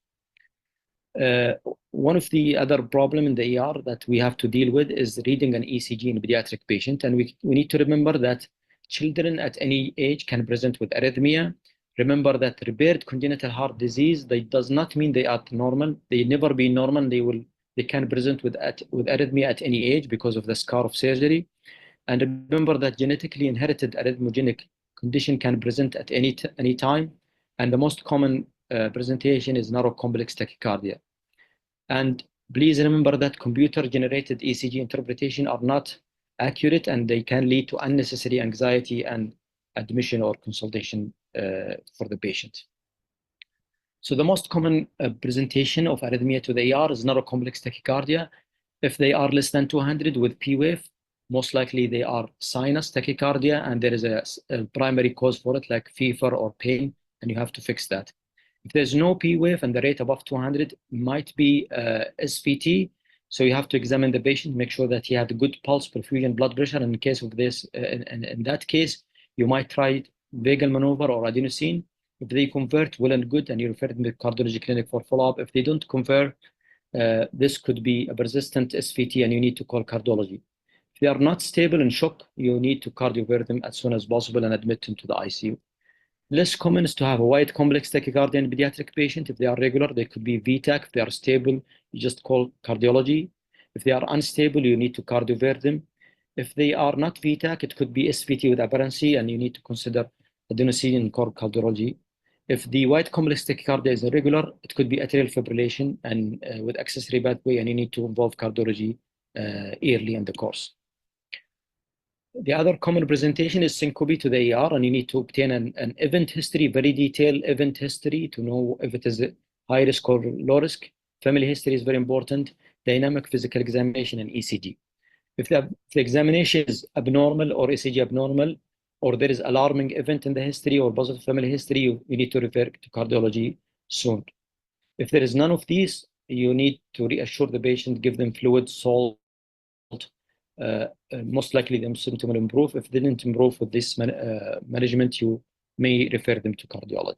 One of the other problem in the ER that we have to deal with is reading an ECG in a pediatric patient. And we need to remember that children at any age can present with arrhythmia. Remember that repaired congenital heart disease, that does not mean they are normal. They never be normal. They can present with arrhythmia at any age because of the scar of surgery. And remember that genetically inherited arrhythmogenic condition can present at any time. And the most common presentation is narrow complex tachycardia. And please remember that computer-generated ECG interpretation are not accurate, and they can lead to unnecessary anxiety and admission or consultation for the patient. So the most common presentation of arrhythmia to the ER is narrow complex tachycardia. If they are less than 200 with P wave, most likely they are sinus tachycardia, and there is a primary cause for it, like fever or pain, and you have to fix that. If there's no P wave and the rate above 200, might be SVT. So you have to examine the patient, make sure that he had a good pulse, perfusion, blood pressure. In case of this, in that case, you might try vagal maneuver or adenosine. If they convert, well and good, and you refer them to the cardiology clinic for follow-up. If they don't convert, this could be a persistent SVT, and you need to call cardiology. If they are not stable and shock, you need to cardiovert them as soon as possible and admit them to the ICU. Less common is to have a wide complex tachycardia in pediatric patient. If they are regular, they could be VTAC. If they are stable, you just call cardiology. If they are unstable, you need to cardiovert them. If they are not VTAC, it could be SVT with aberrancy, and you need to consider adenosine and call cardiology. If the wide complex tachycardia is irregular, it could be atrial fibrillation and with accessory pathway, and you need to involve cardiology early in the course. The other common presentation is syncope to the ER, and you need to obtain an event history, very detailed event history, to know if it is high risk or low risk. Family history is very important, dynamic physical examination, and ECG. If the examination is abnormal or ECG abnormal, or there is alarming event in the history or positive family history, you need to refer to cardiology soon. If there is none of these, you need to reassure the patient, give them fluid, salt. Most likely the symptom will improve. If they didn't improve with this management, you may refer them to cardiology.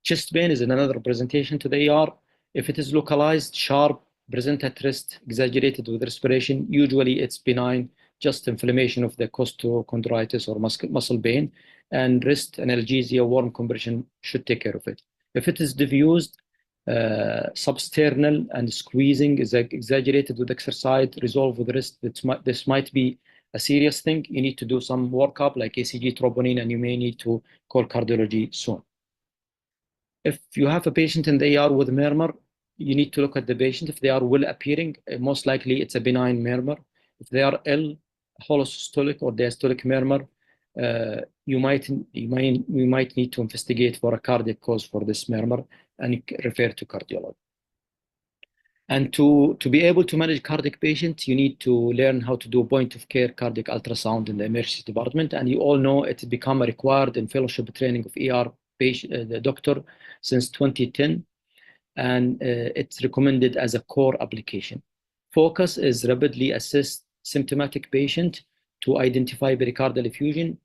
Chest pain is another presentation to the ER. If it is localized, sharp, present at rest, exaggerated with respiration, usually it's benign, just inflammation of the costochondritis or muscle pain, and rest analgesia, warm compression should take care of it. If it is diffused, substernal and squeezing is exaggerated with exercise, resolve with rest, this might be a serious thing. You need to do some workup like ECG, troponin, and you may need to call cardiology soon. If you have a patient in the ER with murmur, you need to look at the patient. If they are well appearing, most likely it's a benign murmur. If they are ill, holosystolic or diastolic murmur, we might need to investigate for a cardiac cause for this murmur and refer to cardiology. And to be able to manage cardiac patients, you need to learn how to do point-of-care cardiac ultrasound in the emergency department. And you all know it's become required in fellowship training of ER patient, the doctor since 2010. And it's recommended as a core application. Focus is rapidly assess symptomatic patient to identify pericardial effusion,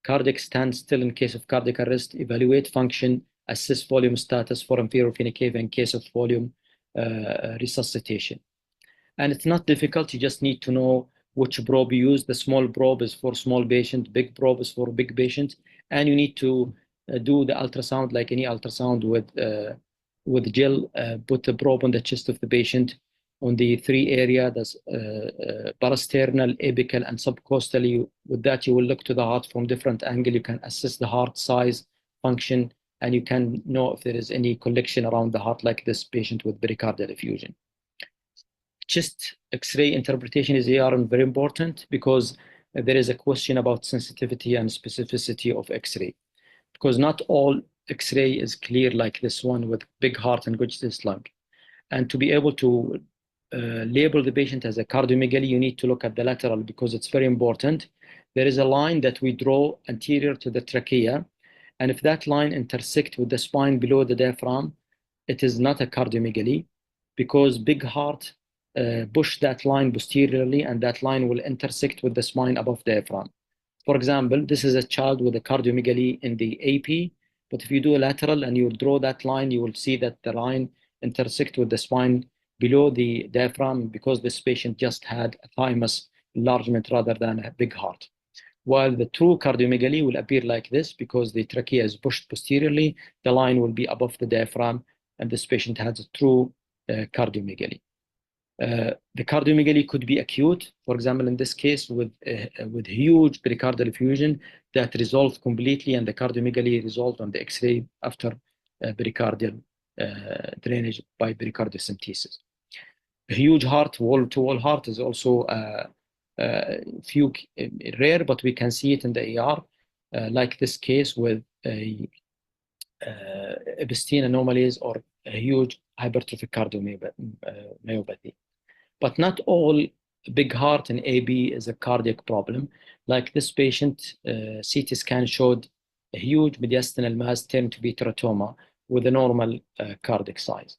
cardiac standstill in case of cardiac arrest, evaluate function, assess volume status for inferior vena cava in case of volume resuscitation. And it's not difficult, you just need to know which probe you use. The small probe is for small patient, big probe is for big patient, and you need to do the ultrasound like any ultrasound with gel, put the probe on the chest of the patient on the three areas, that's parasternal, apical, and subcostal. With that, you will look to the heart from different angle. You can assess the heart size, function, and you can know if there is any collection around the heart like this patient with pericardial effusion. Chest X-ray interpretation is very important because there is a question about sensitivity and specificity of X-ray, because not all X-ray is clear like this one with big heart and good lung. And to be able to label the patient as a cardiomegaly, you need to look at the lateral because it's very important. There is a line that we draw anterior to the trachea, and if that line intersects with the spine below the diaphragm, it is not a cardiomegaly because big heart push that line posteriorly, and that line will intersect with the spine above diaphragm. For example, this is a child with a cardiomegaly in the AP, but if you do a lateral and you draw that line, you will see that the line intersect with the spine below the diaphragm because this patient just had a thymus enlargement rather than a big heart. While the true cardiomegaly will appear like this because the trachea is pushed posteriorly, the line will be above the diaphragm, and this patient has a true cardiomegaly. The cardiomegaly could be acute, for example, in this case with huge pericardial effusion that resolved completely, and the cardiomegaly resolved on the X-ray after pericardial drainage by pericardiocentesis. A huge heart, wall-to-wall heart, is also few rare, but we can see it in the ER, like this case with a Epstein anomalies or a huge hypertrophic cardiomyopathy. But not all big heart in AB is a cardiac problem. Like this patient, CT scan showed a huge mediastinal mass turned to be teratoma with a normal cardiac size.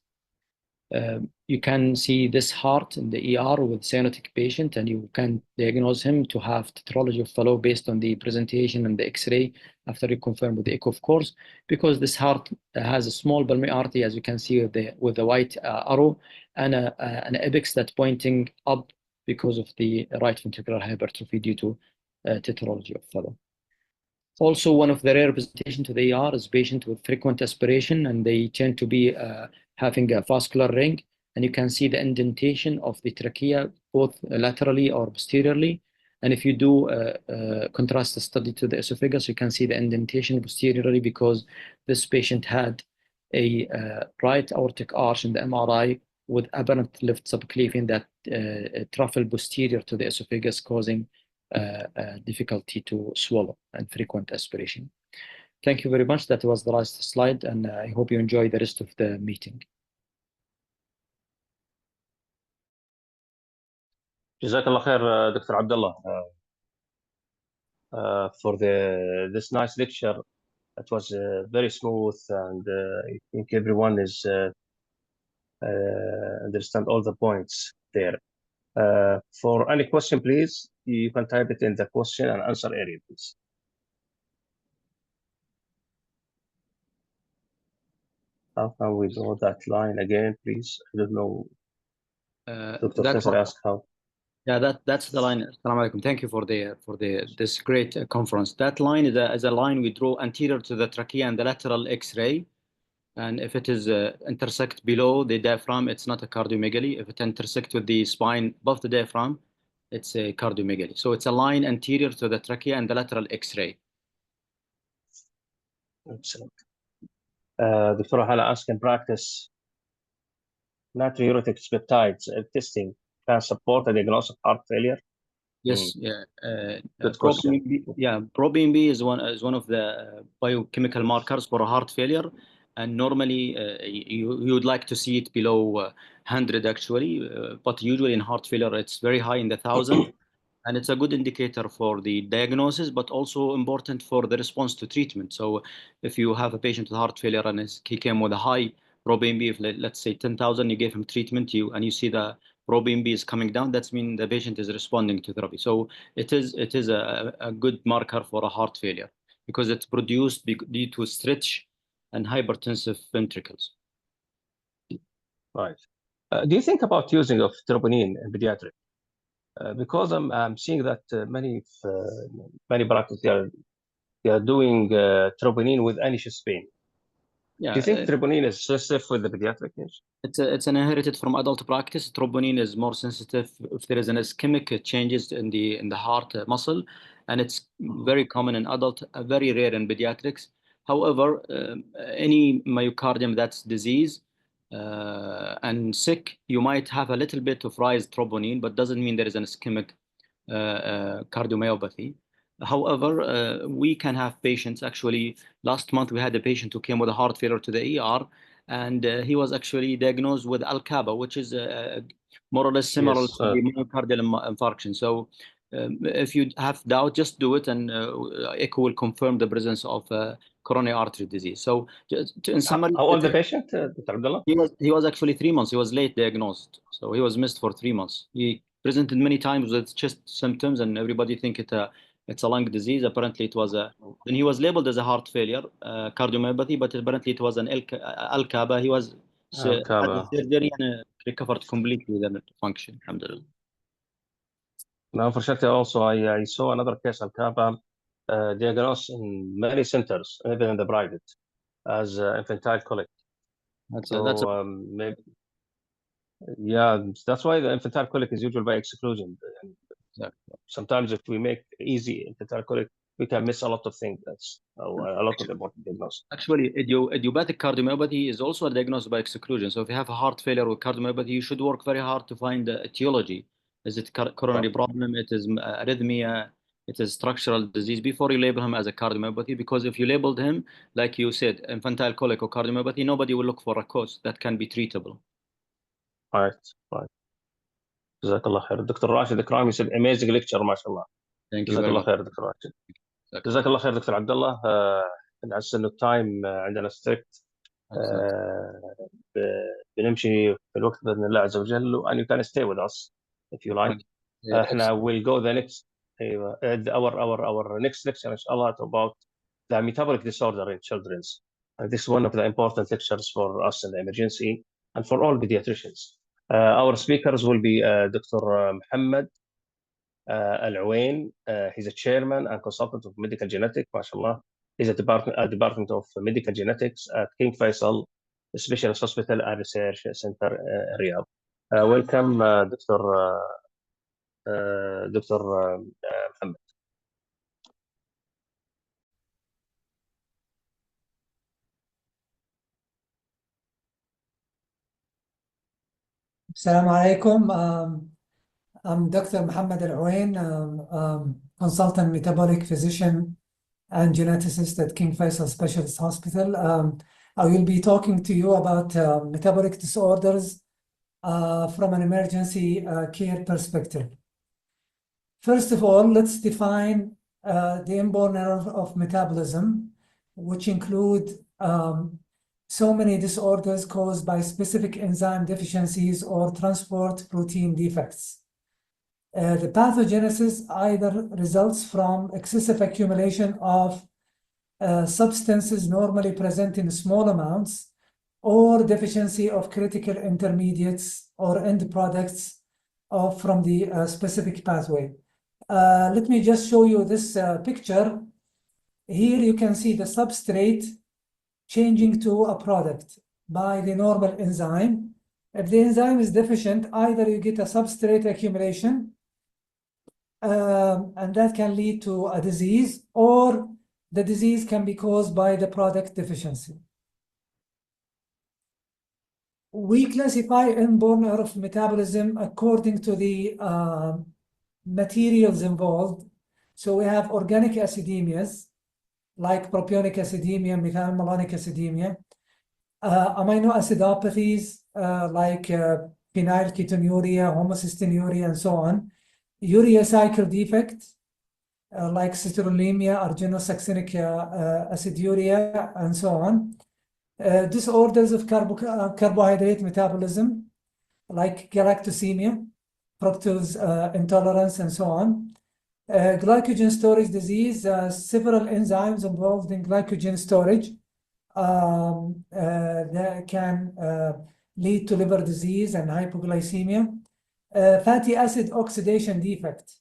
You can see this heart in the ER with cyanotic patient, and you can diagnose him to have tetralogy of Fallot based on the presentation and the X-ray after you confirm with the echo, of course, because this heart has a small pulmonary artery, as you can see with the white arrow, and an apex that's pointing up because of the right ventricular hypertrophy due to tetralogy of Fallot. Also, one of the rare presentations to the ER is patient with frequent aspiration, and they tend to be having a vascular ring, and you can see the indentation of the trachea both laterally or posteriorly. And if you do contrast the study to the esophagus, you can see the indentation posteriorly because this patient had a right aortic arch in the MRI with apparent left subclavian that truffle posterior to the esophagus, causing difficulty to swallow and frequent aspiration. Thank you very much. That was the last slide, and I hope you enjoy the rest of the meeting. جزاك الله خير دكتور عبد الله for this nice lecture. It was very smooth, and I think everyone is understand all the points there. For any question, please, you can type it in the question and answer area, please. How can we draw that line again, please? I don't know. Dr. Faisal asked how. Yeah, that's the line. Assalamu alaikum. Thank you for this great conference. That line is a line we draw anterior to the trachea and the lateral X-ray. And if it is intersect below the diaphragm, it's not a cardiomegaly. If it intersects with the spine above the diaphragm, it's a cardiomegaly. So it's a line anterior to the trachea and the lateral X-ray. Excellent. Dr. Hala asked in practice, natriuretic peptides testing can support the diagnosis of heart failure. Yes, yeah. Good question. Pro-BNP is one of the biochemical markers for a heart failure, and normally you would like to see it below 100 actually, but usually in heart failure it's very high in the 1,000, and it's a good indicator for the diagnosis, but also important for the response to treatment. So if you have a patient with heart failure and he came with a high pro-BNP, let's say 10,000, you gave him treatment, and you see the pro-BNP is coming down, that means the patient is responding to therapy. So it is a good marker for a heart failure because it's produced due to stretch and hypertensive ventricles. Right. Do you think about using of troponin in pediatric? Because I'm seeing that many practices they are doing troponin with anxious pain. Yeah, do you think troponin is sensitive with the pediatric age? It's an inherited from adult practice. Troponin is more sensitive if there is an ischemic changes in the heart muscle, and it's very common in adult, very rare in pediatrics. However, any myocardium that's disease and sick, you might have a little bit of rise troponin, but doesn't mean there is an ischemic cardiomyopathy. However, we can have patients. Actually, last month we had a patient who came with a heart failure to the ER, and he was actually diagnosed with Al-Kaba, which is more or less similar Yes, to the myocardial infarction. So if you have doubt, just do it, and echo will confirm the presence of coronary artery disease. So in summary, how old the patient, Dr. Abdullah? He was actually 3 months. He was late diagnosed, so he was missed for 3 months. He presented many times with chest symptoms, and everybody think it's a lung disease. Apparently, it was then he was labeled as a heart failure, cardiomyopathy, but apparently it was an Al-Kaba. He was had the surgery and recovered completely the function. Alhamdulillah. Now, unfortunately, also I saw another case Al-Kaba diagnosed in many centers, even in the private, as infantile colic. Maybe, yeah, that's why the infantile colic is usually by exclusion. Sometimes if we make easy infantile colic, we can miss a lot of things. That's a lot of important diagnosis. Actually, idiopathic cardiomyopathy is also diagnosed by exclusion. So if you have a heart failure with cardiomyopathy, you should work very hard to find the etiology. Is it coronary problem? It is arrhythmia? It is structural disease before you label him as a cardiomyopathy. Because if you labeled him, like you said, infantile colic or cardiomyopathy, nobody will look for a cause that can be treatable. Right. Jazakallah khair. Dr. Rashid Ikram, you said amazing lecture, mashallah. Thank you very much. Jazakallah khair, Dr. Rashid. جزاك خير دكتور عبد الله. نحس انه التايم عندنا ستريكت، بنمشي في الوقت باذن الله عز وجل. and you can stay with us if you like. احنا we'll go the next our next lecture ان شاء الله about the metabolic disorder in children. This is one of the important lectures for us in the emergency and for all pediatricians. Our speakers will be Dr. Muhammad Al-Awain. He's a chairman and consultant of medical genetics, mashallah. He's a department of medical genetics at King Faisal Specialist Hospital and Research Center, Riyadh. Welcome, Dr. Muhammad. Assalamu alaikum. I'm Dr. Muhammad Al-Awain, consultant metabolic physician and geneticist at King Faisal Specialist Hospital. I will be talking to you about metabolic disorders from an emergency care perspective. First of all, let's define the inborn error of metabolism, which include so many disorders caused by specific enzyme deficiencies or transport protein defects. The pathogenesis either results from excessive accumulation of substances normally present in small amounts, or deficiency of critical intermediates or end products from the specific pathway. Let me just show you this picture. Here you can see the substrate changing to a product by the normal enzyme. If the enzyme is deficient, either you get a substrate accumulation, and that can lead to a disease, or the disease can be caused by the product deficiency. We classify inborn error of metabolism according to the materials involved. So we have organic acidemias, like propionic acidemia, methylmalonic acidemia, amino acidopathies, like phenylketonuria, homocystinuria, and so on, urea cycle defect, like citrullinemia, arginosaccinic aciduria, and so on, disorders of carbohydrate metabolism, like galactosemia, fructose intolerance, and so on. Glycogen storage disease, several enzymes involved in glycogen storage that can lead to liver disease and hypoglycemia. Fatty acid oxidation defect,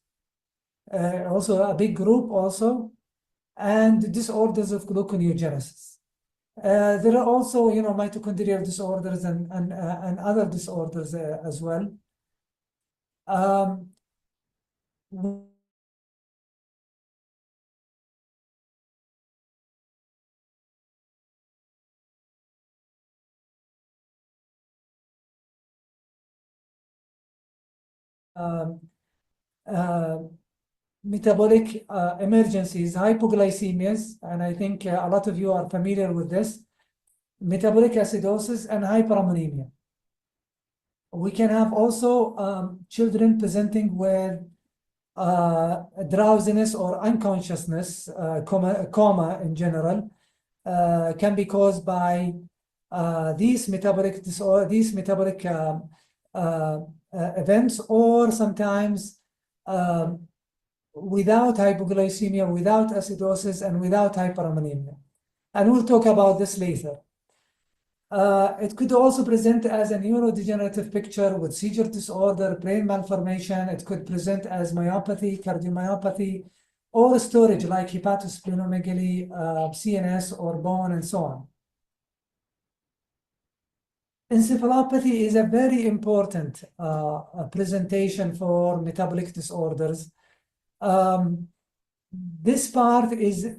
also a big group also, and disorders of gluconeogenesis. There are also, mitochondrial disorders and other disorders as well. Metabolic emergencies, hypoglycemias, and I think a lot of you are familiar with this. metabolic acidosis, and hyperammonemia. We can have also children presenting with drowsiness or unconsciousness, coma in general, can be caused by these metabolic events, or sometimes without hypoglycemia, without acidosis, and without hyperammonemia. And we'll talk about this later. It could also present as a neurodegenerative picture with seizure disorder, brain malformation. It could present as myopathy, cardiomyopathy, or storage like hepatosplenomegaly, CNS, or bone, and so on. Encephalopathy is a very important presentation for metabolic disorders. This part is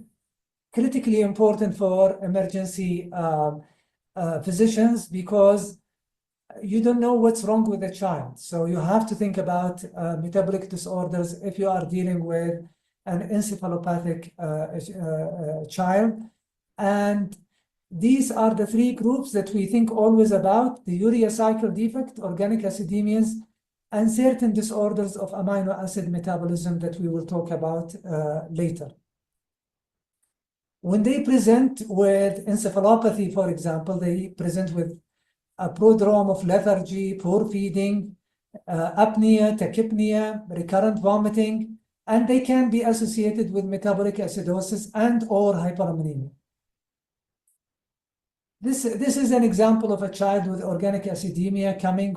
critically important for emergency physicians, because you don't know what's wrong with the child. So you have to think about metabolic disorders if you are dealing with an encephalopathic child. And these are the three groups that we think always about: the urea cycle defect, organic acidemias, and certain disorders of amino acid metabolism that we will talk about later. When they present with encephalopathy, for example, they present with a prodrome of lethargy, poor feeding, apnea, tachypnea, recurrent vomiting, and they can be associated with metabolic acidosis and or hyperammonemia. This is an example of a child with organic acidemia coming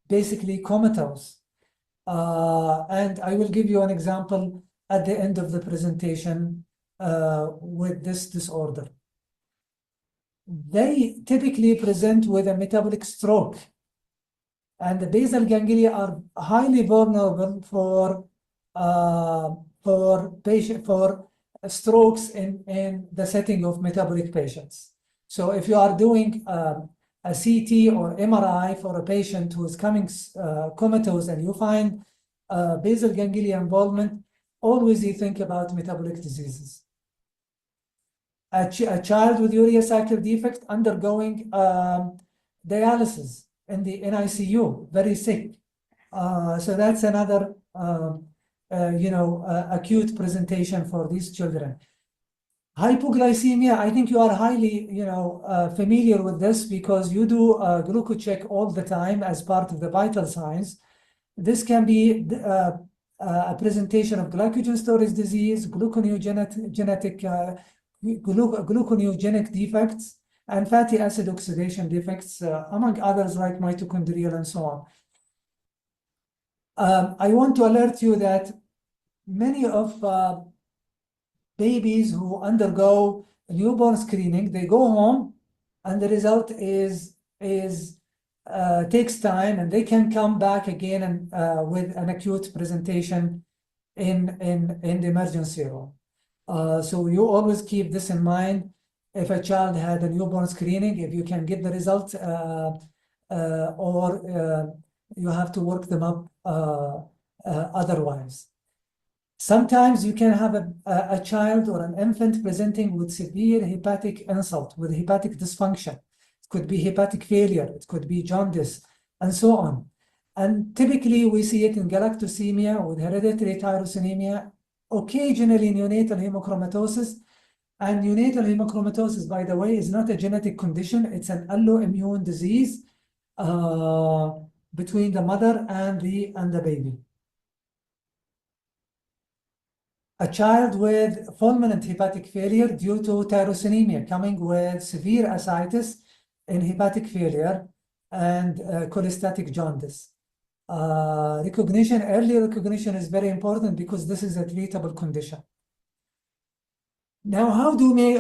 basically comatose. And I will give you an example at the end of the presentation with this disorder. They typically present with a metabolic stroke, and the basal ganglia are highly vulnerable for strokes in the setting of metabolic patients. So if you are doing a CT or MRI for a patient who is coming comatose and you find basal ganglia involvement, always you think about metabolic diseases. A child with urea cycle defect undergoing dialysis in the NICU, very sick. So that's another acute presentation for these children. Hypoglycemia, I think you are highly familiar with this, because you do a glucocheck all the time as part of the vital signs. This can be a presentation of glycogen storage disease, gluconeogenic defects, and fatty acid oxidation defects, among others like mitochondrial and so on. I want to alert you that many of babies who undergo newborn screening, they go home and the result takes time, and they can come back again and with an acute presentation in the emergency room. So you always keep this in mind. If a child had a newborn screening, if you can get the result, or you have to work them up otherwise. Sometimes you can have a child or an infant presenting with severe hepatic insult, with hepatic dysfunction. It could be hepatic failure, it could be jaundice, and so on. And typically we see it in galactosemia with hereditary tyrosinemia, occasionally neonatal hemochromatosis. And neonatal hemochromatosis, by the way, is not a genetic condition. It's an alloimmune disease between the mother and the baby. A child with fulminant hepatic failure due to tyrosinemia, coming with severe ascites in hepatic failure and cholestatic jaundice. Early recognition is very important, because this is a treatable condition. Now, how do we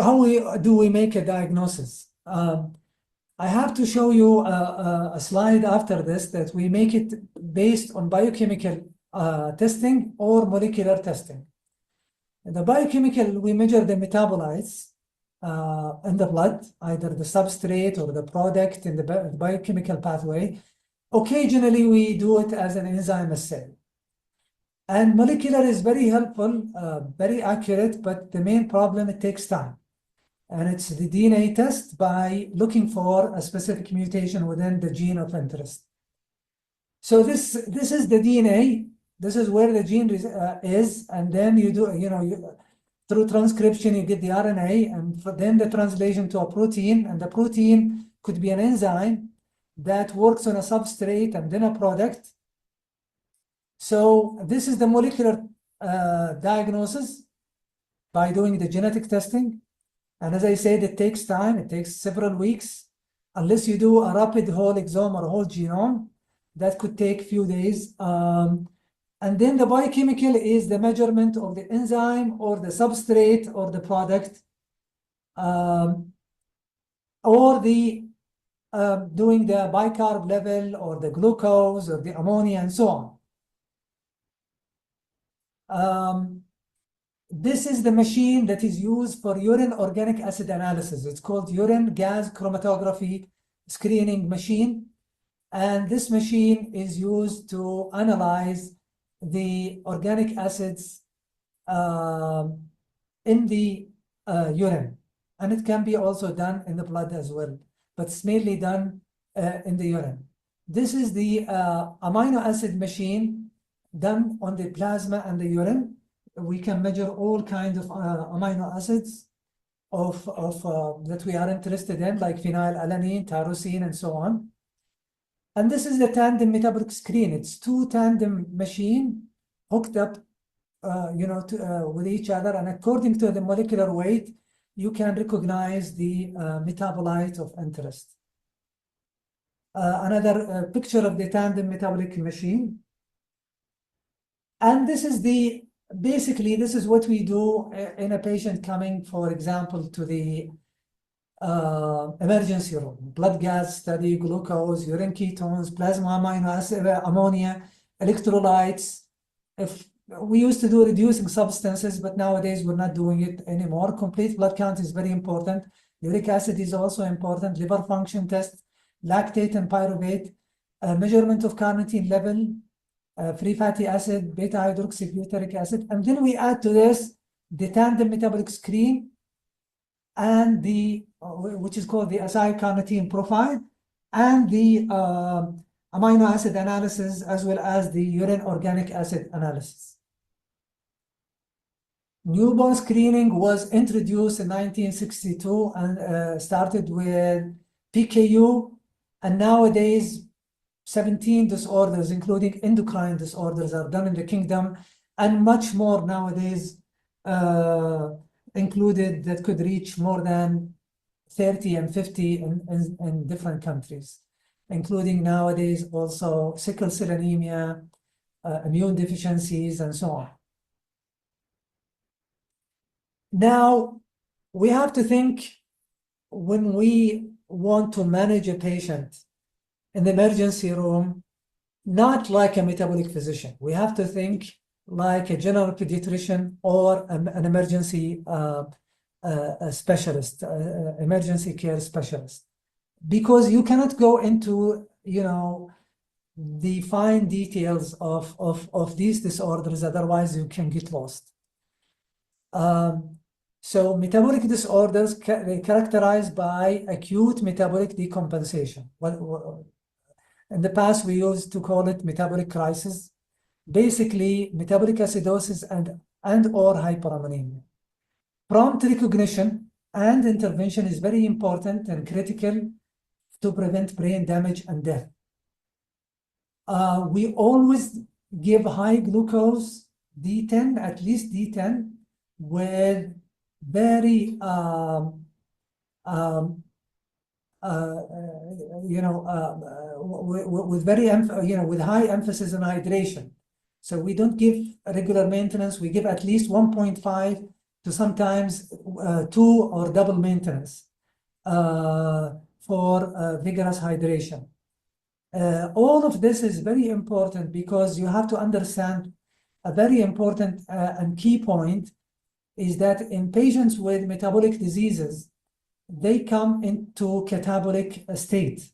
make a diagnosis? I have to show you a slide after this that we make it based on biochemical testing or molecular testing. In the biochemical, we measure the metabolites in the blood, either the substrate or the product in the biochemical pathway. Occasionally, we do it as an enzyme assay. And molecular is very helpful, very accurate, but the main problem, it takes time. And it's the DNA test by looking for a specific mutation within the gene of interest. So this is the DNA. This is where the gene is, and then you do, through transcription, you get the RNA, and then the translation to a protein, and the protein could be an enzyme that works on a substrate and then a product. So this is the molecular diagnosis by doing the genetic testing. And as I said, it takes time. It takes several weeks. Unless you do a rapid whole exome or whole genome, that could take a few days. And then the biochemical is the measurement of the enzyme or the substrate or the product, or the doing the bicarb level or the glucose or the ammonia and so on. This is the machine that is used for urine organic acid analysis. It's called urine gas chromatography screening machine. And this machine is used to analyze the organic acids in the urine. And it can be also done in the blood as well, but it's mainly done in the urine. This is the amino acid machine done on the plasma and the urine. We can measure all kinds of amino acids that we are interested in, like phenylalanine, tyrosine, and so on. And this is the tandem metabolic screen. It's two tandem machine hooked up, with each other, and according to the molecular weight, you can recognize the metabolite of interest. Another picture of the tandem metabolic machine. And this is basically, this is what we do in a patient coming, for example, to the emergency room. Blood gas study, glucose, urine ketones, plasma amino acid, ammonia, electrolytes. If we used to do reducing substances, but nowadays we're not doing it anymore. Complete blood count is very important. Uric acid is also important. Liver function test, lactate and pyruvate, measurement of carnitine level, free fatty acid, beta hydroxybutyric acid. And then we add to this the tandem metabolic screen and which is called the acylcarnitine profile, and the amino acid analysis, as well as the urine organic acid analysis. Newborn screening was introduced in 1962 and started with PKU, and nowadays 17 disorders, including endocrine disorders, are done in the kingdom, and much more nowadays included, that could reach more than 30 and 50 in different countries, including nowadays also sickle cell anemia, immune deficiencies, and so on. Now, we have to think, when we want to manage a patient in the emergency room, not like a metabolic physician. We have to think like a general pediatrician or an emergency specialist, emergency care specialist, because you cannot go into, the fine details of these disorders, otherwise you can get lost. So metabolic disorders characterized by acute metabolic decompensation. In the past, we used to call it metabolic crisis. Basically, metabolic acidosis and or hyperammonemia. Prompt recognition and intervention is very important and critical to prevent brain damage and death. We always give high glucose D10, at least D10, with very with high emphasis on hydration. So we don't give regular maintenance. We give at least 1.5 to sometimes 2 or double maintenance for vigorous hydration. All of this is very important, because you have to understand a very important and key point is that in patients with metabolic diseases, they come into catabolic state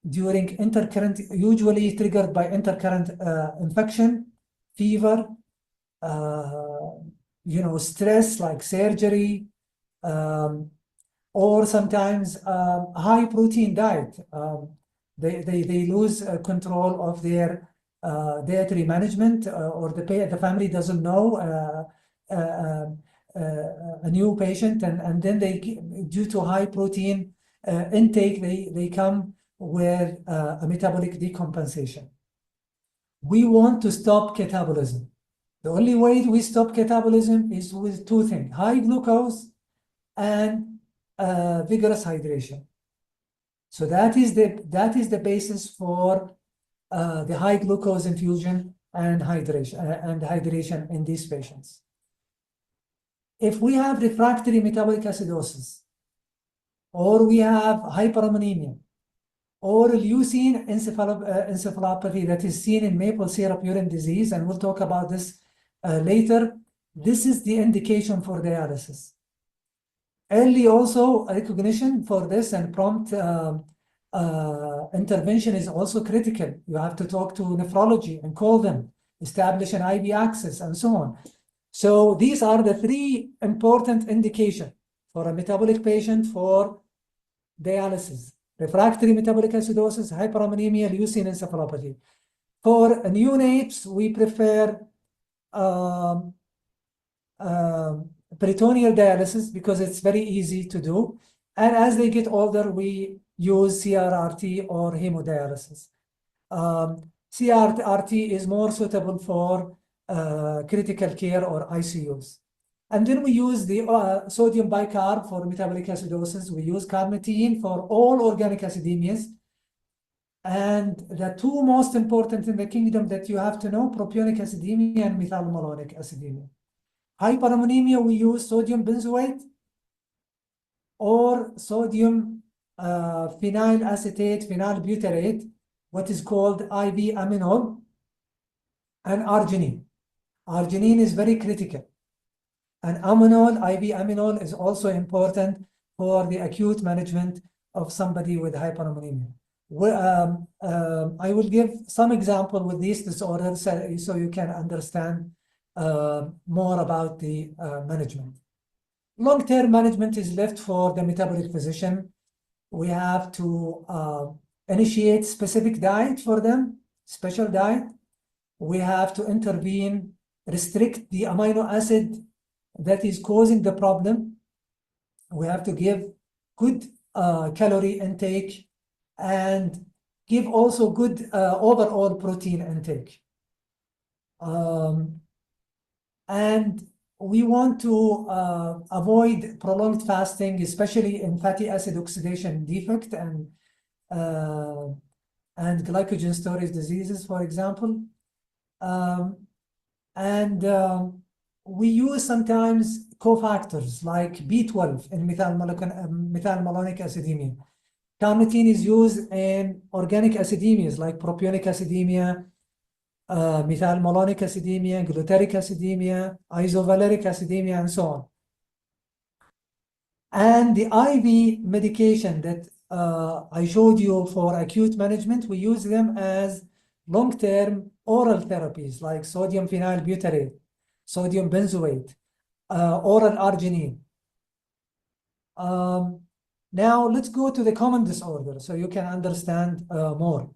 during intercurrent, usually triggered by intercurrent infection, fever, stress like surgery, or sometimes high protein diet. They lose control of their dietary management, or the family doesn't know a new patient, and then due to high protein intake, they come with a metabolic decompensation. We want to stop catabolism. The only way we stop catabolism is with two things: high glucose and vigorous hydration. So that is the basis for the high glucose infusion and hydration in these patients. If we have refractory metabolic acidosis, or we have hyperammonemia, or leucine encephalopathy that is seen in maple syrup urine disease, and we'll talk about this later, this is the indication for dialysis. Early also recognition for this and prompt intervention is also critical. You have to talk to nephrology and call them, establish an IV access, and so on. So these are the three important indications for a metabolic patient for dialysis: refractory metabolic acidosis, hyperammonemia, leucine encephalopathy. For neonates, we prefer peritoneal dialysis because it's very easy to do. And as they get older, we use CRRT or hemodialysis. CRRT is more suitable for critical care or ICUs. And then we use the sodium bicarb for metabolic acidosis. We use carnitine for all organic acidemias. And the two most important in the kingdom that you have to know: propionic acidemia and methylmalonic acidemia. Hyperammonemia, we use sodium benzoate or sodium phenyl acetate, phenyl butyrate, what is called IV aminol, and arginine. Arginine is very critical. And aminol, IV aminol, is also important for the acute management of somebody with hyperammonemia. I will give some example with these disorders so you can understand more about the management. Long-term management is left for the metabolic physician. We have to initiate specific diet for them, special diet. We have to intervene, restrict the amino acid that is causing the problem. We have to give good calorie intake and give also good overall protein intake. And we want to avoid prolonged fasting, especially in fatty acid oxidation defect and glycogen storage diseases, for example. We use sometimes cofactors like B12 in methylmalonic acidemia. Carnitine is used in organic acidemias like propionic acidemia, methylmalonic acidemia, glutaric acidemia, isovaleric acidemia, and so on. And the IV medication that I showed you for acute management, we use them as long-term oral therapies like sodium phenyl butyrate, sodium benzoate, oral arginine. Now let's go to the common disorder so you can understand more.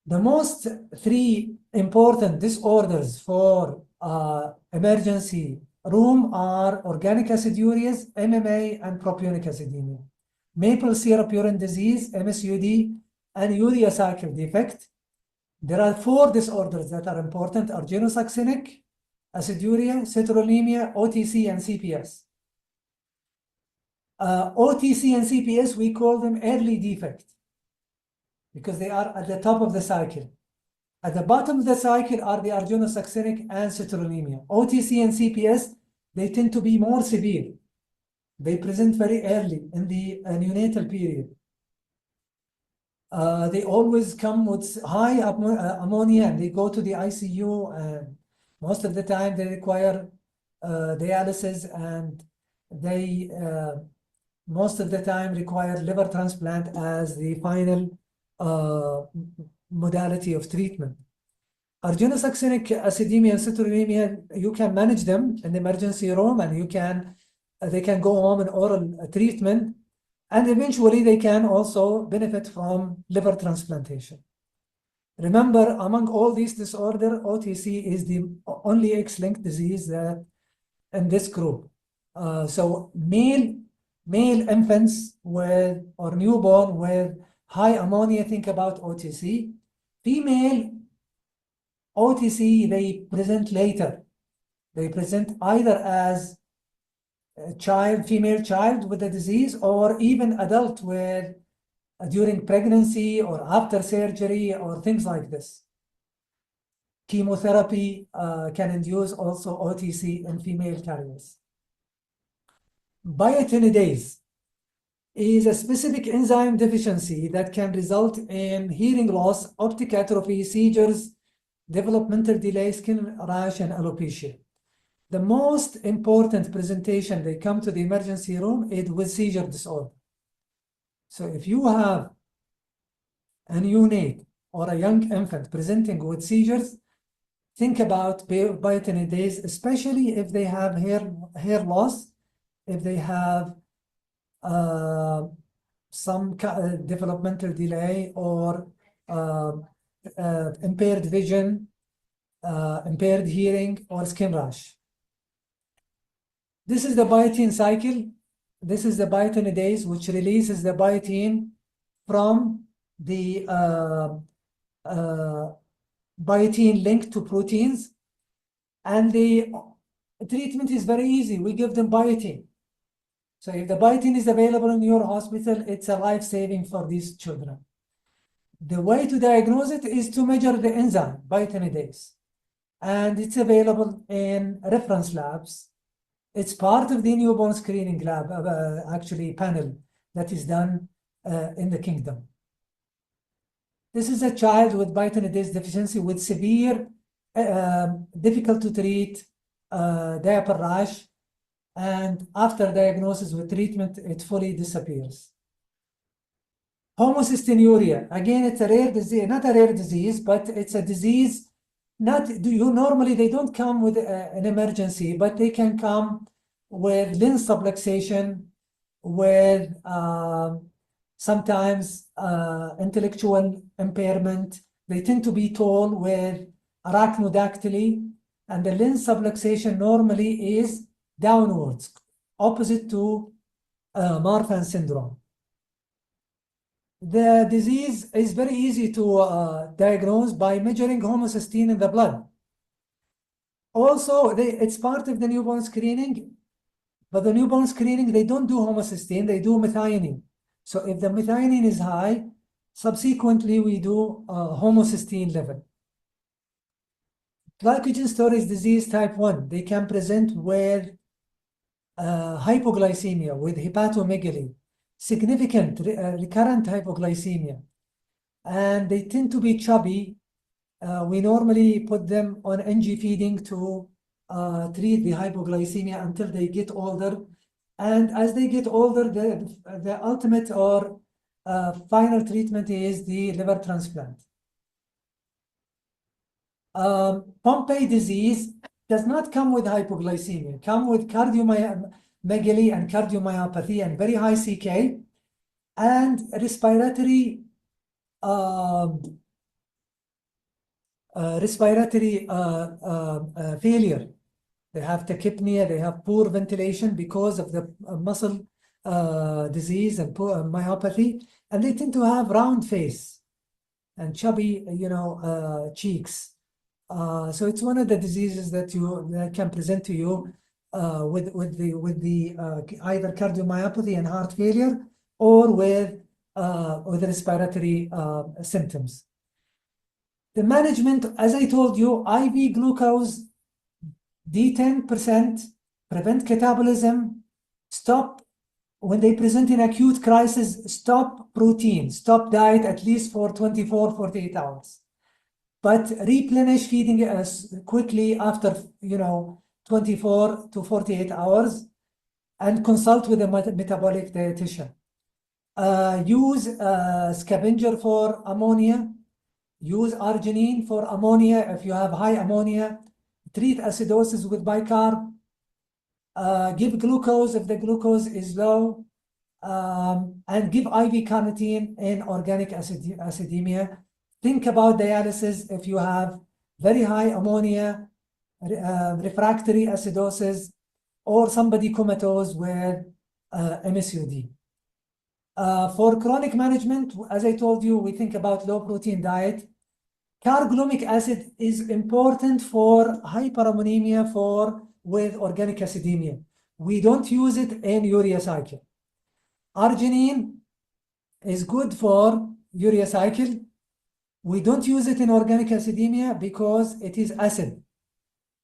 The most three important disorders for emergency room are organic acidurias, MMA, and propionic acidemia. Maple syrup urine disease, MSUD, and urea cycle defect. There are four disorders that are important: arginosuccinic aciduria, citrullinemia, OTC, and CPS. OTC and CPS, we call them early defect because they are at the top of the cycle. At the bottom of the cycle are the arginosuccinic and citrullinemia. OTC and CPS, they tend to be more severe. They present very early in the neonatal period. They always come with high ammonia and they go to the ICU, and most of the time they require dialysis, and they most of the time require liver transplant as the final modality of treatment. Arginosuccinic acidemia and citrullinemia, you can manage them in the emergency room, and you can they can go home in oral treatment, and eventually they can also benefit from liver transplantation. Remember, among all these disorders, OTC is the only X-linked disease that in this group. So male infants with or newborn with high ammonia, think about OTC. Female OTC, they present later. They present either as a child, female child with the disease, or even adult with during pregnancy or after surgery or things like this. Chemotherapy can induce also OTC in female carriers. Biotinidase is a specific enzyme deficiency that can result in hearing loss, optic atrophy, seizures, developmental delay, skin rash, and alopecia. The most important presentation they come to the emergency room is with seizure disorder. So if you have a neonate or a young infant presenting with seizures, think about biotinidase, especially if they have hair loss, if they have some developmental delay or impaired vision, impaired hearing, or skin rash. This is the biotin cycle. This is the biotinidase, which releases the biotin from the biotin linked to proteins. And the treatment is very easy. We give them biotin. So if the biotin is available in your hospital, it's a life-saving for these children. The way to diagnose it is to measure the enzyme, biotinidase. And it's available in reference labs. It's part of the newborn screening lab, actually panel that is done in the kingdom. This is a child with biotinidase deficiency with severe, difficult to treat diaper rash. And after diagnosis with treatment, it fully disappears. Homocystinuria, again, it's a rare disease, not a rare disease, but it's a disease. Normally they don't come with an emergency, but they can come with lens subluxation, with sometimes intellectual impairment. They tend to be tall with arachnodactyly, and the lens subluxation normally is downwards, opposite to Marfan syndrome. The disease is very easy to diagnose by measuring homocysteine in the blood. Also, it's part of the newborn screening, but the newborn screening, they don't do homocysteine, they do methionine. So if the methionine is high, subsequently we do homocysteine level. Glycogen storage disease type 1, they can present with hypoglycemia, with hepatomegaly, significant recurrent hypoglycemia, and they tend to be chubby. We normally put them on NG feeding to treat the hypoglycemia until they get older. And as they get older, the ultimate or final treatment is the liver transplant. Pompe disease does not come with hypoglycemia, come with cardiomegaly and cardiomyopathy and very high CK and respiratory failure. They have tachypnea, they have poor ventilation because of the muscle disease and poor myopathy, and they tend to have round face and chubby, cheeks. So it's one of the diseases that can present to you with the either cardiomyopathy and heart failure, or with respiratory symptoms. The management, as I told you, IV glucose, D10%, prevent catabolism, stop, when they present in acute crisis, stop protein, stop diet at least for 24, 48 hours. But replenish feeding as quickly after, 24 to 48 hours, and consult with a metabolic dietitian. Use scavenger for ammonia. Use arginine for ammonia if you have high ammonia. Treat acidosis with bicarb. Give glucose if the glucose is low, and give IV carnitine in organic acidemia. Think about dialysis if you have very high ammonia, refractory acidosis, or somebody comatose with MSUD. For chronic management, as I told you, we think about low protein diet. Carglumic acid is important for hyperammonemia with organic acidemia. We don't use it in urea cycle. Arginine is good for urea cycle. We don't use it in organic acidemia because it is acid.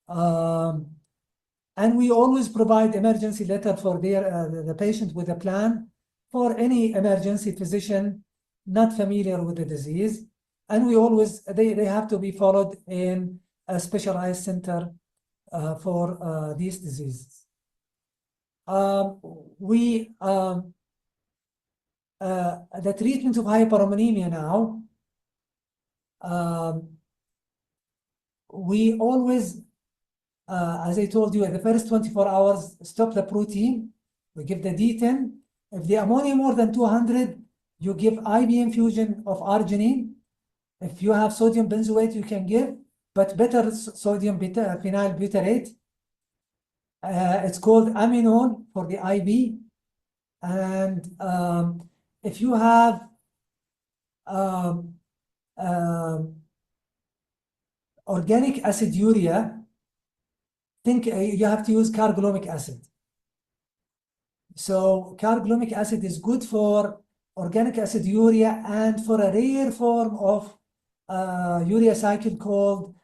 And we always provide emergency letter for the patient with a plan for any emergency physician not familiar with the disease. And we always, they have to be followed in a specialized center for these diseases. The treatment of hyperammonemia now, we always, as I told you, in the first 24 hours, stop the protein. We give the D10. If the ammonia more than 200, you give IV infusion of arginine. If you have sodium benzoate, you can give, but better sodium phenyl butyrate. It's called aminone for the IV. And if you have organic aciduria, think you have to use carglumic acid. So carglumic acid is good for organic aciduria and for a rare form of urea cycle called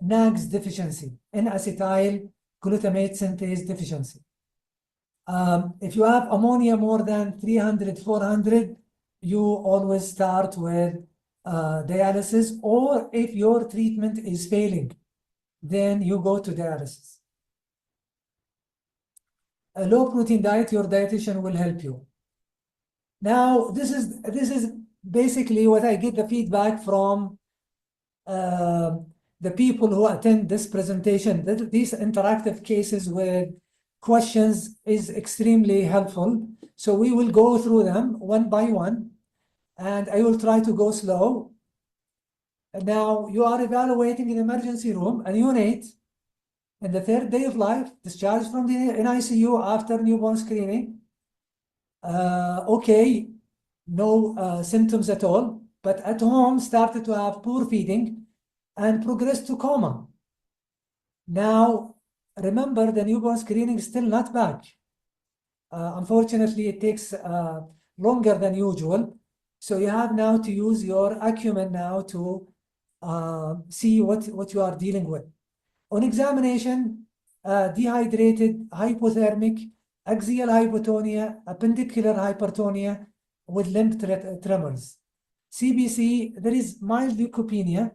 NAGS deficiency, N-acetyl glutamate synthase deficiency. If you have ammonia more than 300, 400, you always start with dialysis, or if your treatment is failing, then you go to dialysis. A low protein diet, your dietitian will help you. Now, this is basically what I get the feedback from the people who attend this presentation. These interactive cases with questions is extremely helpful. So we will go through them one by one, and I will try to go slow. And now you are evaluating in emergency room, a neonate in the 3rd day of life, discharged from the NICU after newborn screening. Okay, no symptoms at all, but at home started to have poor feeding and progressed to coma. Now, remember, the newborn screening is still not back. Unfortunately, it takes longer than usual. So you have now to use your acumen now to see what you are dealing with. On examination, dehydrated, hypothermic, axial hypotonia, appendicular hypertonia with limb tremors. CBC, there is mild leukopenia,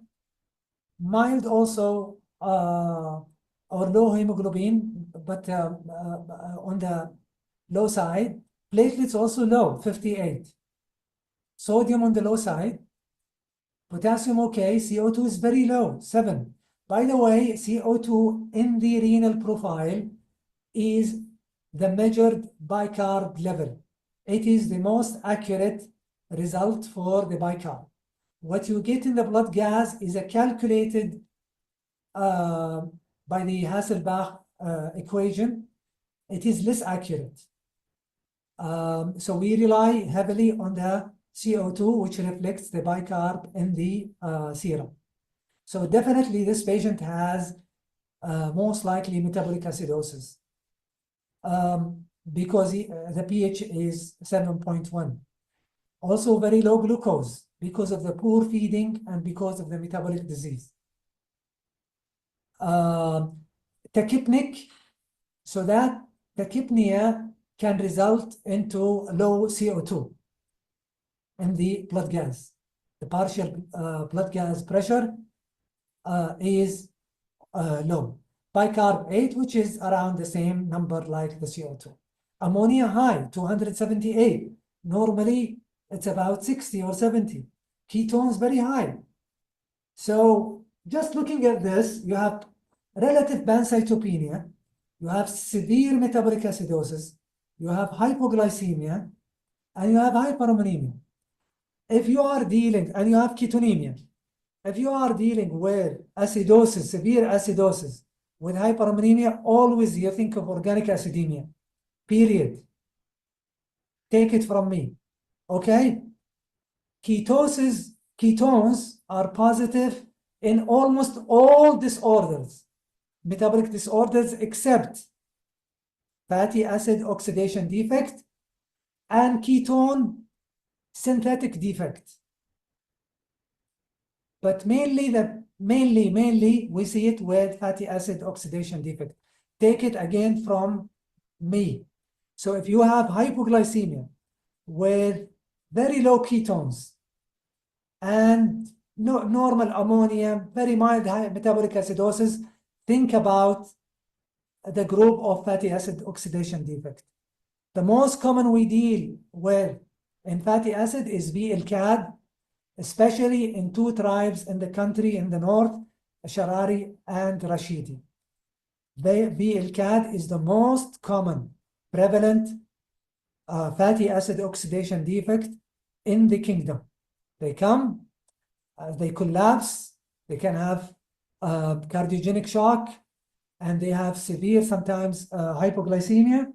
mild also or low hemoglobin, but on the low side. Platelets also low, 58. Sodium on the low side. Potassium okay, CO2 is very low, 7. By the way, CO2 in the renal profile is the measured bicarb level. It is the most accurate result for the bicarb. What you get in the blood gas is a calculated by the Hasselbalch equation. It is less accurate. So we rely heavily on the CO2, which reflects the bicarb in the serum. So definitely this patient has most likely metabolic acidosis because the pH is 7.1. Also very low glucose because of the poor feeding and because of the metabolic disease. Tachypnic, so that tachypnea can result into low CO2 in the blood gas. The partial blood gas pressure is low. Bicarb 8, which is around the same number like the CO2. Ammonia high, 278. Normally, it's about 60 or 70. Ketones very high. So just looking at this, you have relative pancytopenia, you have severe metabolic acidosis, you have hypoglycemia, and you have hyperammonemia. If you are dealing, and you have ketonemia, if you are dealing with acidosis, severe acidosis, with hyperammonemia, always you think of organic acidemia, period. Take it from me, okay? Ketones are positive in almost all disorders, metabolic disorders, except fatty acid oxidation defect and ketone synthetic defect. But mainly we see it with fatty acid oxidation defect. Take it again from me. So if you have hypoglycemia with very low ketones and normal ammonia, very mild metabolic acidosis, think about the group of fatty acid oxidation defect. The most common we deal with in fatty acid is VLCAD, especially in two tribes in the country in the north, Sharari and Rashidi. VLCAD is the most common prevalent fatty acid oxidation defect in the kingdom. They come, they collapse, they can have cardiogenic shock, and they have severe, sometimes hypoglycemia,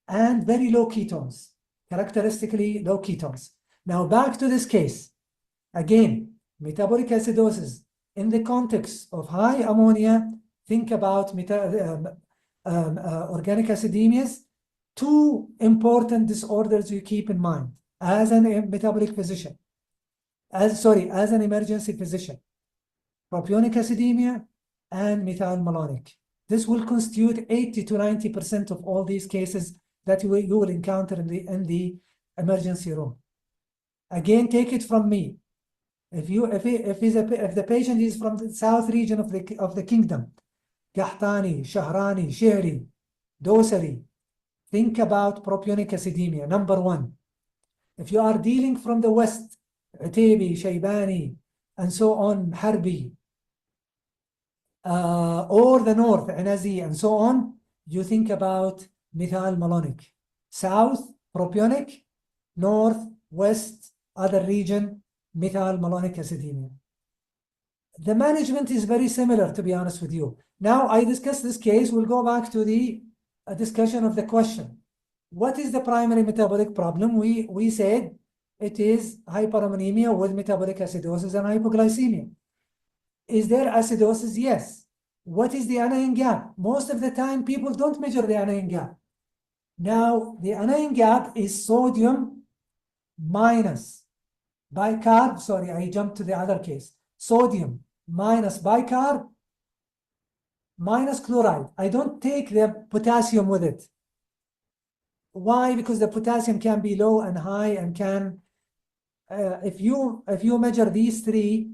and very low ketones, characteristically low ketones. Now back to this case. Again, metabolic acidosis in the context of high ammonia, think about organic acidemias. Two important disorders you keep in mind as an metabolic physician, as an emergency physician: propionic acidemia and methylmalonic. This will constitute 80 to 90% of all these cases that you will encounter in the emergency room. Again, take it from me. If the patient is from the south region of the kingdom, Qahtani, Shahrani, Shehri, Dosari, think about propionic acidemia, number one. If you are dealing from the west, Utaybi, Shaybani, and so on, Harbi, or the north, Anazi, and so on, you think about methylmalonic. South, propionic; north, west, other region, methylmalonic acidemia. The management is very similar, to be honest with you. Now I discussed this case, we'll go back to the discussion of the question. What is the primary metabolic problem? We said it is hyperammonemia with metabolic acidosis and hypoglycemia. Is there acidosis? Yes. What is the anion gap? Most of the time people don't measure the anion gap. Now the anion gap is sodium minus bicarb, sorry, I jumped to the other case. Sodium minus bicarb minus chloride. I don't take the potassium with it. Why? Because the potassium can be low and high, and can, if you measure these three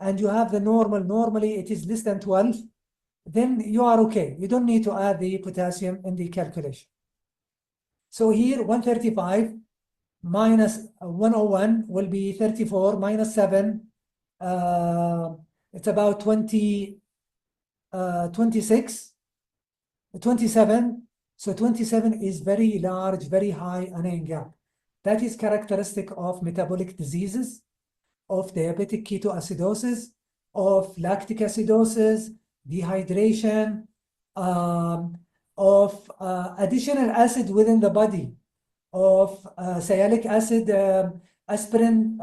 and you have the normally it is less than 12, then you are okay. You don't need to add the potassium in the calculation. So here 135 minus 101 will be 34 minus 7. It's about 26, 27. So 27 is very large, very high anion gap. That is characteristic of metabolic diseases, of diabetic ketoacidosis, of lactic acidosis, dehydration, of additional acid within the body, of sialic acid, aspirin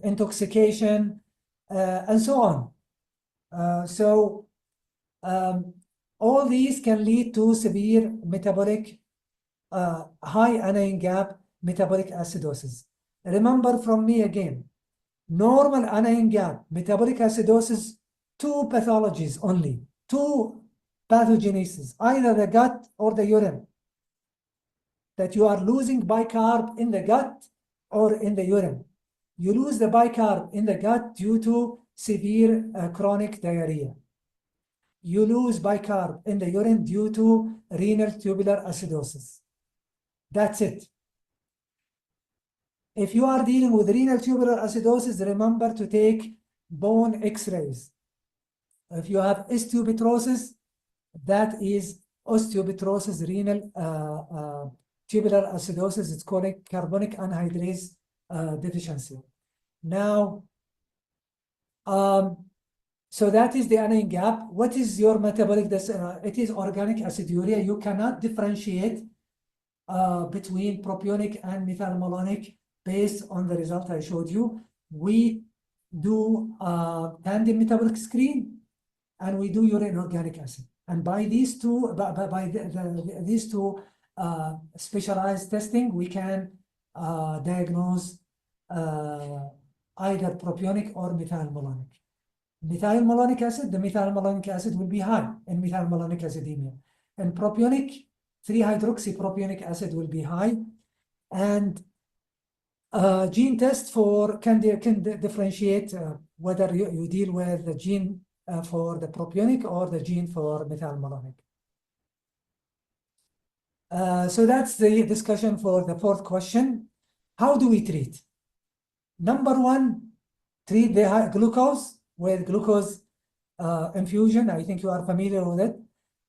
intoxication, and so on. All these can lead to severe metabolic, high anion gap metabolic acidosis. Remember from me again, normal anion gap metabolic acidosis, two pathologies only, two pathogenesis, either the gut or the urine, that you are losing bicarb in the gut or in the urine. You lose the bicarb in the gut due to severe chronic diarrhea. You lose bicarb in the urine due to renal tubular acidosis. That's it. If you are dealing with renal tubular acidosis, remember to take bone x-rays. If you have osteopetrosis, that is osteopetrosis renal tubular acidosis. It's called carbonic anhydrase deficiency. Now, so that is the anion gap. What is your metabolic? It is organic aciduria. You cannot differentiate between propionic and methylmalonic based on the result I showed you. We do tandem metabolic screen, and we do urine organic acid. And by these two, these two specialized testing, we can diagnose either propionic or methylmalonic. Methylmalonic acid, the methylmalonic acid will be high in methylmalonic acidemia. And propionic, 3-hydroxypropionic acid will be high. And gene test can differentiate whether you deal with the gene for the propionic or the gene for methylmalonic. So that's the discussion for the fourth question. How do we treat? Number one, treat the high glucose with glucose infusion. I think you are familiar with it.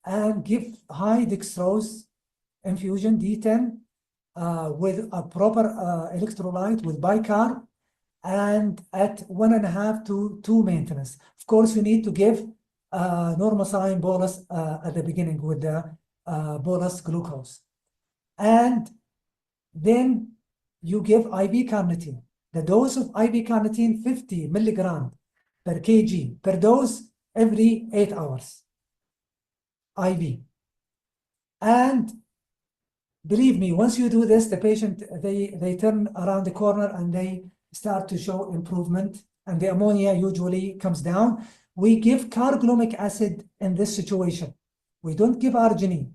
And give high dextrose infusion, D10, with a proper electrolyte with bicarb, and at 1.5 to 2 maintenance. Of course, you need to give normal saline bolus at the beginning with the bolus glucose. And then you give IV carnitine. The dose of IV carnitine, 50 milligram per kg per dose every 8 hours. IV. And believe me, once you do this, the patient, they turn around the corner and they start to show improvement, and the ammonia usually comes down. We give carglumic acid in this situation. We don't give arginine.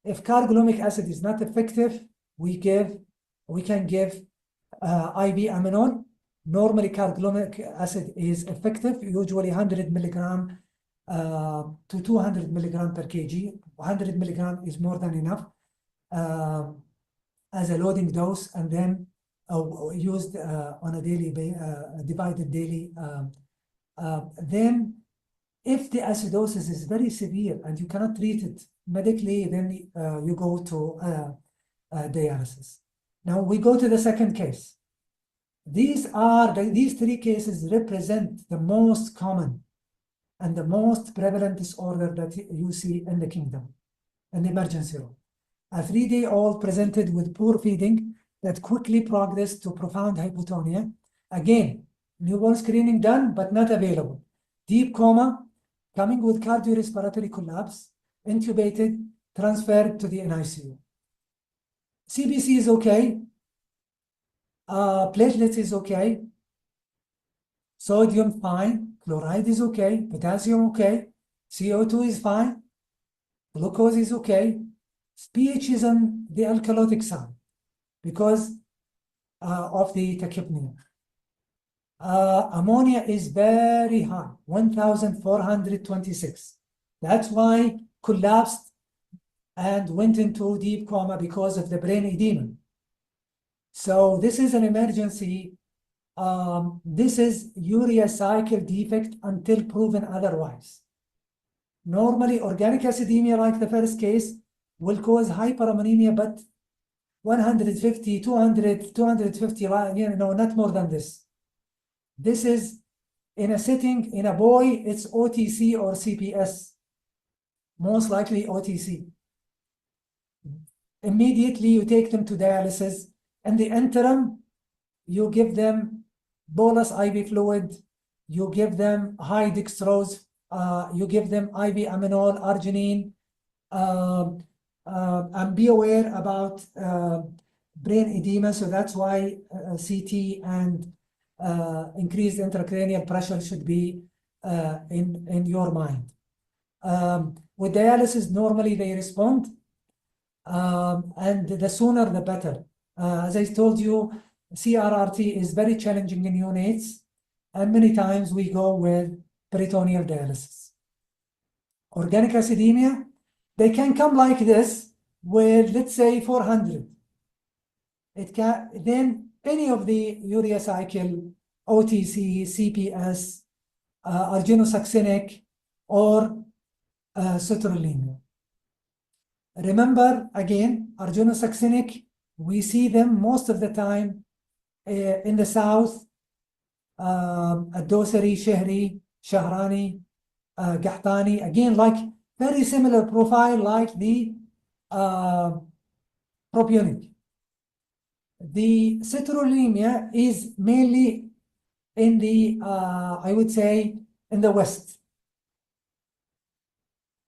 If carglumic acid is not effective, we can give IV aminone. Normally, carglumic acid is effective, usually 100 milligram to 200 milligram per kg. 100 milligram is more than enough as a loading dose, and then used on a daily, divided daily. Then, if the acidosis is very severe and you cannot treat it medically, then you go to dialysis. Now we go to the second case. These three cases represent the most common and the most prevalent disorder that you see in the kingdom, in the emergency room. A 3-day-old presented with poor feeding that quickly progressed to profound hypotonia. Again, newborn screening done, but not available. Deep coma, coming with cardiorespiratory collapse, intubated, transferred to the NICU. CBC is okay. Platelets is okay. Sodium fine. Chloride is okay. Potassium okay. CO2 is fine. Glucose is okay. pH is on the alkalotic side because of the tachypnea. Ammonia is very high, 1,426. That's why collapsed and went into deep coma because of the brain edema. So this is an emergency. This is urea cycle defect until proven otherwise. Normally, organic acidemia, like the first case, will cause hyperammonemia, but 150, 200, 250, not more than this. This is in a setting, in a boy, it's OTC or CPS, most likely OTC. Immediately, you take them to dialysis. In the interim, you give them bolus IV fluid, you give them high dextrose, you give them IV aminol, arginine, and be aware about brain edema. So that's why CT and increased intracranial pressure should be in your mind. With dialysis, normally they respond, and the sooner the better. As I told you, CRRT is very challenging in neonates, and many times we go with peritoneal dialysis. Organic acidemia, they can come like this with, let's say, 400. It can, then any of the urea cycle, OTC, CPS, arginosuccinic, or citrullinemia. Remember, again, arginosuccinic, we see them most of the time in the south, الدوسري, شهري, شهراني, قحطاني, again, like very similar profile like the propionic. The citrullinemia is mainly in the, I would say, in the West.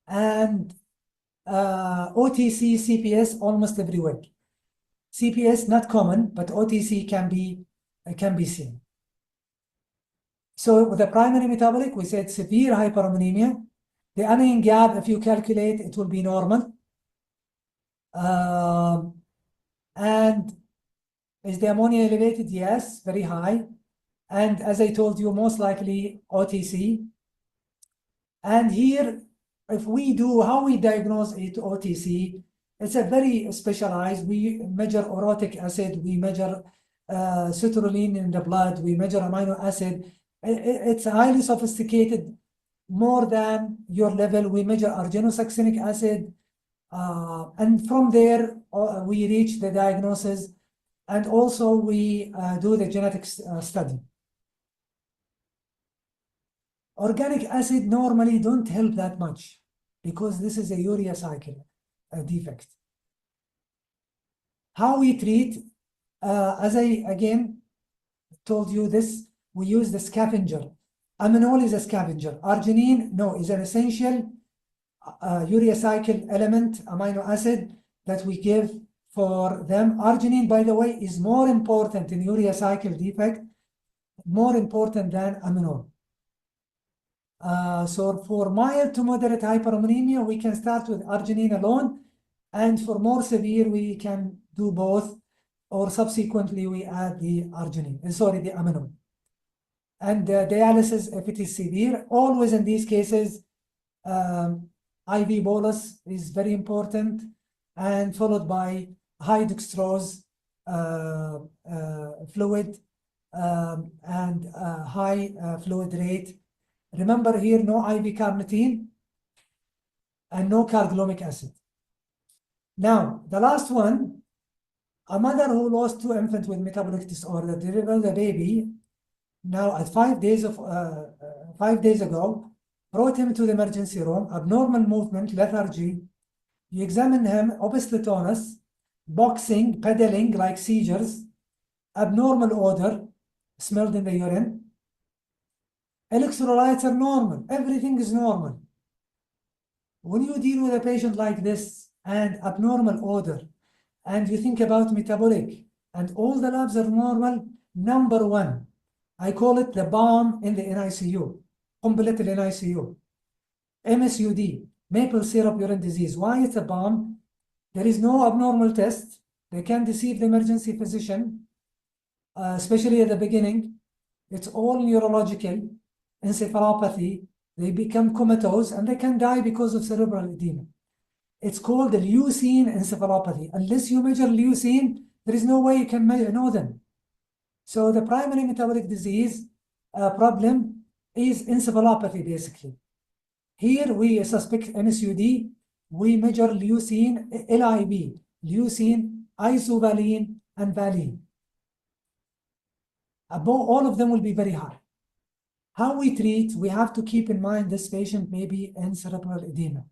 And OTC, CPS almost everywhere. CPS not common, but OTC can be seen. So with the primary metabolic, we said severe hyperammonemia. The anion gap, if you calculate, it will be normal. And is the ammonia elevated? Yes, very high. And as I told you, most likely OTC. And here, if we do, how we diagnose it OTC, it's a very specialized. We measure orotic acid, we measure citrulline in the blood, we measure amino acid. It's highly sophisticated, more than your level. We measure arginosuccinic acid. And from there, we reach the diagnosis. And also we do the genetics study. Organic acid normally don't help that much because this is a urea cycle defect. How we treat, as I again told you this, we use the scavenger. Aminol is a scavenger. Arginine, no, is an essential urea cycle element, amino acid that we give for them. Arginine, by the way, is more important in urea cycle defect, more important than aminol. So for mild to moderate hyperammonemia, we can start with arginine alone. And for more severe, we can do both, or subsequently we add the arginine, the aminol. And dialysis, if it is severe, always in these cases, IV bolus is very important, and followed by high dextrose fluid and high fluid rate. Remember here, no IV carnitine and no carglumic acid. Now, the last one, a mother who lost 2 infants with metabolic disorder, delivered a baby, now at 5 days ago, brought him to the emergency room, abnormal movement, lethargy. You examine him, obviously tonus, boxing, pedaling like seizures, abnormal odor, smelled in the urine. Electrolytes are normal, everything is normal. When you deal with a patient like this and abnormal odor, and you think about metabolic, and all the labs are normal, number one, I call it the bomb in the NICU, completed NICU. MSUD, maple syrup urine disease. Why it's a bomb? There is no abnormal test. They can deceive the emergency physician, especially at the beginning. It's all neurological, encephalopathy. They become comatose and they can die because of cerebral edema. It's called the leucine encephalopathy. Unless you measure leucine, there is no way you can know them. So the primary metabolic disease problem is encephalopathy, basically. Here we suspect MSUD. We measure leucine, LIB, leucine, isovaline, and valine. All of them will be very high. How we treat, we have to keep in mind this patient may be in cerebral edema.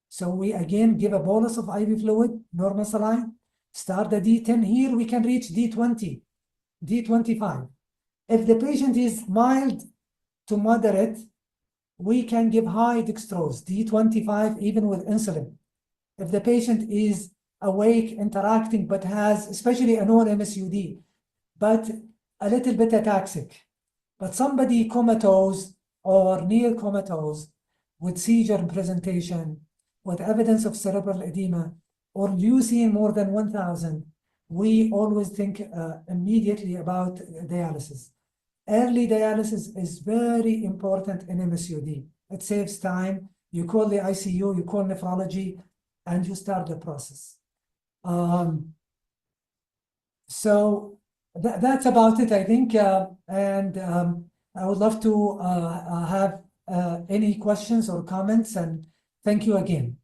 So we again give a bolus of IV fluid, normal saline, start the D10. Here we can reach D20, D25. If the patient is mild to moderate, we can give high dextrose, D25, even with insulin. If the patient is awake, interacting, but has especially a non-MSUD, but a little bit ataxic, but somebody comatose or near comatose with seizure presentation, with evidence of cerebral edema, or leucine more than 1,000, we always think immediately about dialysis. Early dialysis is very important in MSUD. It saves time. You call the ICU, you call nephrology, and you start the process. So that's about it, I think. And I would love to have any questions or comments, and thank you again.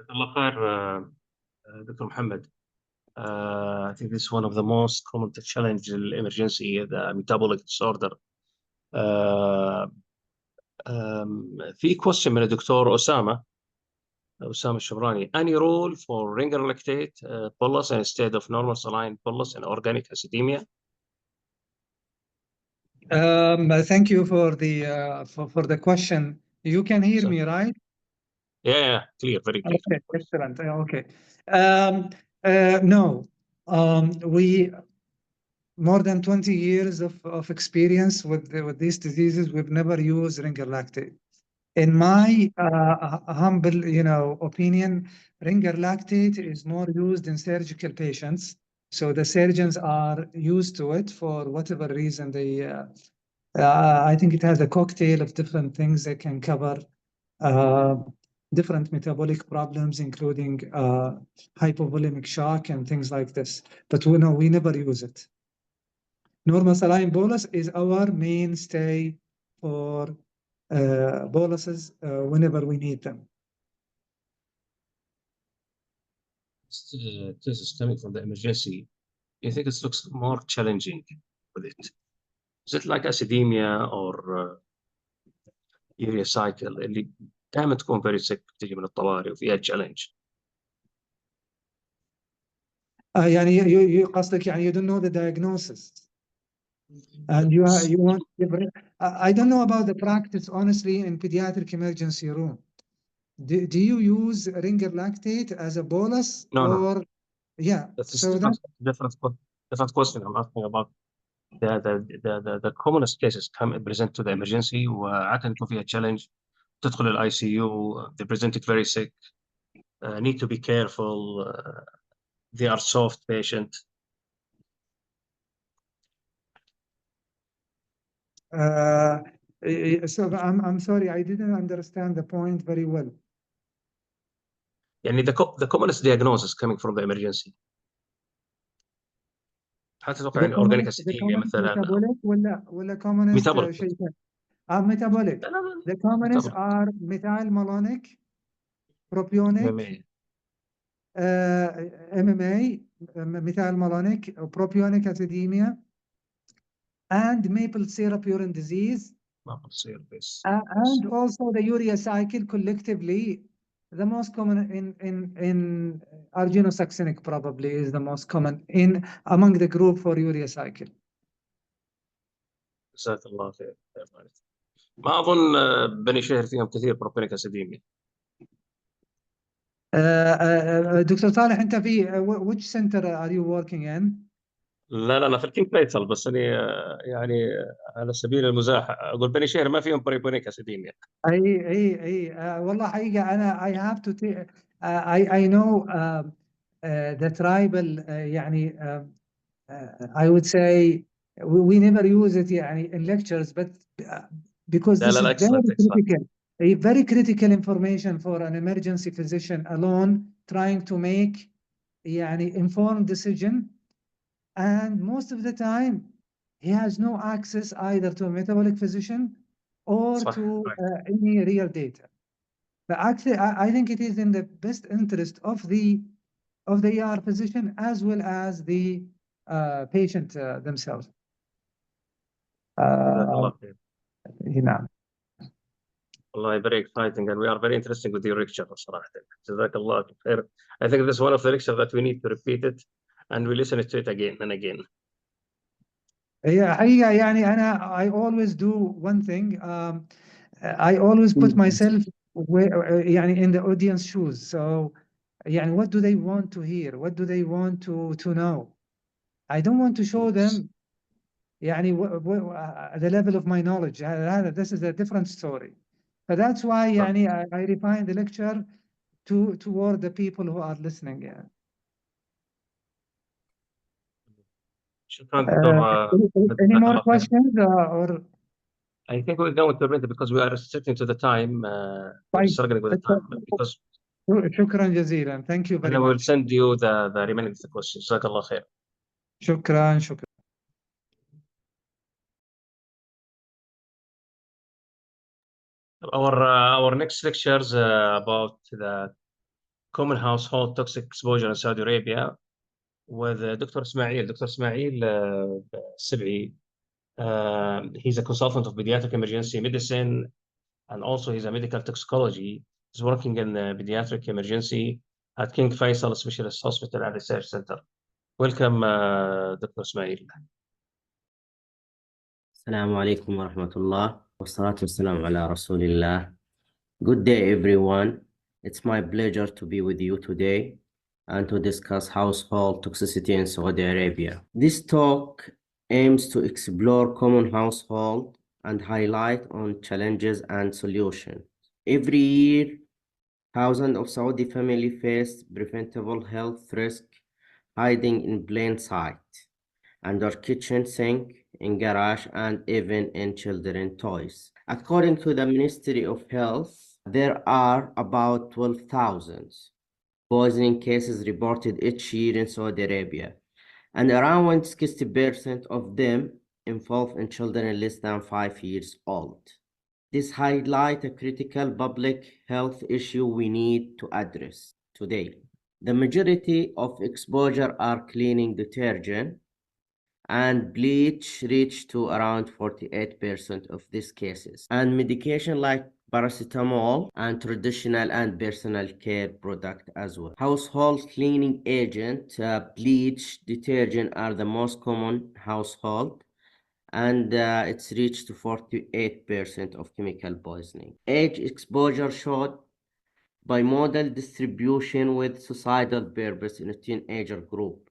الله خير دكتور محمد. I think this is one of the most common challenges in emergency, the metabolic disorder. في question من الدكتور أسامة الشبراني. Any role for ringer lactate bolus instead of normal saline bolus in organic acidemia? Thank you for the question. You can hear me, right? Yeah, clear, very clear. Okay, excellent. Okay. No, we more than 20 years of experience with these diseases. We've never used ringer lactate. In my humble, opinion, ringer lactate is more used in surgical patients. So the surgeons are used to it for whatever reason. I think it has a cocktail of different things that can cover different metabolic problems, including hypovolemic shock and things like this. But we never use it. Normal saline bolus is our mainstay for boluses whenever we need them. This is coming from the emergency. You think it looks more challenging with it? Is it like acidemia or urea cycle اللي دائما تكون very sick بتيجي من الطوارئ وفيها challenge؟ يعني قصدك يعني you don't know the diagnosis and you want I don't know about the practice honestly in pediatric emergency room. Do you use ringer lactate as a bolus? No. Yeah. That's so different question. I'm asking about the commonest cases present to the emergency وعادة يكون فيها challenge. تدخل ال ICU, they present it very sick, need to be careful, they are soft patient. So I'm sorry, I didn't understand the point very well. يعني the commonest diagnosis coming from the emergency. حتى تتوقع يعني organic acidemia مثلا. metabolic ولا commonest metabolic. شيء ثاني. metabolic. The commonest are methylmalonic, propionic, MMA, methylmalonic, propionic acidemia, and maple syrup urine disease. Maple syrup, yes. And also the urea cycle collectively. The most common in arginosuccinic probably is the most common among the group for urea cycle. جزاك الله خير. ما أظن بني شهر فيهم كثير بروبينيك أسيديميا. دكتور صالح أنت في which center are you working in؟ لا أنا في الكينج فيصل بس أنا يعني على سبيل المزاح أقول بني شهر ما فيهم بروبينيك أسيديميا. أي والله حقيقة أنا I have to I know the tribal يعني I would say we never use it يعني in lectures but because this is very critical information for an emergency physician alone trying to make يعني informed decision, and most of the time he has no access either to a metabolic physician or to any real data. But actually I think it is in the best interest of the ER physician as well as the patient themselves. نعم. والله very exciting and we are very interested with your lecture صراحة. جزاك الله خير. I think this is one of the lectures that we need to repeat it and we listen to it again and again. هي حقيقة يعني أنا I always do one thing. I always put myself يعني in the audience shoes. So يعني what do they want to hear? What do they want to know? I don't want to show them يعني the level of my knowledge. This is a different story. But that's why يعني I refine the lecture toward the people who are listening. يعني. شكرا دكتور. Any more questions or? I think we're going to prevent it because we are restricting to the time. We're struggling with the time because. شكرا جزيلا. Thank you very much. And I will send you the remaining of the questions. جزاك الله خير. شكرا. Our next lectures about the common household toxic exposure in Saudi Arabia with Dr. Ismail. Dr. Ismail Sib'i. He's a consultant of pediatric emergency medicine, and also he's a medical toxicology. He's working in pediatric emergency at King Faisal Specialist Hospital and Research Center. Welcome, Dr. Ismail. السلام عليكم ورحمة الله والصلاة والسلام على رسول الله. Good day everyone. It's my pleasure to be with you today and to discuss household toxicity in Saudi Arabia. This talk aims to explore common household and highlight on challenges and solutions. Every year, thousands of Saudi families face preventable health risks hiding in plain sight, under kitchen sink, in garage, and even in children's toys. According to the Ministry of Health, there are about 12,000 poisoning cases reported each year in Saudi Arabia, and around 60% of them involve in children less than 5 years old. This highlights a critical public health issue we need to address today. The majority of exposure are cleaning detergent, and bleach reach to around 48% of these cases, and medication like paracetamol and traditional and personal care product as well. Household cleaning agent, bleach, detergent are the most common household, and it's reached to 48% of chemical poisoning. Age exposure showed bimodal distribution with suicidal purpose in a teenager group,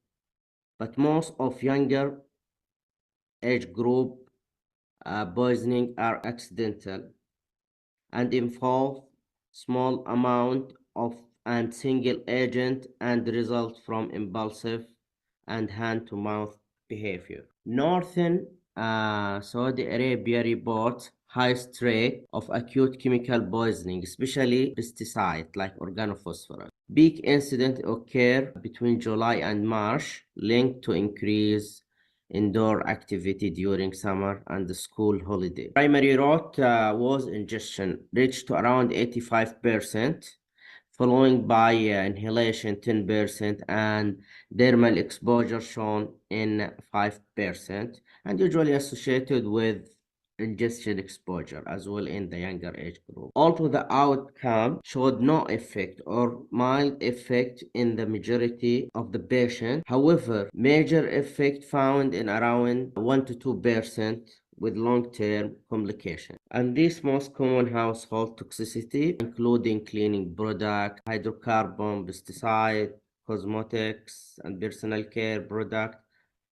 but most of younger age group poisoning are accidental and involve small amount of and single agent and result from impulsive and hand-to-mouth behavior. Northern Saudi Arabia reports highest rate of acute chemical poisoning, especially pesticide like organophosphorus. Peak incident occur between July and March, linked to increase indoor activity during summer and the school holiday. Primary route was ingestion, reached to around 85%, following by inhalation 10%, and dermal exposure shown in 5%, and usually associated with ingestion exposure as well in the younger age group. Although the outcome showed no effect or mild effect in the majority of the patients, however, major effect found in around 1 to 2% with long-term complications. And this most common household toxicity, including cleaning product, hydrocarbon, pesticide, cosmetics, and personal care product,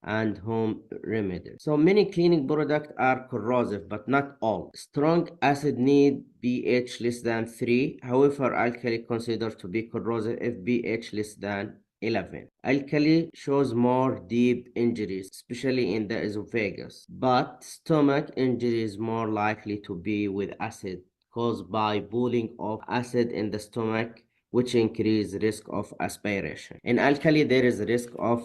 and home remedies. So many cleaning products are corrosive, but not all. Strong acid need pH less than 3. However, alkali considered to be corrosive if pH less than 11. Alkali shows more deep injuries, especially in the esophagus, but stomach injury is more likely to be with acid caused by pooling of acid in the stomach, which increase risk of aspiration. In alkali, there is a risk of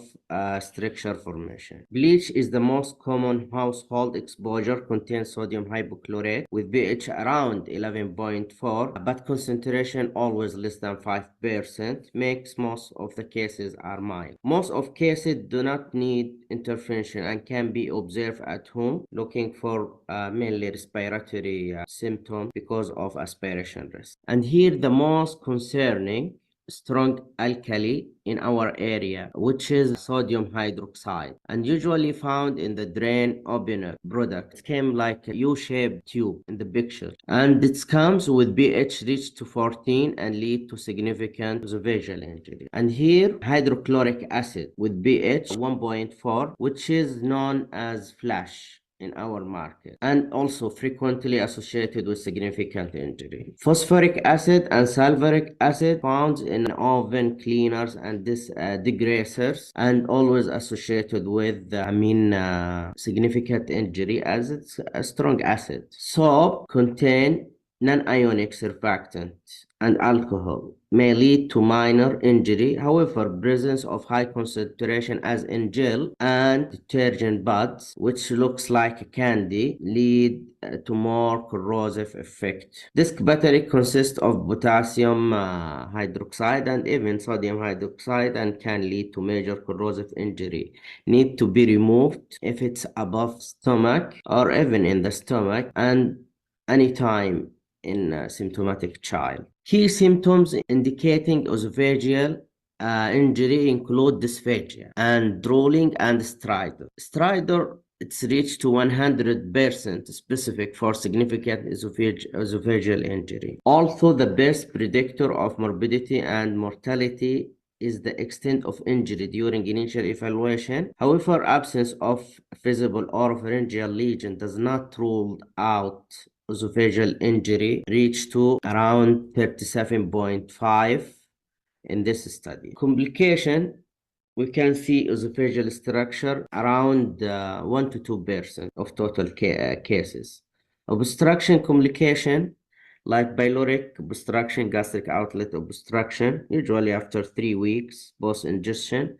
stricture formation. Bleach is the most common household exposure, contains sodium hypochlorite with pH around 11.4, but concentration always less than 5%, makes most of the cases are mild. Most of cases do not need intervention and can be observed at home, looking for mainly respiratory symptoms because of aspiration risk. And here the most concerning strong alkali in our area, which is sodium hydroxide, and usually found in the drain opener product. It came like a U-shaped tube in the picture, and it comes with pH reached to 14 and lead to significant visual injury. And here hydrochloric acid with pH 1.4, which is known as flash in our market, and also frequently associated with significant injury. Phosphoric acid and sulfuric acid found in oven cleaners and degreasers, and always associated with significant injury as it's a strong acid. Soap contain non-ionic surfactant and alcohol may lead to minor injury. However, presence of high concentration as in gel and detergent buds, which looks like candy, lead to more corrosive effect. Disc battery consists of potassium hydroxide and even sodium hydroxide and can lead to major corrosive injury. Need to be removed if it's above stomach or even in the stomach and anytime in a symptomatic child. Key symptoms indicating esophageal injury include dysphagia and drooling and stridor. Stridor, it's reached to 100% specific for significant esophageal injury. Also, the best predictor of morbidity and mortality is the extent of injury during initial evaluation. However, absence of visible oropharyngeal lesion does not rule out esophageal injury, reached to around 37.5 in this study. Complication, we can see esophageal structure around 1 to 2% of total cases. Obstruction complication, like pyloric obstruction, gastric outlet obstruction, usually after 3 weeks post-ingestion.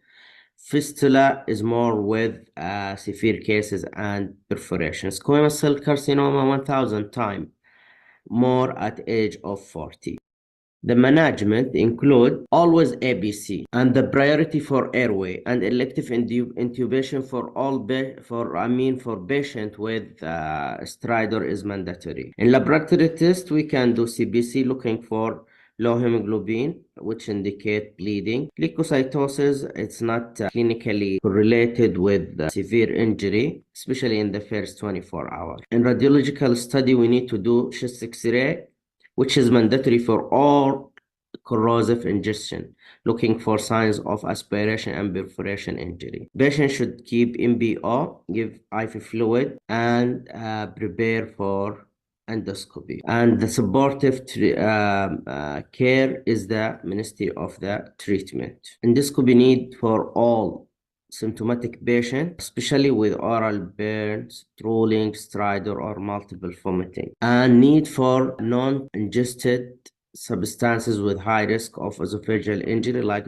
Fistula is more with severe cases and perforations. Squamous cell carcinoma 1,000 times more at age of 40. The management include always ABC and the priority for airway and elective intubation for patient with stridor is mandatory. In laboratory test, we can do CBC looking for low hemoglobin, which indicate bleeding. Leukocytosis, it's not clinically correlated with severe injury, especially in the first 24 hours. In radiological study, we need to do chest X-ray, which is mandatory for all corrosive ingestion, looking for signs of aspiration and perforation injury. Patient should keep MBO, give IV fluid, and prepare for endoscopy. And the supportive care is the ministry of the treatment. Endoscopy need for all symptomatic patient, especially with oral burns, drooling, stridor, or multiple vomiting, and need for non-ingested substances with high risk of esophageal injury like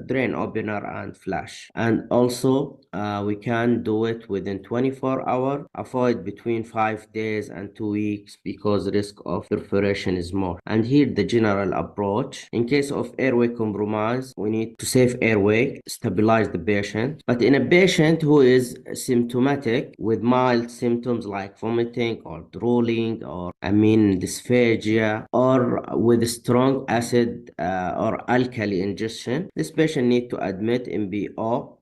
drain opener and flash. And also we can do it within 24 hours, avoid between 5 days and 2 weeks because risk of perforation is more. And here the general approach, in case of airway compromise, we need to save airway, stabilize the patient. But in a patient who is symptomatic with mild symptoms like vomiting or drooling or dysphagia or with strong acid or alkali ingestion, this patient need to admit MBO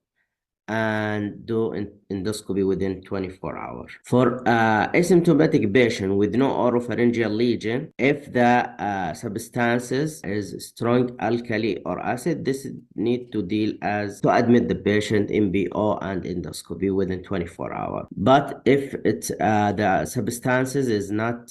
and do endoscopy within 24 hours. For asymptomatic patient with no oropharyngeal lesion, if the substances is strong alkali or acid, this need to admit the patient MBO and endoscopy within 24 hours. But if it's the substances is not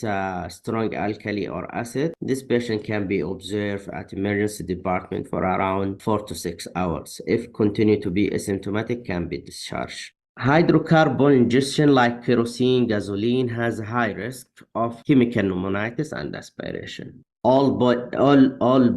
strong alkali or acid, this patient can be observed at emergency department for around 4 to 6 hours. If continue to be asymptomatic, can be discharged. Hydrocarbon ingestion like kerosene, gasoline has a high risk of chemical pneumonitis and aspiration. All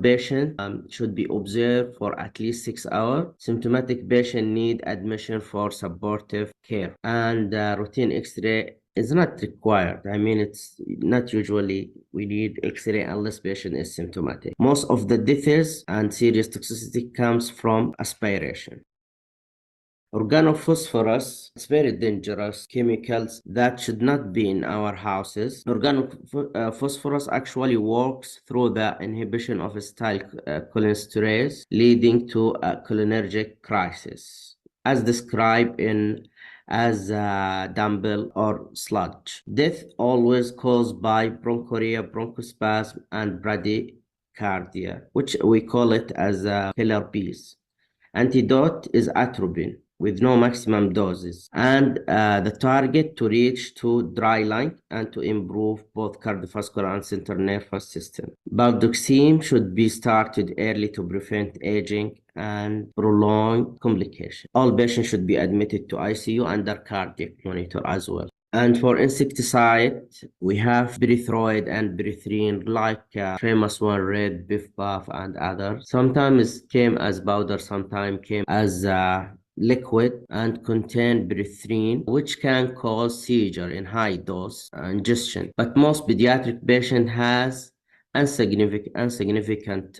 patients should be observed for at least 6 hours. Symptomatic patient need admission for supportive care, and routine X-ray is not required. It's not usually we need X-ray unless patient is symptomatic. Most of the deaths and serious toxicity comes from aspiration. Organophosphorus, it's very dangerous chemicals that should not be in our houses. Organophosphorus actually works through the inhibition of acetylcholinesterase, leading to a cholinergic crisis, as described as dumbbell or sludge. Death always caused by bronchoria, bronchospasm, and bradycardia, which we call it as killer bees. Antidote is atropine with no maximum doses, and the target to reach to dry lung and to improve both cardiovascular and central nervous system. Baldoxine should be started early to prevent aging and prolonged complication. All patients should be admitted to ICU under cardiac monitor as well. And for insecticide, we have pyrethroid and pyrethrin, like famous one, red, biff puff, and others. Sometimes came as powder, sometimes came as liquid and contain pyrethrin, which can cause seizure in high dose ingestion. But most pediatric patient has insignificant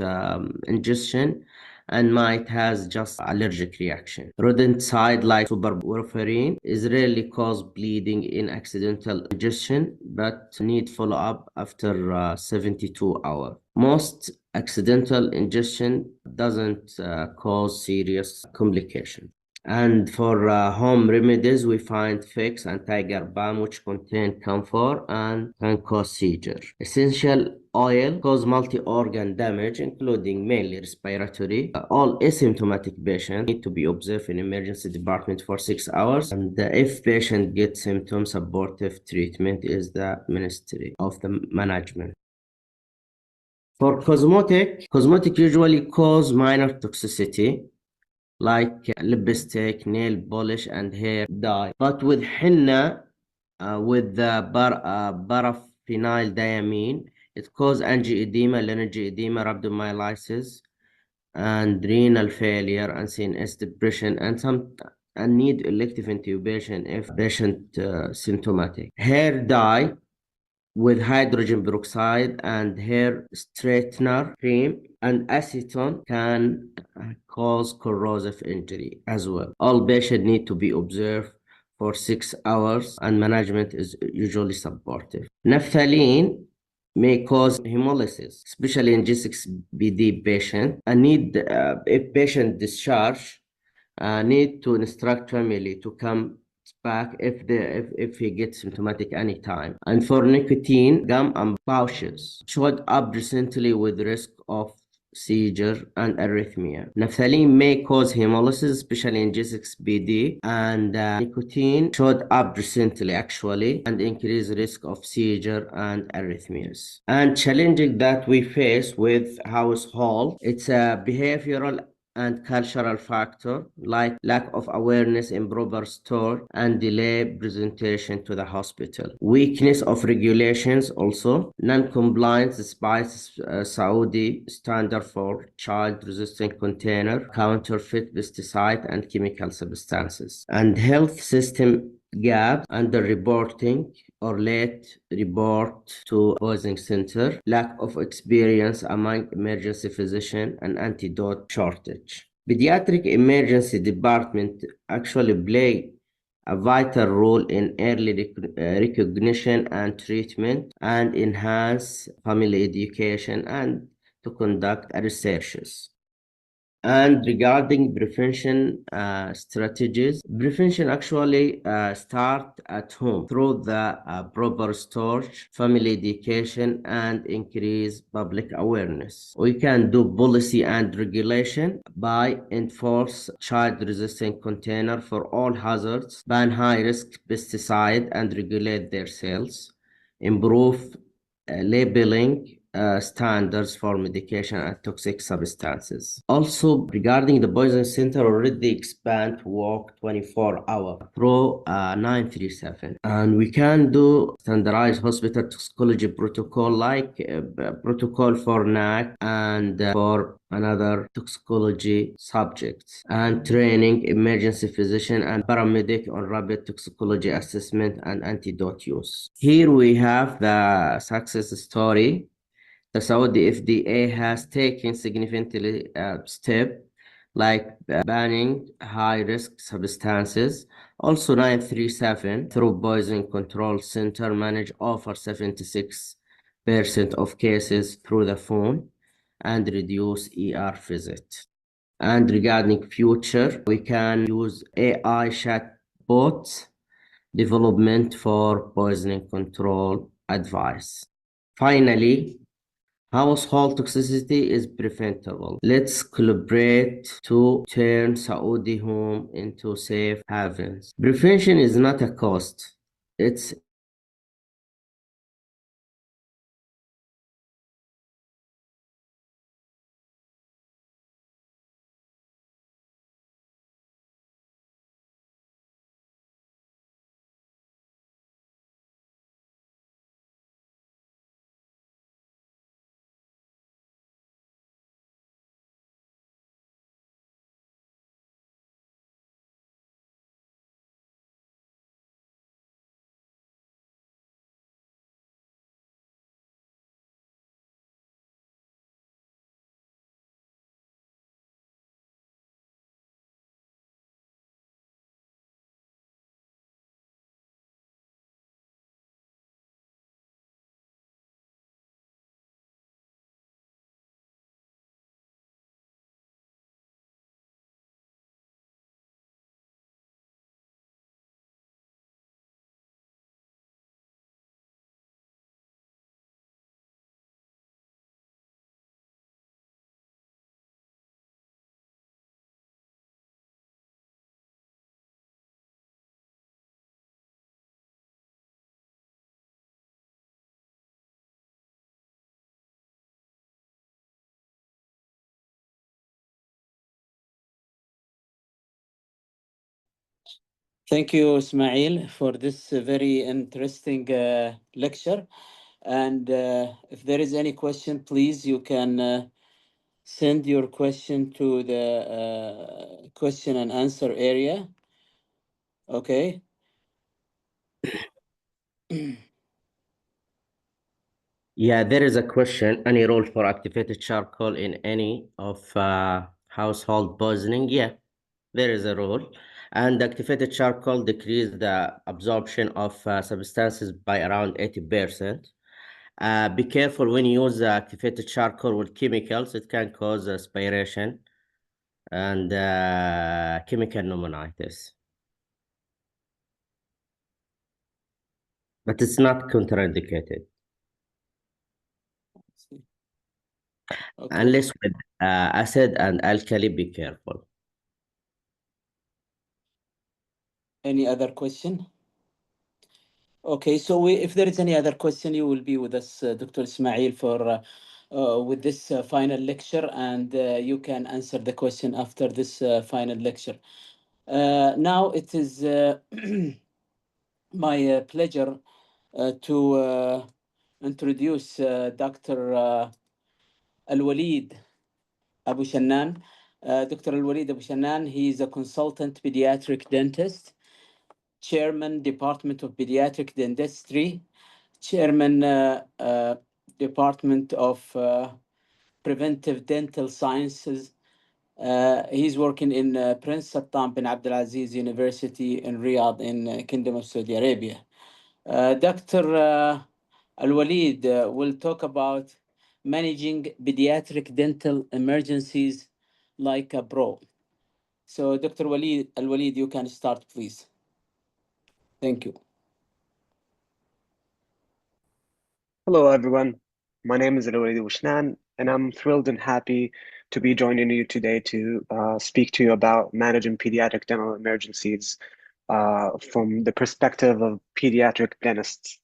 ingestion and might has just allergic reaction. Rodenticide like superwarfarin is rarely cause bleeding in accidental ingestion, but need follow-up after 72 hours. Most accidental ingestion doesn't cause serious complication. And for home remedies, we find fix and tiger balm, which contain camphor and can cause seizure. Essential oil cause multi-organ damage, including mainly respiratory. All asymptomatic patients need to be observed in emergency department for 6 hours. And if patient gets symptoms, supportive treatment is the ministry of the management. For cosmetic usually cause minor toxicity, like lipstick, nail polish, and hair dye. But with henna, with the paraphenyldiamine, it causes angioedema, laryngoedema, rhabdomyolysis, and renal failure, and CNS depression, and need elective intubation if patient symptomatic. Hair dye with hydrogen peroxide and hair straightener cream and acetone can cause corrosive injury as well. All patients need to be observed for 6 hours and management is usually supportive. Naphthalene may cause hemolysis, especially in G6PD patient, and if patient discharge, need to instruct family to come back if he gets symptomatic anytime. And for nicotine, gum and pouches showed up recently with risk of seizure and arrhythmia. Naphthalene may cause hemolysis, especially in G6PD, and nicotine showed up recently actually and increased risk of seizure and arrhythmias. And challenging that we face with household, it's a behavioral and cultural factor like lack of awareness, improper store, and delay presentation to the hospital. Weakness of regulations also, non-compliance despite Saudi standard for child-resistant container, counterfeit pesticide and chemical substances, and health system gap, under-reporting or late report to poisoning center, lack of experience among emergency physician, and antidote shortage. Pediatric emergency department actually play a vital role in early recognition and treatment and enhance family education and to conduct researches. And regarding prevention strategies, prevention actually start at home through the proper storage, family education, and increase public awareness. We can do policy and regulation by enforce child-resistant container for all hazards, ban high-risk pesticide and regulate their sales, improve labeling standards for medication and toxic substances. Also, regarding the poison center, already expand to work 24 hours through 937. And we can do standardized hospital toxicology protocol like protocol for NAC and for another toxicology subjects, and training emergency physician and paramedic on rapid toxicology assessment and antidote use. Here we have the success story. The Saudi FDA has taken significant steps like banning high-risk substances. Also, 937 through Poison Control Center manage over 76% of cases through the phone and reduce ER visit. And regarding future, we can use AI chatbots development for poisoning control advice. Finally, household toxicity is preventable. Let's collaborate to turn Saudi home into safe havens. Prevention is not a cost. It's Thank you, Ismail, for this very interesting lecture. And if there is any question, please, you can send your question to the question and answer area. Okay. Yeah, there is a question. Any role for activated charcoal in any of household poisoning? Yeah, there is a role. And activated charcoal decrease the absorption of substances by around 80%. Be careful when you use activated charcoal with chemicals. It can cause aspiration and chemical pneumonitis. But it's not contraindicated. Okay. Unless with acid and alkali, be careful. Any other question? Okay, so if there is any other question, you will be with us, Dr. Ismail, for with this final lecture, and you can answer the question after this final lecture. Now it is my pleasure to introduce Dr. Al-Walid Abu Shannan. Dr. Al-Walid Abu Shannan, he is a consultant pediatric dentist, chairman, Department of Pediatric Dentistry, chairman, Department of Preventive Dental Sciences. He's working in Prince Sultan bin Abdulaziz University in Riyadh in Kingdom of Saudi Arabia. Dr. Al-Walid will talk about managing pediatric dental emergencies like a pro. So Dr. Al-Walid, you can start, please. Thank you. Hello, everyone. My name is Al-Walid Wishnan, and I'm thrilled and happy to be joining you today to speak to you about managing pediatric dental emergencies from the perspective of pediatric dentists.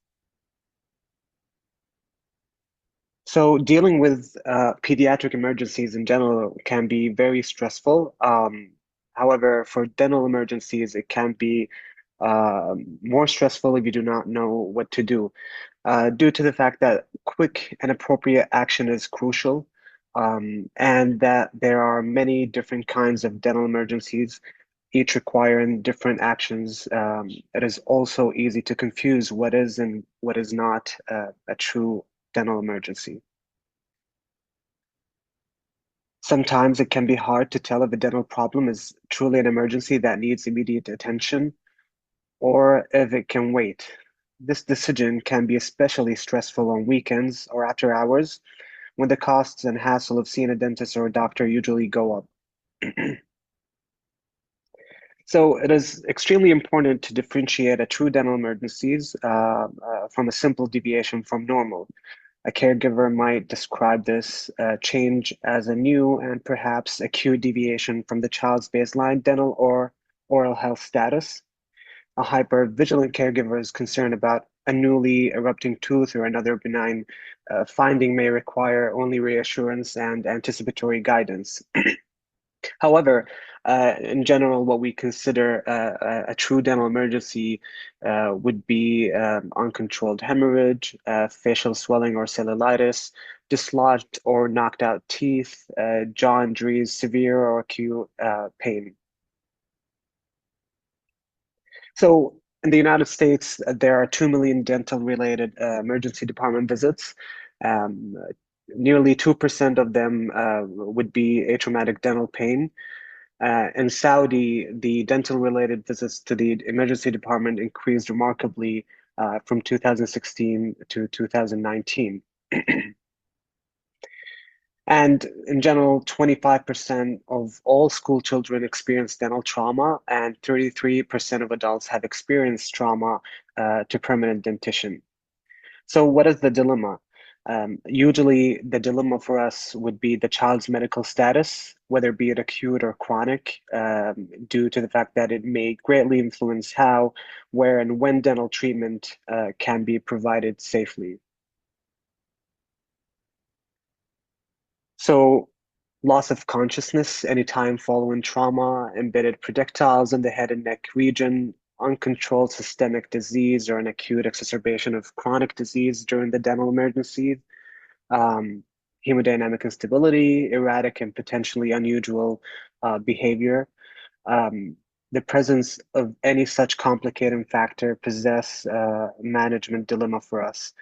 So dealing with pediatric emergencies in general can be very stressful. However, for dental emergencies, it can be more stressful if you do not know what to do. Due to the fact that quick and appropriate action is crucial, and that there are many different kinds of dental emergencies, each requiring different actions. It is also easy to confuse what is and what is not a true dental emergency. Sometimes it can be hard to tell if a dental problem is truly an emergency that needs immediate attention, or if it can wait. This decision can be especially stressful on weekends or after hours, when the costs and hassle of seeing a dentist or a doctor usually go up. So it is extremely important to differentiate a true dental emergencies from a simple deviation from normal. A caregiver might describe this change as a new and perhaps acute deviation from the child's baseline dental or oral health status. A hypervigilant caregiver is concerned about a newly erupting tooth or another benign finding may require only reassurance and anticipatory guidance. However, in general, what we consider a true dental emergency would be uncontrolled hemorrhage, facial swelling or cellulitis, dislodged or knocked out teeth, jaw injuries, severe or acute pain. So in the United States, there are 2 million dental-related emergency department visits. Nearly 2% of them would be atraumatic dental pain. In Saudi, the dental-related visits to the emergency department increased remarkably from 2016 to 2019. And in general, 25% of all school children experience dental trauma, and 33% of adults have experienced trauma to permanent dentition. So what is the dilemma? Usually the dilemma for us would be the child's medical status, whether be it acute or chronic, due to the fact that it may greatly influence how, where, and when dental treatment can be provided safely. So loss of consciousness anytime following trauma, embedded projectiles in the head and neck region, uncontrolled systemic disease or an acute exacerbation of chronic disease during the dental emergency, hemodynamic instability, erratic and potentially unusual behavior. The presence of any such complicating factor possess a management dilemma for us.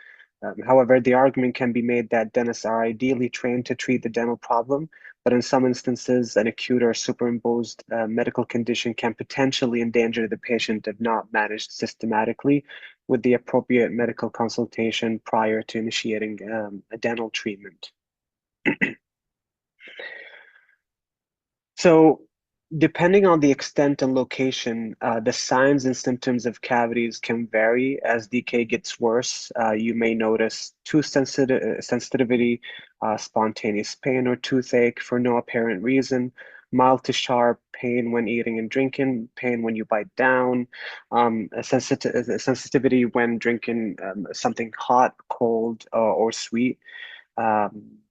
However, the argument can be made that dentists are ideally trained to treat the dental problem, but in some instances, an acute or superimposed medical condition can potentially endanger the patient if not managed systematically with the appropriate medical consultation prior to initiating a dental treatment. So, depending on the extent and location, the signs and symptoms of cavities can vary as decay gets worse. You may notice tooth sensitivity, spontaneous pain or toothache for no apparent reason, mild to sharp pain when eating and drinking, pain when you bite down, a sensitivity when drinking something hot, cold, or sweet.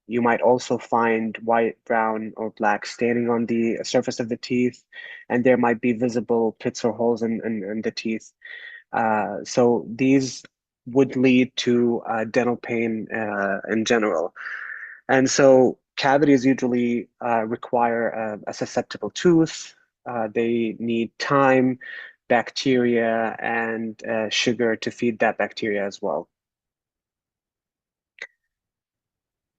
You might also find white, brown, or black staining on the surface of the teeth, and there might be visible pits or holes in the teeth. So these would lead to dental pain in general. And so cavities usually require a susceptible tooth. They need time, bacteria, and sugar to feed that bacteria as well.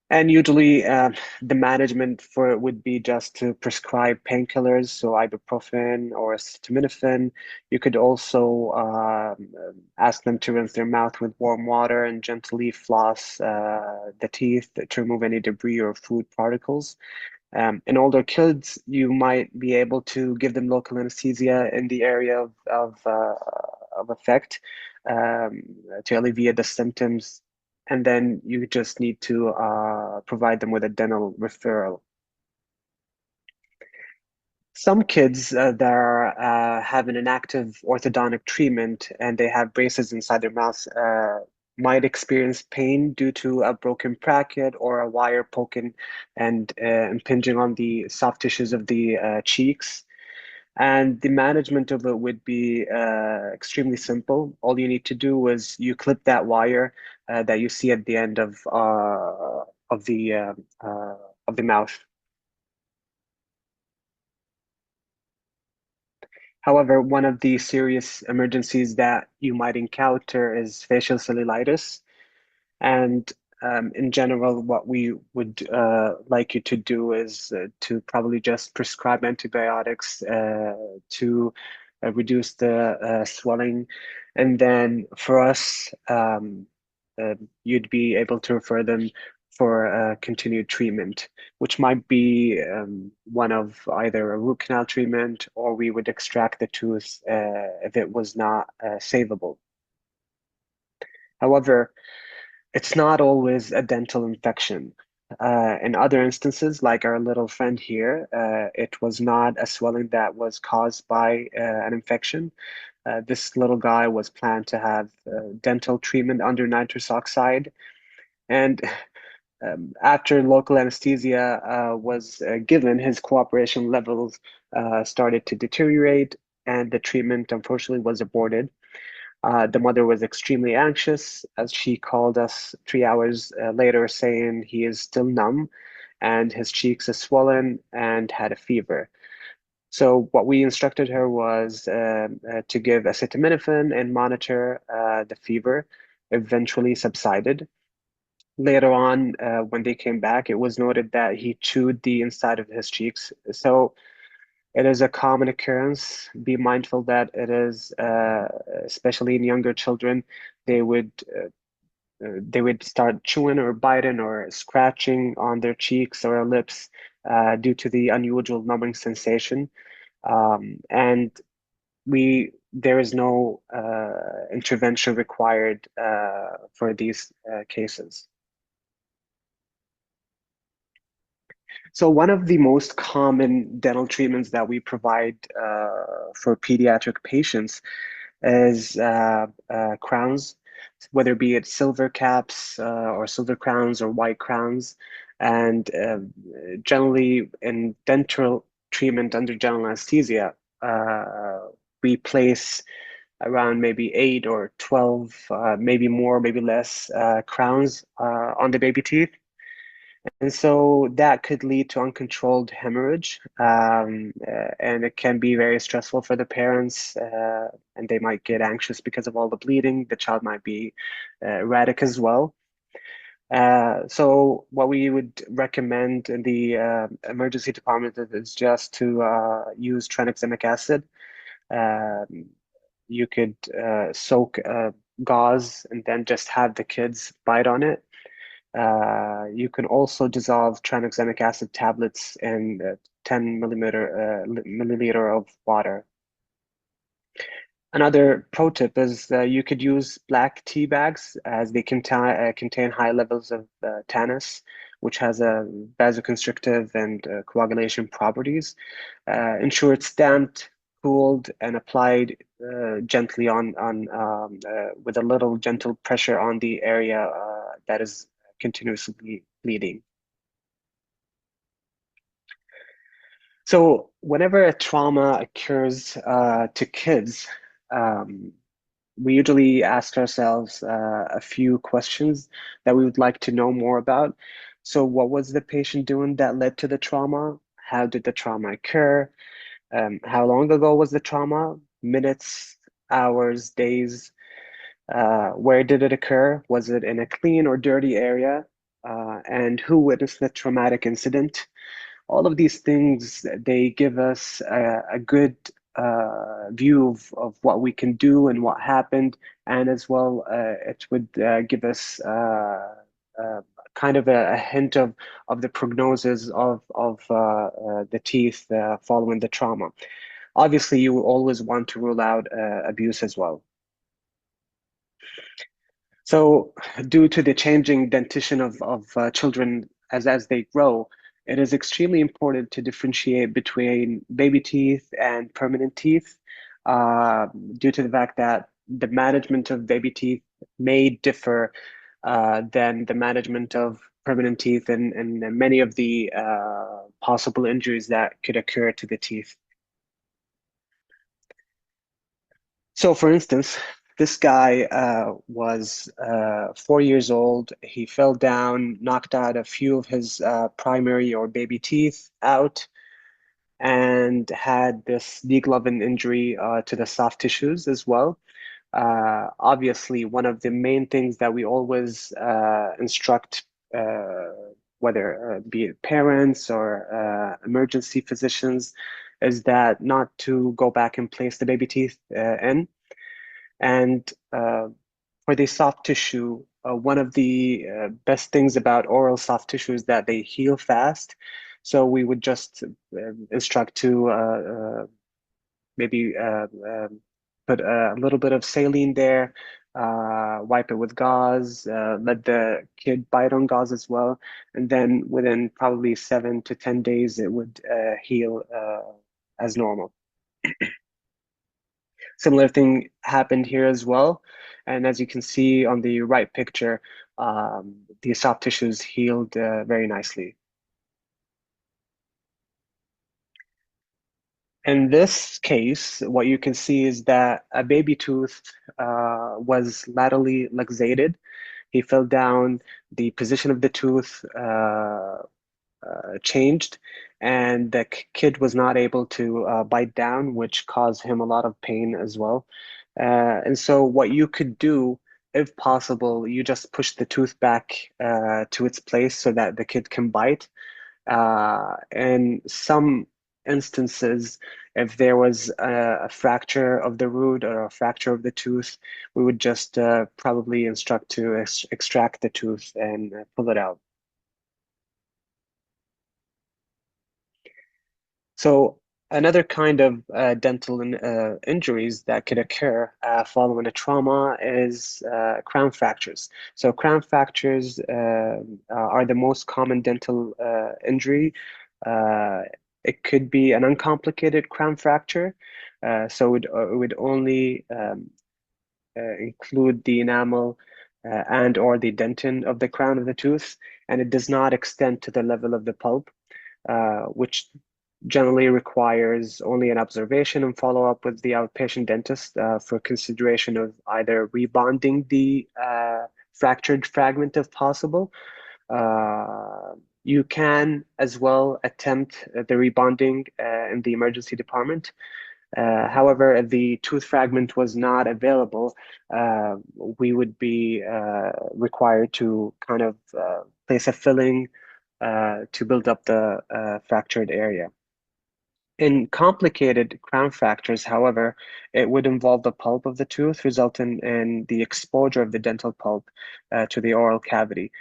And usually the management for it would be just to prescribe painkillers, so ibuprofen or acetaminophen. You could also ask them to rinse their mouth with warm water and gently floss the teeth to remove any debris or food particles. In older kids, you might be able to give them local anesthesia in the area of effect to alleviate the symptoms, and then you just need to provide them with a dental referral. Some kids that are having an active orthodontic treatment and they have braces inside their mouths might experience pain due to a broken bracket or a wire poking and impinging on the soft tissues of the cheeks. And the management of it would be extremely simple. All you need to do is you clip that wire that you see at the end of the mouth. However, one of the serious emergencies that you might encounter is facial cellulitis. And in general, what we would like you to do is to probably just prescribe antibiotics to reduce the swelling. And then for us, you'd be able to refer them for continued treatment, which might be one of either a root canal treatment or we would extract the tooth if it was not savable. However, it's not always a dental infection. In other instances, like our little friend here, it was not a swelling that was caused by an infection. This little guy was planned to have dental treatment under nitrous oxide. And after local anesthesia was given, his cooperation levels started to deteriorate, and the treatment unfortunately was aborted. The mother was extremely anxious as she called us 3 hours later saying he is still numb and his cheeks are swollen and had a fever. So what we instructed her was to give acetaminophen and monitor the fever. Eventually subsided. Later on, when they came back, it was noted that he chewed the inside of his cheeks. So it is a common occurrence. Be mindful that it is, especially in younger children, they would start chewing or biting or scratching on their cheeks or lips due to the unusual numbing sensation. And there is no intervention required for these cases. So one of the most common dental treatments that we provide for pediatric patients is crowns, whether be it silver caps or silver crowns or white crowns. And generally in dental treatment under general anesthesia, we place around maybe 8 or 12, maybe more, maybe less crowns on the baby teeth. And so that could lead to uncontrolled hemorrhage, and it can be very stressful for the parents, and they might get anxious because of all the bleeding. The child might be erratic as well. So what we would recommend in the emergency department is just to use tranexamic acid. You could soak gauze and then just have the kids bite on it. You can also dissolve tranexamic acid tablets in 10 milliliter of water. Another pro tip is you could use black tea bags as they contain high levels of tannins, which has a vasoconstrictive and coagulation properties. Ensure it's damped, cooled, and applied gently with a little gentle pressure on the area that is continuously bleeding. So whenever a trauma occurs to kids, we usually ask ourselves a few questions that we would like to know more about. So what was the patient doing that led to the trauma? How did the trauma occur? How long ago was the trauma? Minutes, hours, days? Where did it occur? Was it in a clean or dirty area? And who witnessed the traumatic incident? All of these things, they give us a good view of what we can do and what happened. And as well, it would give us kind of a hint of the prognosis of the teeth following the trauma. Obviously, you always want to rule out abuse as well. So due to the changing dentition of children as they grow, it is extremely important to differentiate between baby teeth and permanent teeth, due to the fact that the management of baby teeth may differ than the management of permanent teeth and many of the possible injuries that could occur to the teeth. So for instance, this guy was 4 years old. He fell down, knocked out a few of his primary or baby teeth out, and had this degloving injury to the soft tissues as well. Obviously, one of the main things that we always instruct, whether be it parents or emergency physicians, is that not to go back and place the baby teeth in. And for the soft tissue, one of the best things about oral soft tissue is that they heal fast. So we would just instruct to maybe put a little bit of saline there, wipe it with gauze, let the kid bite on gauze as well. And then within probably 7 to 10 days, it would heal as normal. Similar thing happened here as well. And as you can see on the right picture, the soft tissues healed very nicely. In this case, what you can see is that a baby tooth was laterally luxated. He fell down, the position of the tooth changed, and the kid was not able to bite down, which caused him a lot of pain as well. And so what you could do, if possible, you just push the tooth back to its place so that the kid can bite. In some instances, if there was a fracture of the root or a fracture of the tooth, we would just probably instruct to extract the tooth and pull it out. So another kind of dental injuries that could occur following a trauma is crown fractures. So crown fractures are the most common dental injury. It could be an uncomplicated crown fracture. So it would only include the enamel and or the dentin of the crown of the tooth, and it does not extend to the level of the pulp, which generally requires only an observation and follow-up with the outpatient dentist for consideration of either rebonding the fractured fragment if possible. You can as well attempt the rebonding in the emergency department. However, if the tooth fragment was not available, we would be required to kind of place a filling to build up the fractured area. In complicated crown fractures, however, it would involve the pulp of the tooth, resulting in the exposure of the dental pulp to the oral cavity.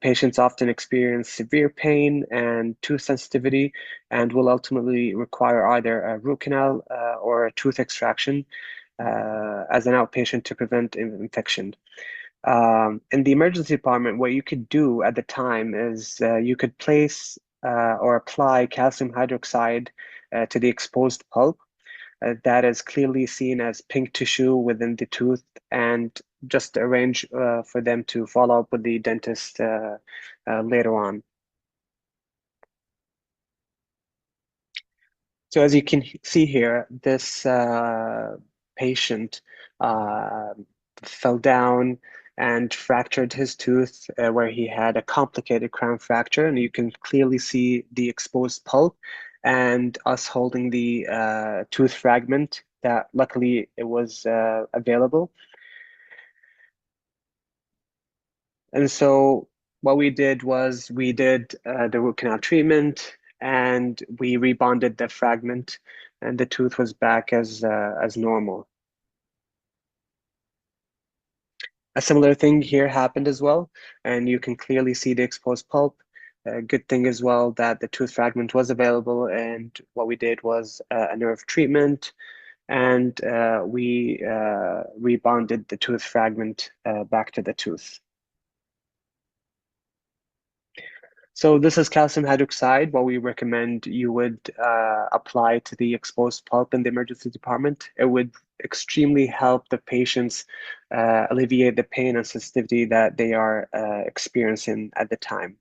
Patients often experience severe pain and tooth sensitivity and will ultimately require either a root canal or a tooth extraction as an outpatient to prevent infection. In the emergency department, what you could do at the time is you could place or apply calcium hydroxide to the exposed pulp that is clearly seen as pink tissue within the tooth, and just arrange for them to follow up with the dentist later on. So as you can see here, this patient fell down and fractured his tooth where he had a complicated crown fracture, and you can clearly see the exposed pulp and us holding the tooth fragment that luckily it was available. And so what we did was we did the root canal treatment and we rebonded the fragment, and the tooth was back as normal. A similar thing here happened as well, and you can clearly see the exposed pulp. A good thing as well that the tooth fragment was available, and what we did was a nerve treatment, and we rebonded the tooth fragment back to the tooth. So this is calcium hydroxide. What we recommend you would apply to the exposed pulp in the emergency department. It would extremely help the patients alleviate the pain and sensitivity that they are experiencing at the time.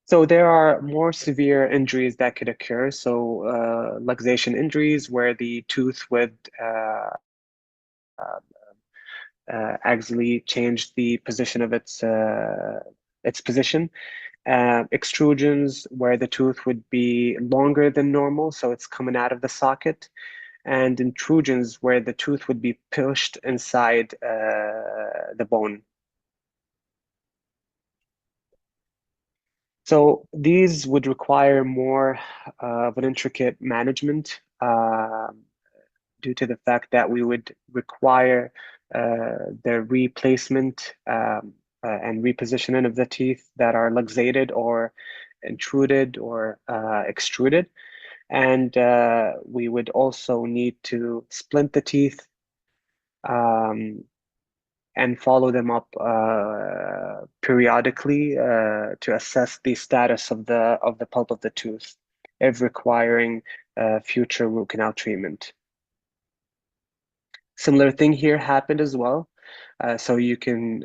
So there are more severe injuries that could occur. So luxation injuries where the tooth would axially change the position of its position. Extrusions where the tooth would be longer than normal, so it's coming out of the socket, and intrusions where the tooth would be pushed inside the bone. So these would require more of an intricate management due to the fact that we would require the replacement and repositioning of the teeth that are luxated or intruded or extruded. And we would also need to splint the teeth and follow them up periodically to assess the status of the pulp of the tooth, if requiring future root canal treatment. Similar thing here happened as well. So you can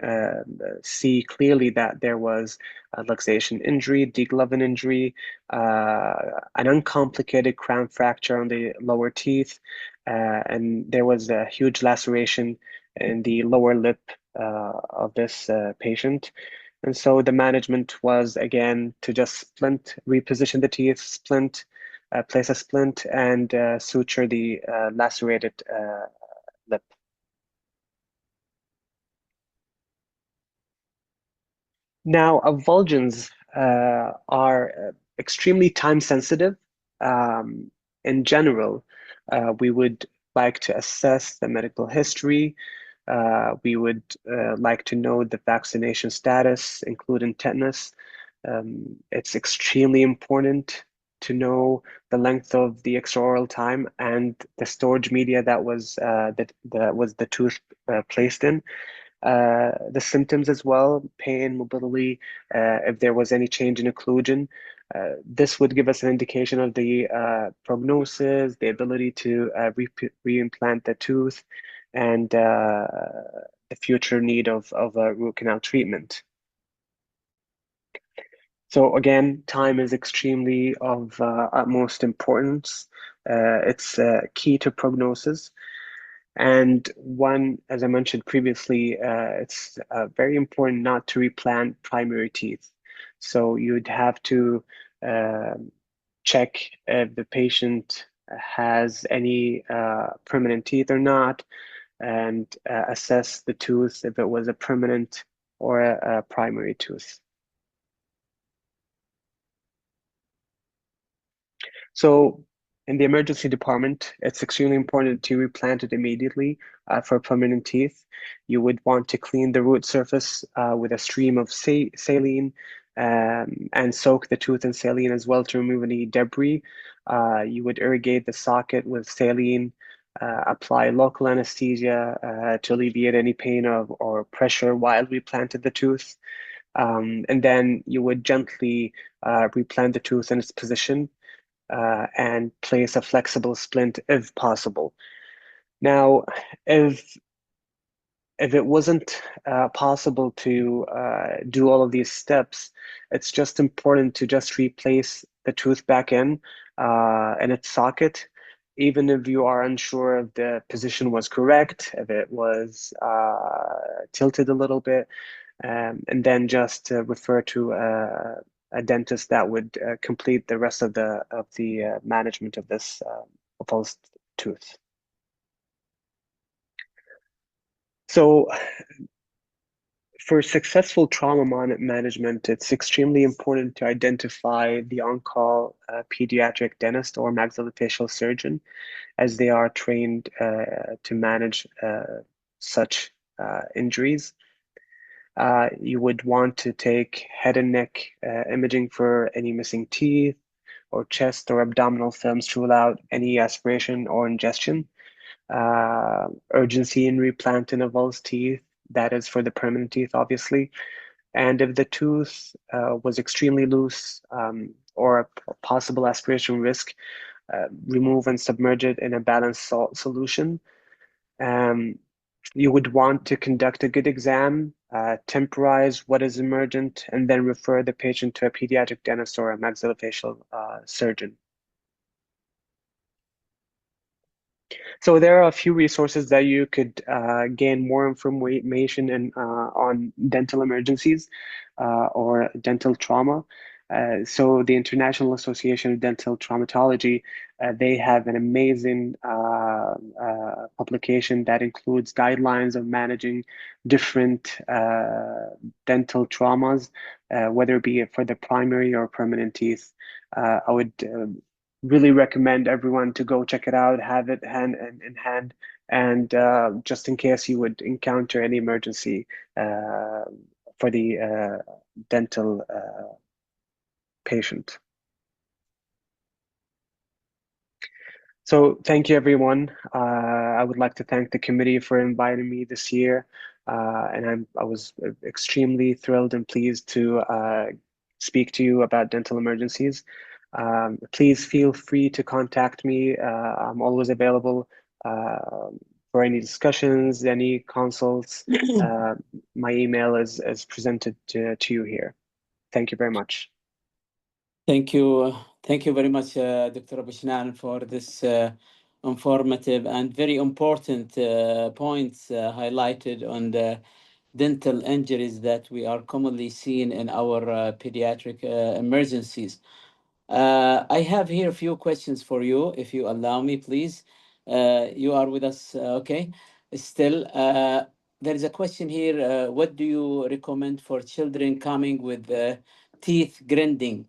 see clearly that there was a luxation injury, degloving injury, an uncomplicated crown fracture on the lower teeth, and there was a huge laceration in the lower lip of this patient. And so the management was, again, to just splint, reposition the teeth, splint, place a splint, and suture the lacerated lip. Now, avulsions are extremely time sensitive. In general, we would like to assess the medical history. We would like to know the vaccination status, including tetanus. It's extremely important to know the length of the extraoral time and the storage media that was the tooth placed in. The symptoms as well, pain, mobility, if there was any change in occlusion. This would give us an indication of the prognosis, the ability to reimplant the tooth, and the future need of a root canal treatment. So again, time is extremely of utmost importance. It's key to prognosis. And one, as I mentioned previously, it's very important not to replant primary teeth. So you'd have to check if the patient has any permanent teeth or not, and assess the tooth if it was a permanent or a primary tooth. So in the emergency department, it's extremely important to replant it immediately for permanent teeth. You would want to clean the root surface with a stream of saline and soak the tooth in saline as well to remove any debris. You would irrigate the socket with saline, apply local anesthesia to alleviate any pain or pressure while we planted the tooth. And then you would gently replant the tooth in its position and place a flexible splint if possible. Now, if it wasn't possible to do all of these steps, it's just important to just replace the tooth back in its socket, even if you are unsure if the position was correct, if it was tilted a little bit, and then just refer to a dentist that would complete the rest of the management of this proposed tooth. So for successful trauma management, it's extremely important to identify the on-call pediatric dentist or maxillofacial surgeon, as they are trained to manage such injuries. You would want to take head and neck imaging for any missing teeth, or chest or abdominal films to rule out any aspiration or ingestion. Urgency in replanting of those teeth, that is for the permanent teeth, obviously. And if the tooth was extremely loose or a possible aspiration risk, remove and submerge it in a balanced salt solution. You would want to conduct a good exam, temporize what is emergent, and then refer the patient to a pediatric dentist or a maxillofacial surgeon. So there are a few resources that you could gain more information on dental emergencies or dental trauma. So the International Association of Dental Traumatology, they have an amazing publication that includes guidelines of managing different dental traumas, whether it be for the primary or permanent teeth. I would really recommend everyone to go check it out, have it in hand, and just in case you would encounter any emergency for the dental patient. So thank you, everyone. I would like to thank the committee for inviting me this year, and I was extremely thrilled and pleased to speak to you about dental emergencies. Please feel free to contact me. I'm always available for any discussions, any consults. My email is presented to you here. Thank you very much. Thank you. Thank you very much, Dr. Bishnan, for this informative and very important points highlighted on the dental injuries that we are commonly seeing in our pediatric emergencies. I have here a few questions for you, if you allow me, please. You are with us, okay? Still, there is a question here. What do you recommend for children coming with teeth grinding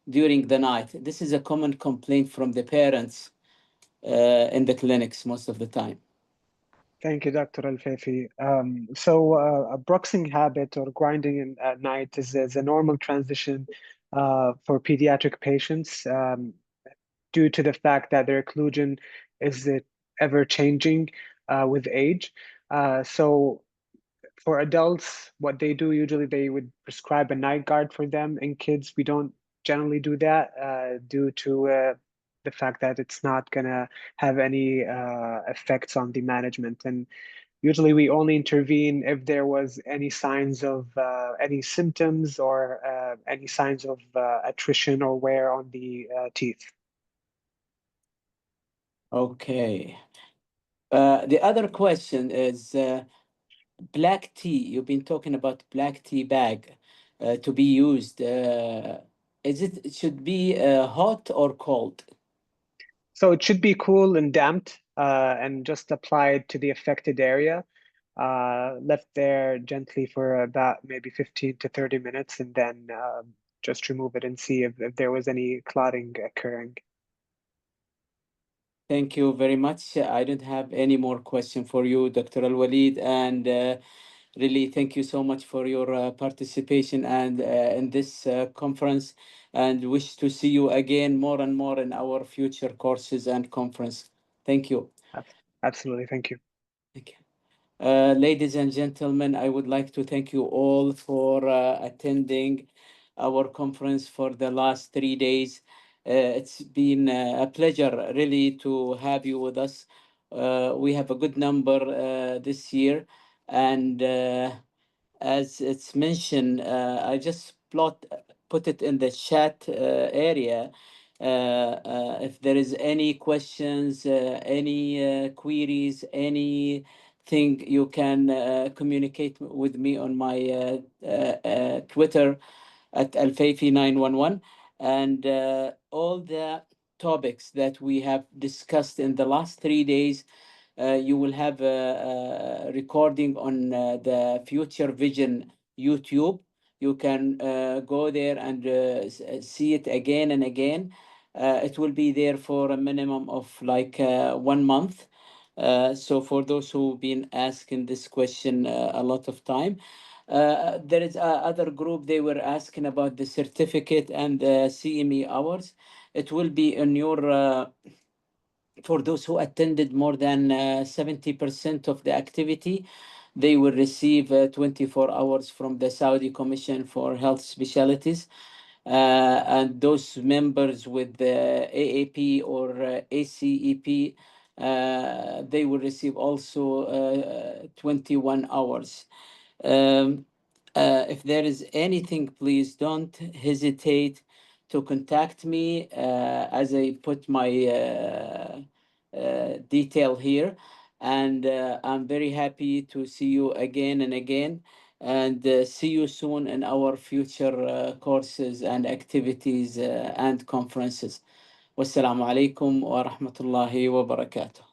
during the night? This is a common complaint from the parents in the clinics most of the time. Thank you, Dr. Al-Faifi. So a bruxing habit or grinding at night is a normal transition for pediatric patients due to the fact that their occlusion is ever changing with age. So for adults, what they do usually, they would prescribe a night guard for them. In kids, we don't generally do that due to the fact that it's not gonna have any effects on the management. And Usually we only intervene if there was any signs of any symptoms or any signs of attrition or wear on the teeth. Okay. The other question is black tea. You've been talking about black tea bag to be used. It should be hot or cold? So it should be cool and damped and just applied to the affected area. Left there gently for about maybe 15 to 30 minutes, and then just remove it and see if there was any clotting occurring. Thank you very much. I don't have any more question for you, Dr. Al-Walid, and really thank you so much for your participation and in this conference, and wish to see you again more and more in our future courses and conference. Thank you. Absolutely, thank you. Thank you. Ladies and gentlemen, I would like to thank you all for attending our conference for the last 3 days. It's been a pleasure really to have you with us. We have a good number this year, and as it's mentioned, I just put it in the chat area. If there is any questions, any queries, anything, you can communicate with me on my Twitter at Alfayfi911, and all the topics that we have discussed in the last 3 days. You will have a recording on the Future Vision YouTube. You can go there and see it again and again. It will be there for a minimum of like 1 month. So for those who've been asking this question a lot of time, there is other group, they were asking about the certificate and the CME hours. It will be in your for those who attended more than 70% of the activity, they will receive 24 hours from the Saudi Commission for Health Specialties. And those members with the AAP or ACEP, they will receive also 21 hours. If there is anything, please don't hesitate to contact me as I put my detail here. And I'm very happy to see you again and again, and see you soon in our future courses and activities and conferences. Wassalamu alaikum wa rahmatullahi wa barakatuh.